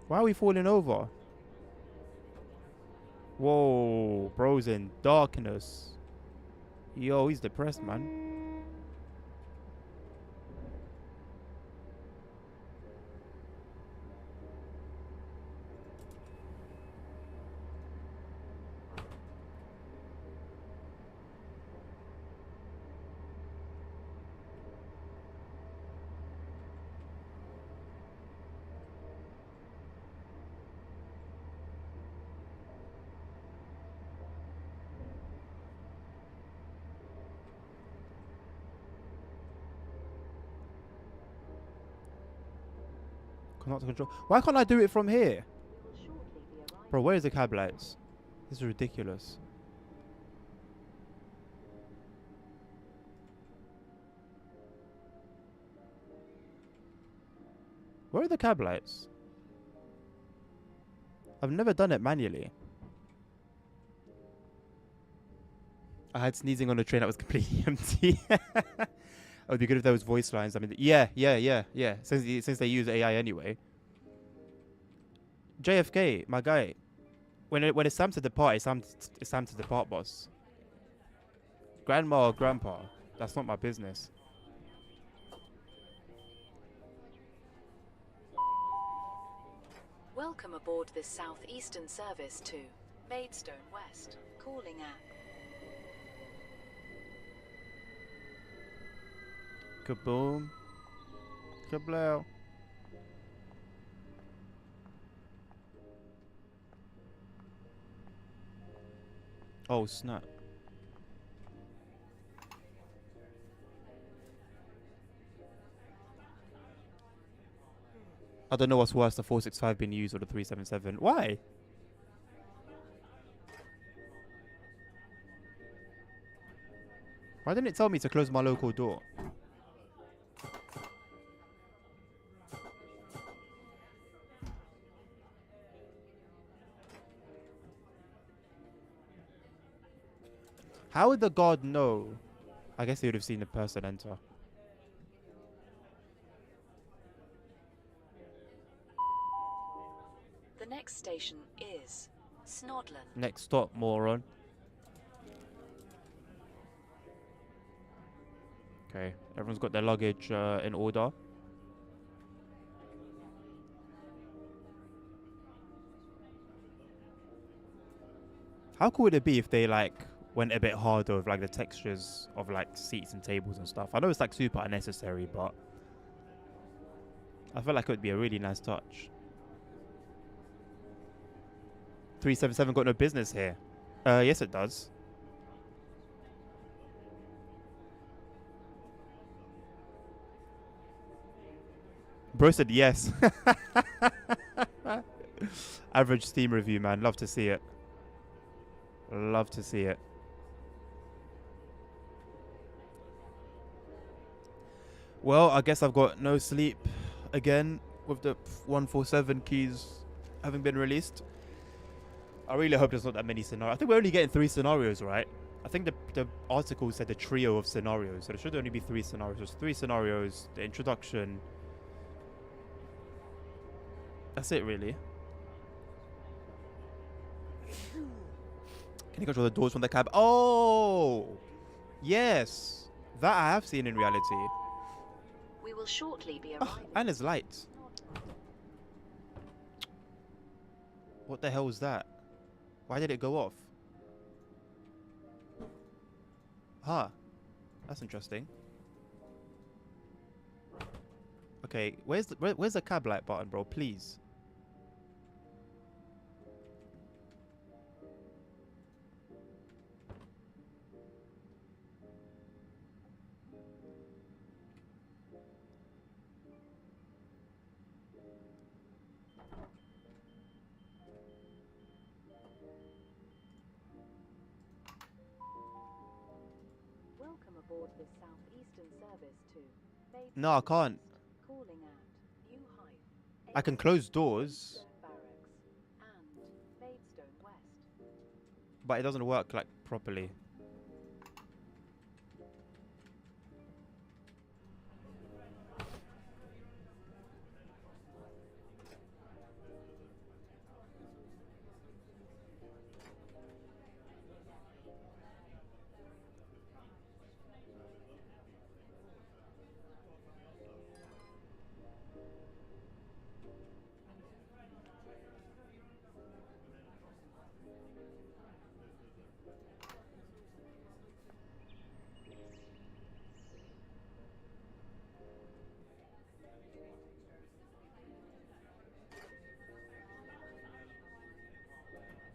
Why are we falling over? Whoa. Bro's in darkness. Yo, he's depressed, man. Not to control. Why can't I do it from here? Bro, where is the cab lights? This is ridiculous. Where are the cab lights? I've never done it manually. I had sneezing on a train that was completely empty. It would be good if there was voice lines. I mean, yeah. Since they use AI anyway. JFK, my guy. When it's time to depart, it's time to depart, boss. Grandma or grandpa, that's not my business. Welcome aboard this southeastern service to Maidstone West. Calling at Kaboom. Kablow. Oh, snap. I don't know what's worse, the 465 being used or the 377. Why? Why didn't it tell me to close my local door? How would the guard know? I guess they would have seen the person enter. the next station is Snodland. Next stop, moron. Okay, everyone's got their luggage in order. How cool would it be if they like went a bit harder with like the textures of like seats and tables and stuff? I know it's like super unnecessary, but I feel like it would be a really nice touch. 377 got no business here. Yes it does. Bro said yes. Average Steam review, man. Love to see it. Love to see it. Well, I guess I've got no sleep again with the 147 keys having been released. I really hope there's not that many scenarios. I think we're only getting 3 scenarios, right? I think the article said a trio of scenarios, so there should only be 3 scenarios. There's 3 scenarios, the introduction. That's it, really. Can you control the doors from the cab? Oh! Yes! That I have seen in reality. We will shortly be Oh, arriving. and there's lights. What the hell was that? Why did it go off? Huh. That's interesting. Okay, where's the cab light button, bro? Please. Welcome aboard this southeastern service to Maidstone No, I can't. West. Calling at New Hythe. I can close doors, Maidstone Barracks and Maidstone West. but it doesn't work like properly.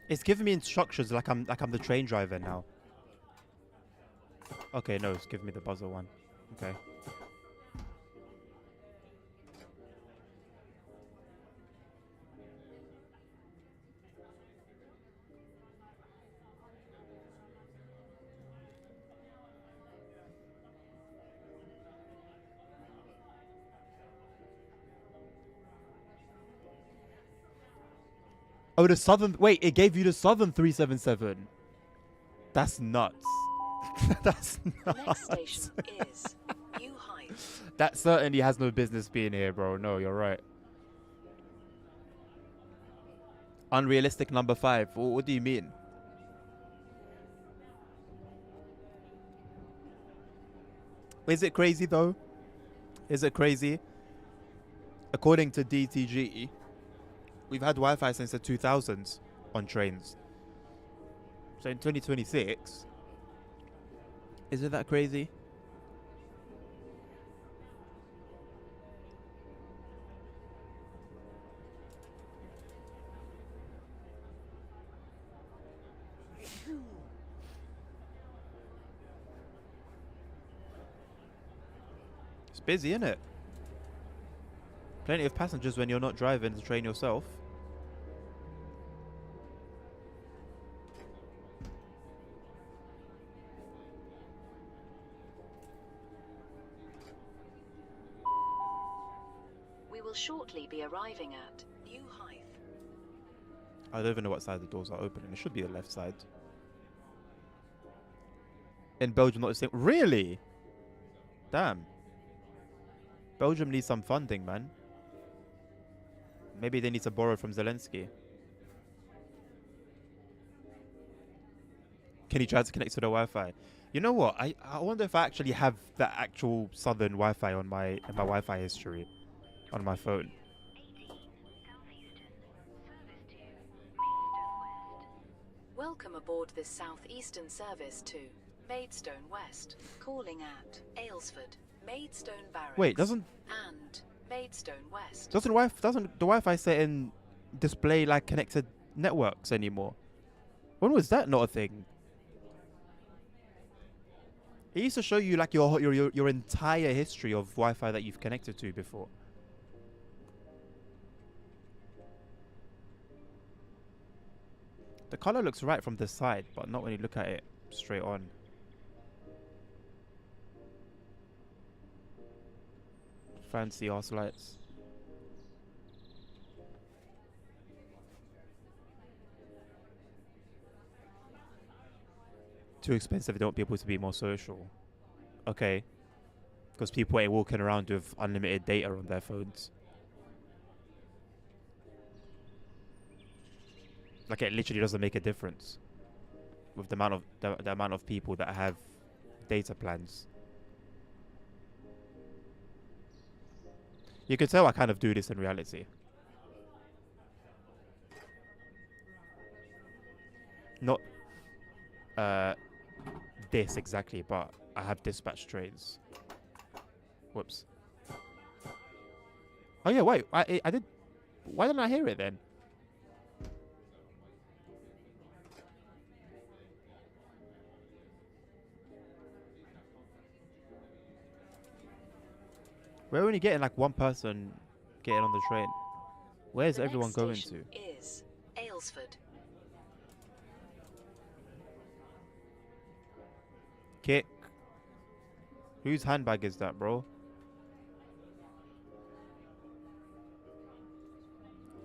It's giving me instructions like I'm the train driver now. Okay, no, it's giving me the buzzer one. Okay. Oh, the southern. Wait, it gave you the southern 377. That's nuts. That's The next nuts. station is New Hythe. That certainly has no business being here, bro. No, you're right. Unrealistic number 5. What do you mean? Is it crazy though? Is it crazy? According to DTG, we've had Wi-Fi since the 2000s on trains. So in 2026, is it that crazy? It's busy, isn't it? Plenty of passengers when you're not driving the train yourself. We will shortly be arriving at New Hythe. I don't even know what side the doors are opening. It should be the left side. In Belgium, not the same. Really? Damn. Belgium needs some funding, man. Maybe they need to borrow from Zelensky. Can you try to connect to the Wi-Fi? You know what? I wonder if I actually have the actual southern Wi-Fi on my Wi-Fi history on my phone. Welcome aboard this southeastern service to Maidstone West, calling at Aylesford, Maidstone Barracks. Wait, doesn't and Maidstone West. doesn't the Wi-Fi setting display like connected networks anymore? When was that not a thing? It used to show you like your entire history of Wi-Fi that you've connected to before. The color looks right from the side, but not when you look at it straight on. Fancy ass lights. Too expensive. They don't want people to be more social. Okay. Because people ain't walking around with unlimited data on their phones. Like it literally doesn't make a difference with the amount of the amount of people that have data plans. You can tell I kind of do this in reality. Not this exactly, but I have dispatch trains. Whoops. Oh yeah, wait. I did. Why didn't I hear it then? We're only getting like one person getting on the train. Where's The everyone next going station to? is Aylesford. Kick. Whose handbag is that, bro?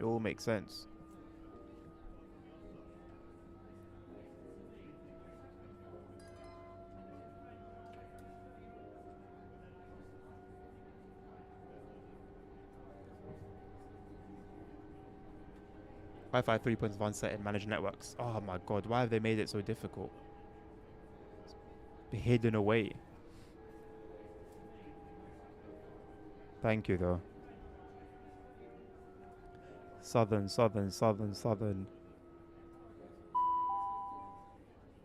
It all makes sense. Wi-Fi 3.1 setting, manage networks. Oh my god, why have they made it so difficult? It's hidden away. Thank you though. Southern.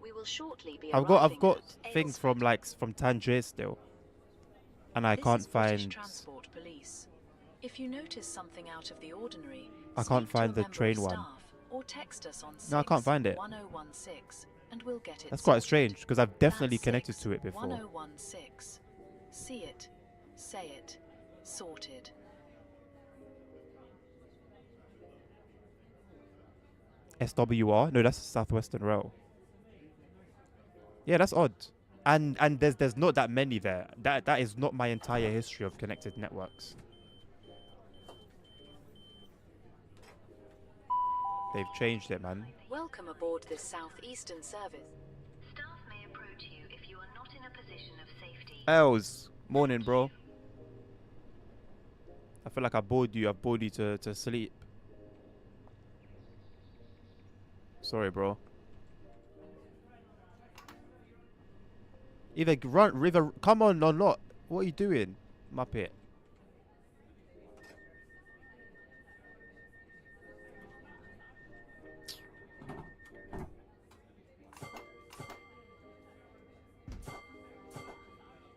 We will shortly be I've arriving got at things Aylesford. from Tangier still. And I This can't is British find Transport Police. If you notice something out of the ordinary, I can't speak to find a the member of train one. staff or text us on No, I can't find it. 1016 and we'll get it That's quite sorted. strange because I've definitely That's connected 6 to it before. 1016. See it, say it, sorted. SWR? No, that's Southwestern Rail. Yeah, that's odd. And there's not that many there. That is not my entire history of connected networks. They've changed it, man. Welcome aboard this southeastern service. Staff may approach you if you are not in a position of safety. Els, morning, bro. I feel like I bored you. I've bored you to sleep. Sorry, bro. Either run, River, come on or not. What are you doing, Muppet?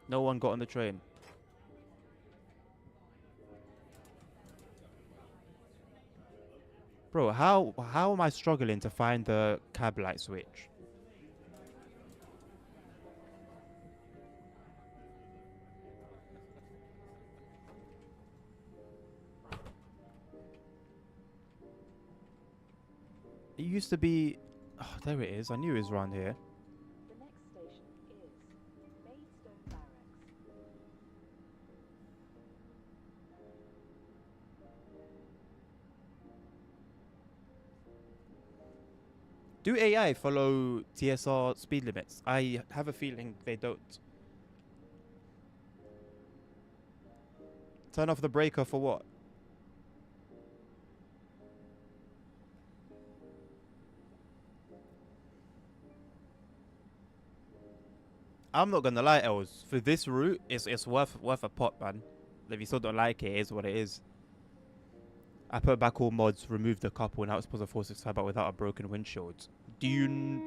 No one got on the train. Bro, how am I struggling to find the cab light switch? It used to be... Oh, there it is. I knew it was around here. The next station is Maidstone Barracks. Do AI follow TSR speed limits? I have a feeling they don't. Turn off the breaker for what? I'm not gonna lie, Els. For this route, it's worth a pop, man. If you still don't like it, it is what it is. I put back all mods, removed a couple, and now it's possible 465, but without a broken windshield. Do you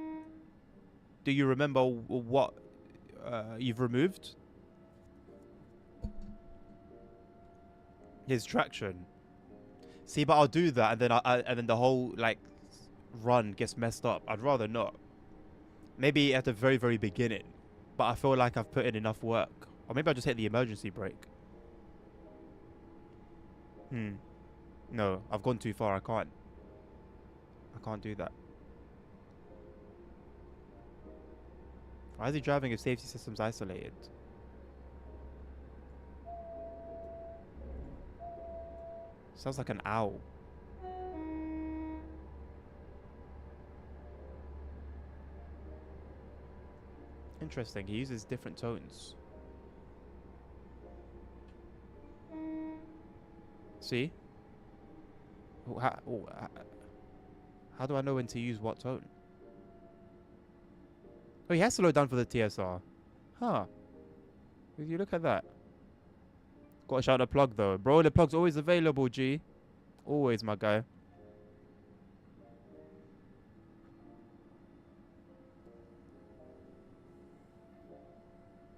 remember what you've removed? His traction. See, but I'll do that, and then and then the whole like run gets messed up. I'd rather not. Maybe at the very, very beginning, but I feel like I've put in enough work, or maybe I just hit the emergency brake. No, I've gone too far. I can't do that. Why is he driving if safety system's isolated? Sounds like an owl. Interesting, he uses different tones. See? How do I know when to use what tone? Oh, he has to slow down for the TSR. Huh. Will you look at that? Gotta shout a plug though. Bro, the plug's always available, G. Always, my guy.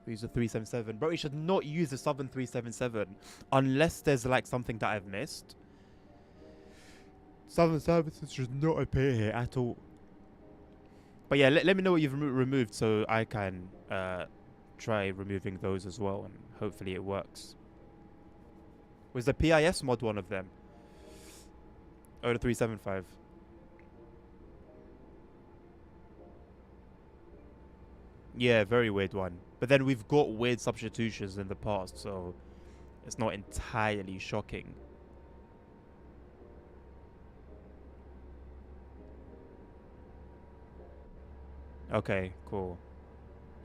Use the 377. Bro, you should not use the Southern 377 unless there's like something that I've missed. Southern services should not appear here at all. But yeah, let me know what you've removed so I can try removing those as well, and hopefully it works. Was the PIS mod one of them? Oh, the 375. Yeah, very weird one. But then we've got weird substitutions in the past, so it's not entirely shocking. Okay, cool.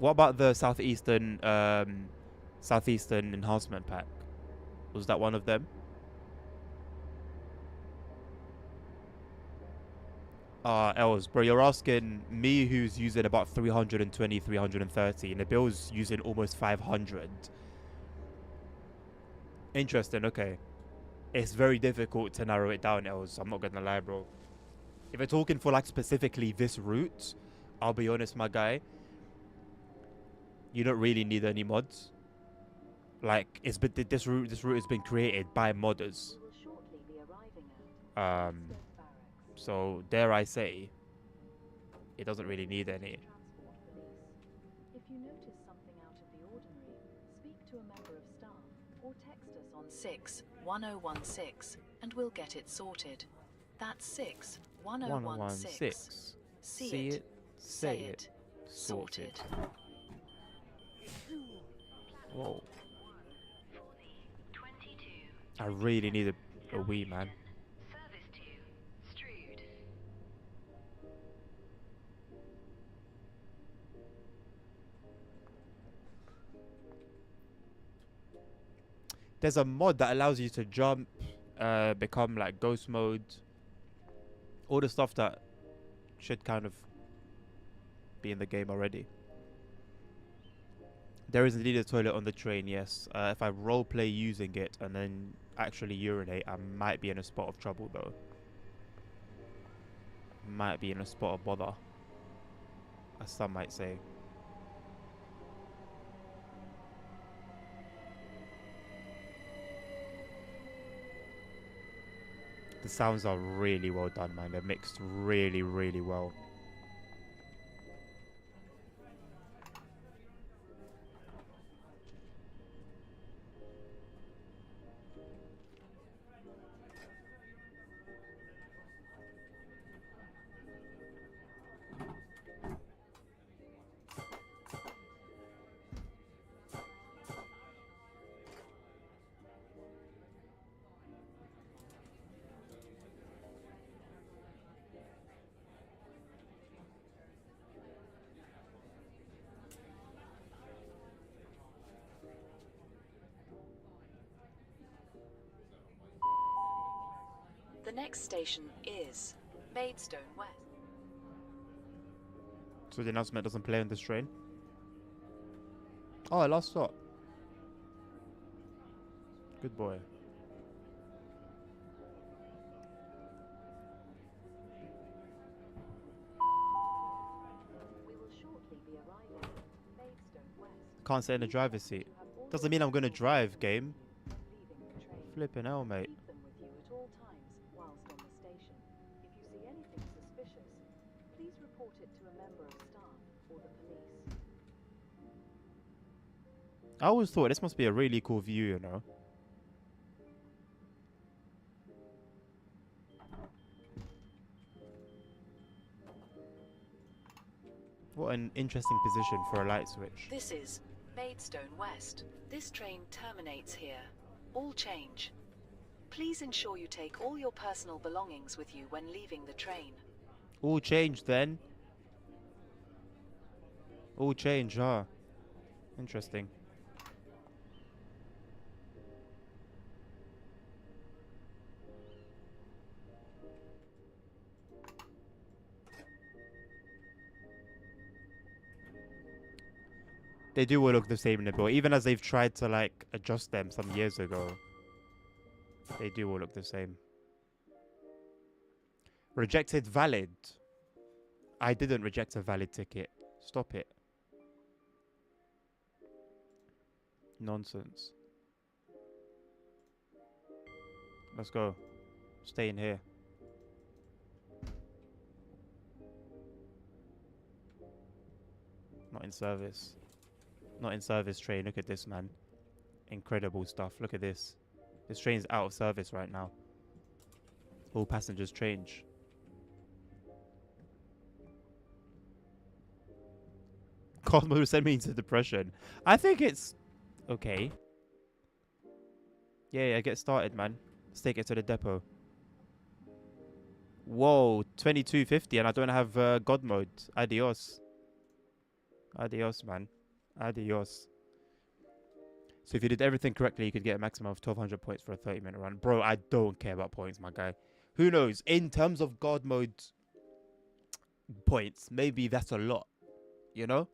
What about the southeastern enhancement pack? Was that one of them? Els, bro, you're asking me who's using about 320, 330, and the bill's using almost 500. Interesting, okay. It's very difficult to narrow it down, Els. I'm not gonna lie, bro. If we're talking for like specifically this route, I'll be honest, my guy, you don't really need any mods. Like, this route has been created by modders. We will shortly be arriving at Maidstone Barracks. So dare I say, it doesn't really need any. Transport Police. If you notice something out of the ordinary, speak to a member of staff or text us on 61016 and we'll get it sorted. That's 61016. See it, say it, sorted. Whoa. I really need a wee, man. Service to Strood. There's a mod that allows you to jump, become like ghost mode, all the stuff that should kind of be in the game already. There is indeed a toilet on the train, yes. If I roleplay using it and then actually urinate, I might be in a spot of trouble though. Might be in a spot of bother, as some might say. The sounds are really well done, man. They're mixed really, really well. The next station is Maidstone West. So the announcement doesn't play on this train? Oh, last stop. Good boy. We will shortly be arriving at Maidstone West. Can't sit in the driver's seat. Doesn't mean I'm gonna drive, game. Leaving the train. Flipping hell, mate. Keep them with you at all times whilst on the station. If you see anything suspicious, please report it to a member of staff or the police. I always thought this must be a really cool view, you know. What an interesting position for a light switch. This is Maidstone West. This train terminates here. All change. Please ensure you take all your personal belongings with you when leaving the train. All change then. All change, huh? Interesting. They do all look the same in the bill, even as they've tried to like adjust them some years ago. They do all look the same. Rejected valid. I didn't reject a valid ticket. Stop it. Nonsense. Let's go. Stay in here. Not in service. Not in service train. Look at this, man. Incredible stuff. Look at this. This train's out of service right now. All passengers change. Cosmo sent me into depression. I think it's okay. Yeah, get started, man. Let's take it to the depot. Whoa, 2250 and I don't have God mode. Adios. Adios, man. Adios. So if you did everything correctly, you could get a maximum of 1200 points for a 30-minute run. Bro, I don't care about points, my guy. Who knows? In terms of God mode points, maybe that's a lot, you know?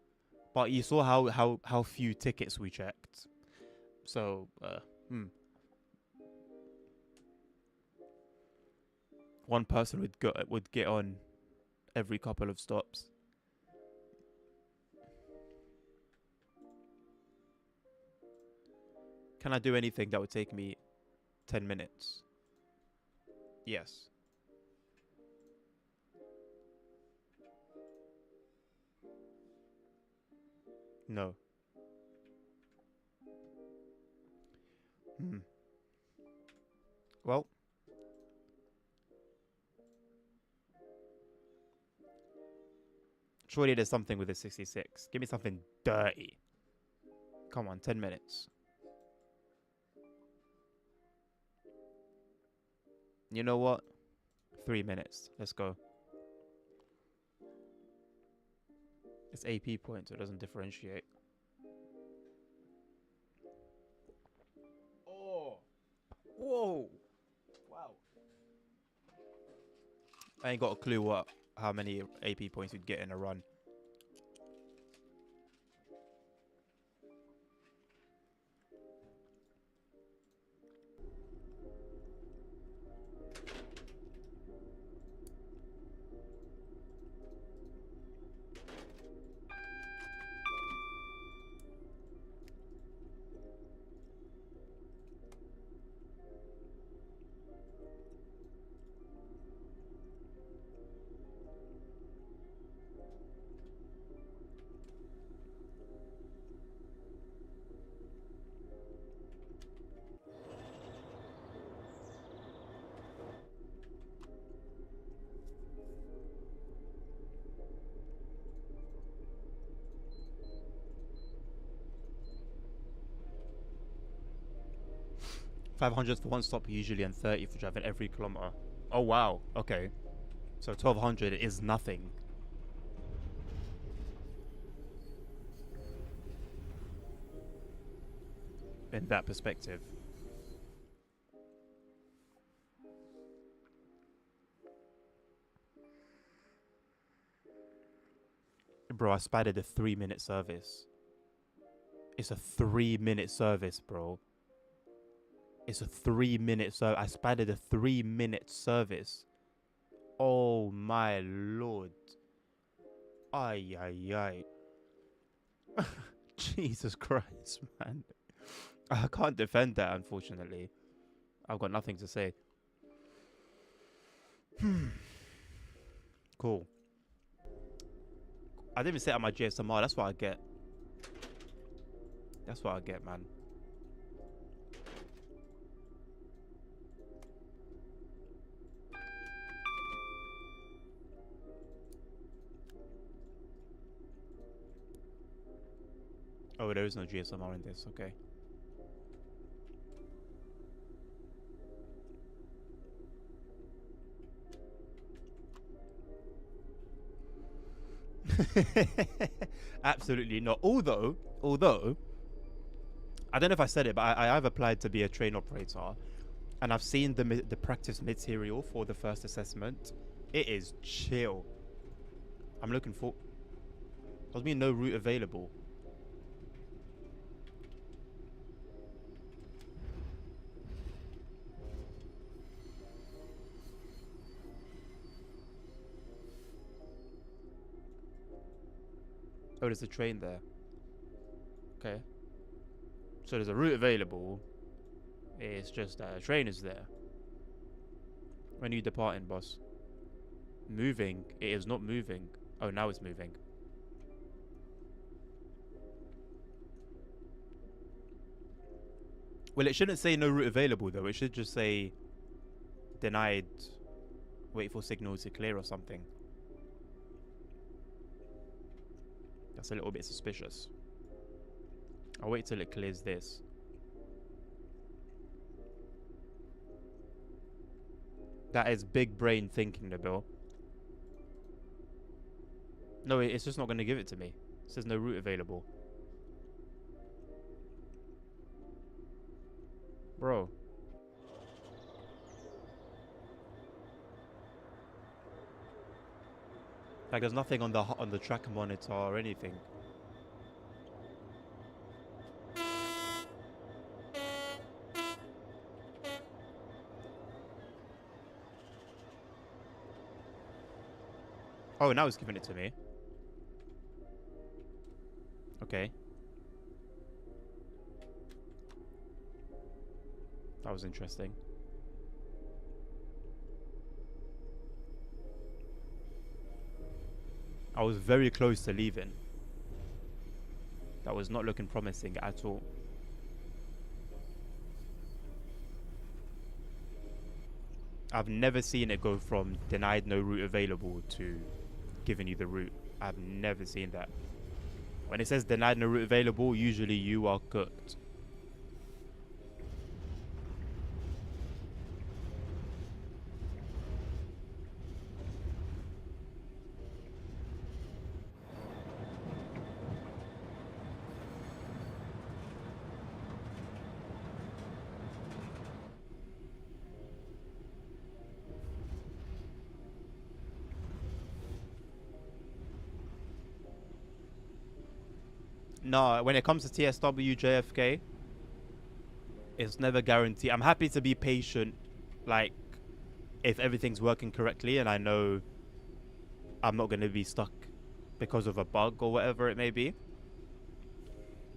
But you saw how few tickets we checked. So, one person would get on every couple of stops. Can I do anything that would take me 10 minutes? Yes. No. Well. Surely there's something with the 66. Give me something dirty. Come on, 10 minutes. You know what? 3 minutes. Let's go. It's AP points, so it doesn't differentiate. Oh, I ain't got a clue how many AP points you'd get in a run. $500 for one stop usually, and 30 for driving every kilometer. Oh wow. Okay. So 1200 is nothing. In that perspective. Bro, I spied a 3-minute service. It's a 3-minute service, bro. It's a 3-minute service. I spied a 3-minute service. Oh my lord. Ay, ay, ay. Jesus Christ, man. I can't defend that, unfortunately. I've got nothing to say. Cool. I didn't even set up my GSMR. That's what I get. That's what I get, man. Oh, there is no GSMR in this. Okay. Absolutely not. Although, I don't know if I said it, but I have applied to be a train operator, and I've seen the practice material for the first assessment. It is chill. I'm looking for. There's been no route available. Oh, there's a train there. Okay. So there's a route available. It's just that a train is there. When are you departing, boss? Moving. It is not moving. Oh, now it's moving. Well, it shouldn't say no route available, though. It should just say denied. Wait for signal to clear or something. That's a little bit suspicious. I'll wait till it clears this. That is big brain thinking, Nabil. No, it's just not going to give it to me. It says no route available. Bro. Like, there's nothing on the track monitor or anything. Oh, now it's giving it to me. Okay. That was interesting. I was very close to leaving. That was not looking promising at all. I've never seen it go from denied no route available to giving you the route. I've never seen that. When it says denied no route available, usually you are cooked. No, when it comes to TSW JFK, it's never guaranteed. I'm happy to be patient, like if everything's working correctly and I know I'm not going to be stuck because of a bug or whatever it may be.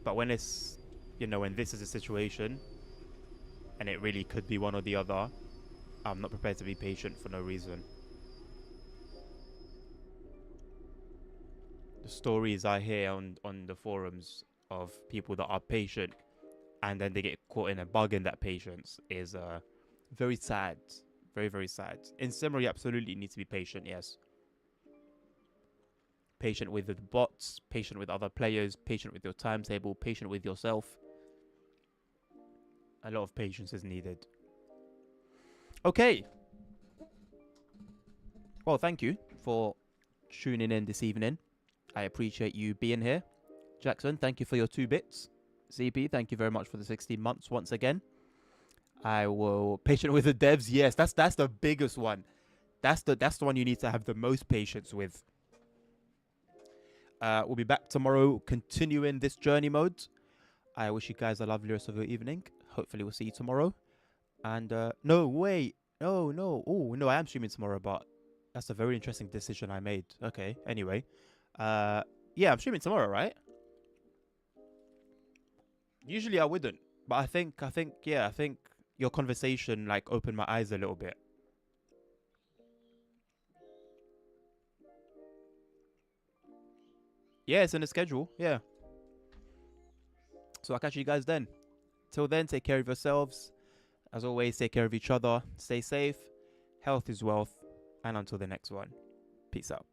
But when it's, you know, when this is a situation and it really could be one or the other, I'm not prepared to be patient for no reason. The stories I hear on the forums of people that are patient and then they get caught in a bug in that patience is very sad. Very, very sad. In summary, you absolutely need to be patient, yes. Patient with the bots, patient with other players, patient with your timetable, patient with yourself. A lot of patience is needed. Okay. Well, thank you for tuning in this evening. I appreciate you being here. Jackson, thank you for your 2 bits. ZP, thank you very much for the 16 months once again. I will patient with the devs. Yes, that's the biggest one. That's the one you need to have the most patience with. We'll be back tomorrow continuing this journey mode. I wish you guys a lovely rest of your evening. Hopefully we'll see you tomorrow. And no, wait. No. Oh, no, I am streaming tomorrow, but that's a very interesting decision I made. Okay, anyway. Yeah, I'm streaming tomorrow, right? Usually I wouldn't, but I think your conversation like opened my eyes a little bit. Yeah, it's in the schedule. Yeah. So I'll catch you guys then. Till then, take care of yourselves. As always, take care of each other. Stay safe. Health is wealth. And until the next one. Peace out.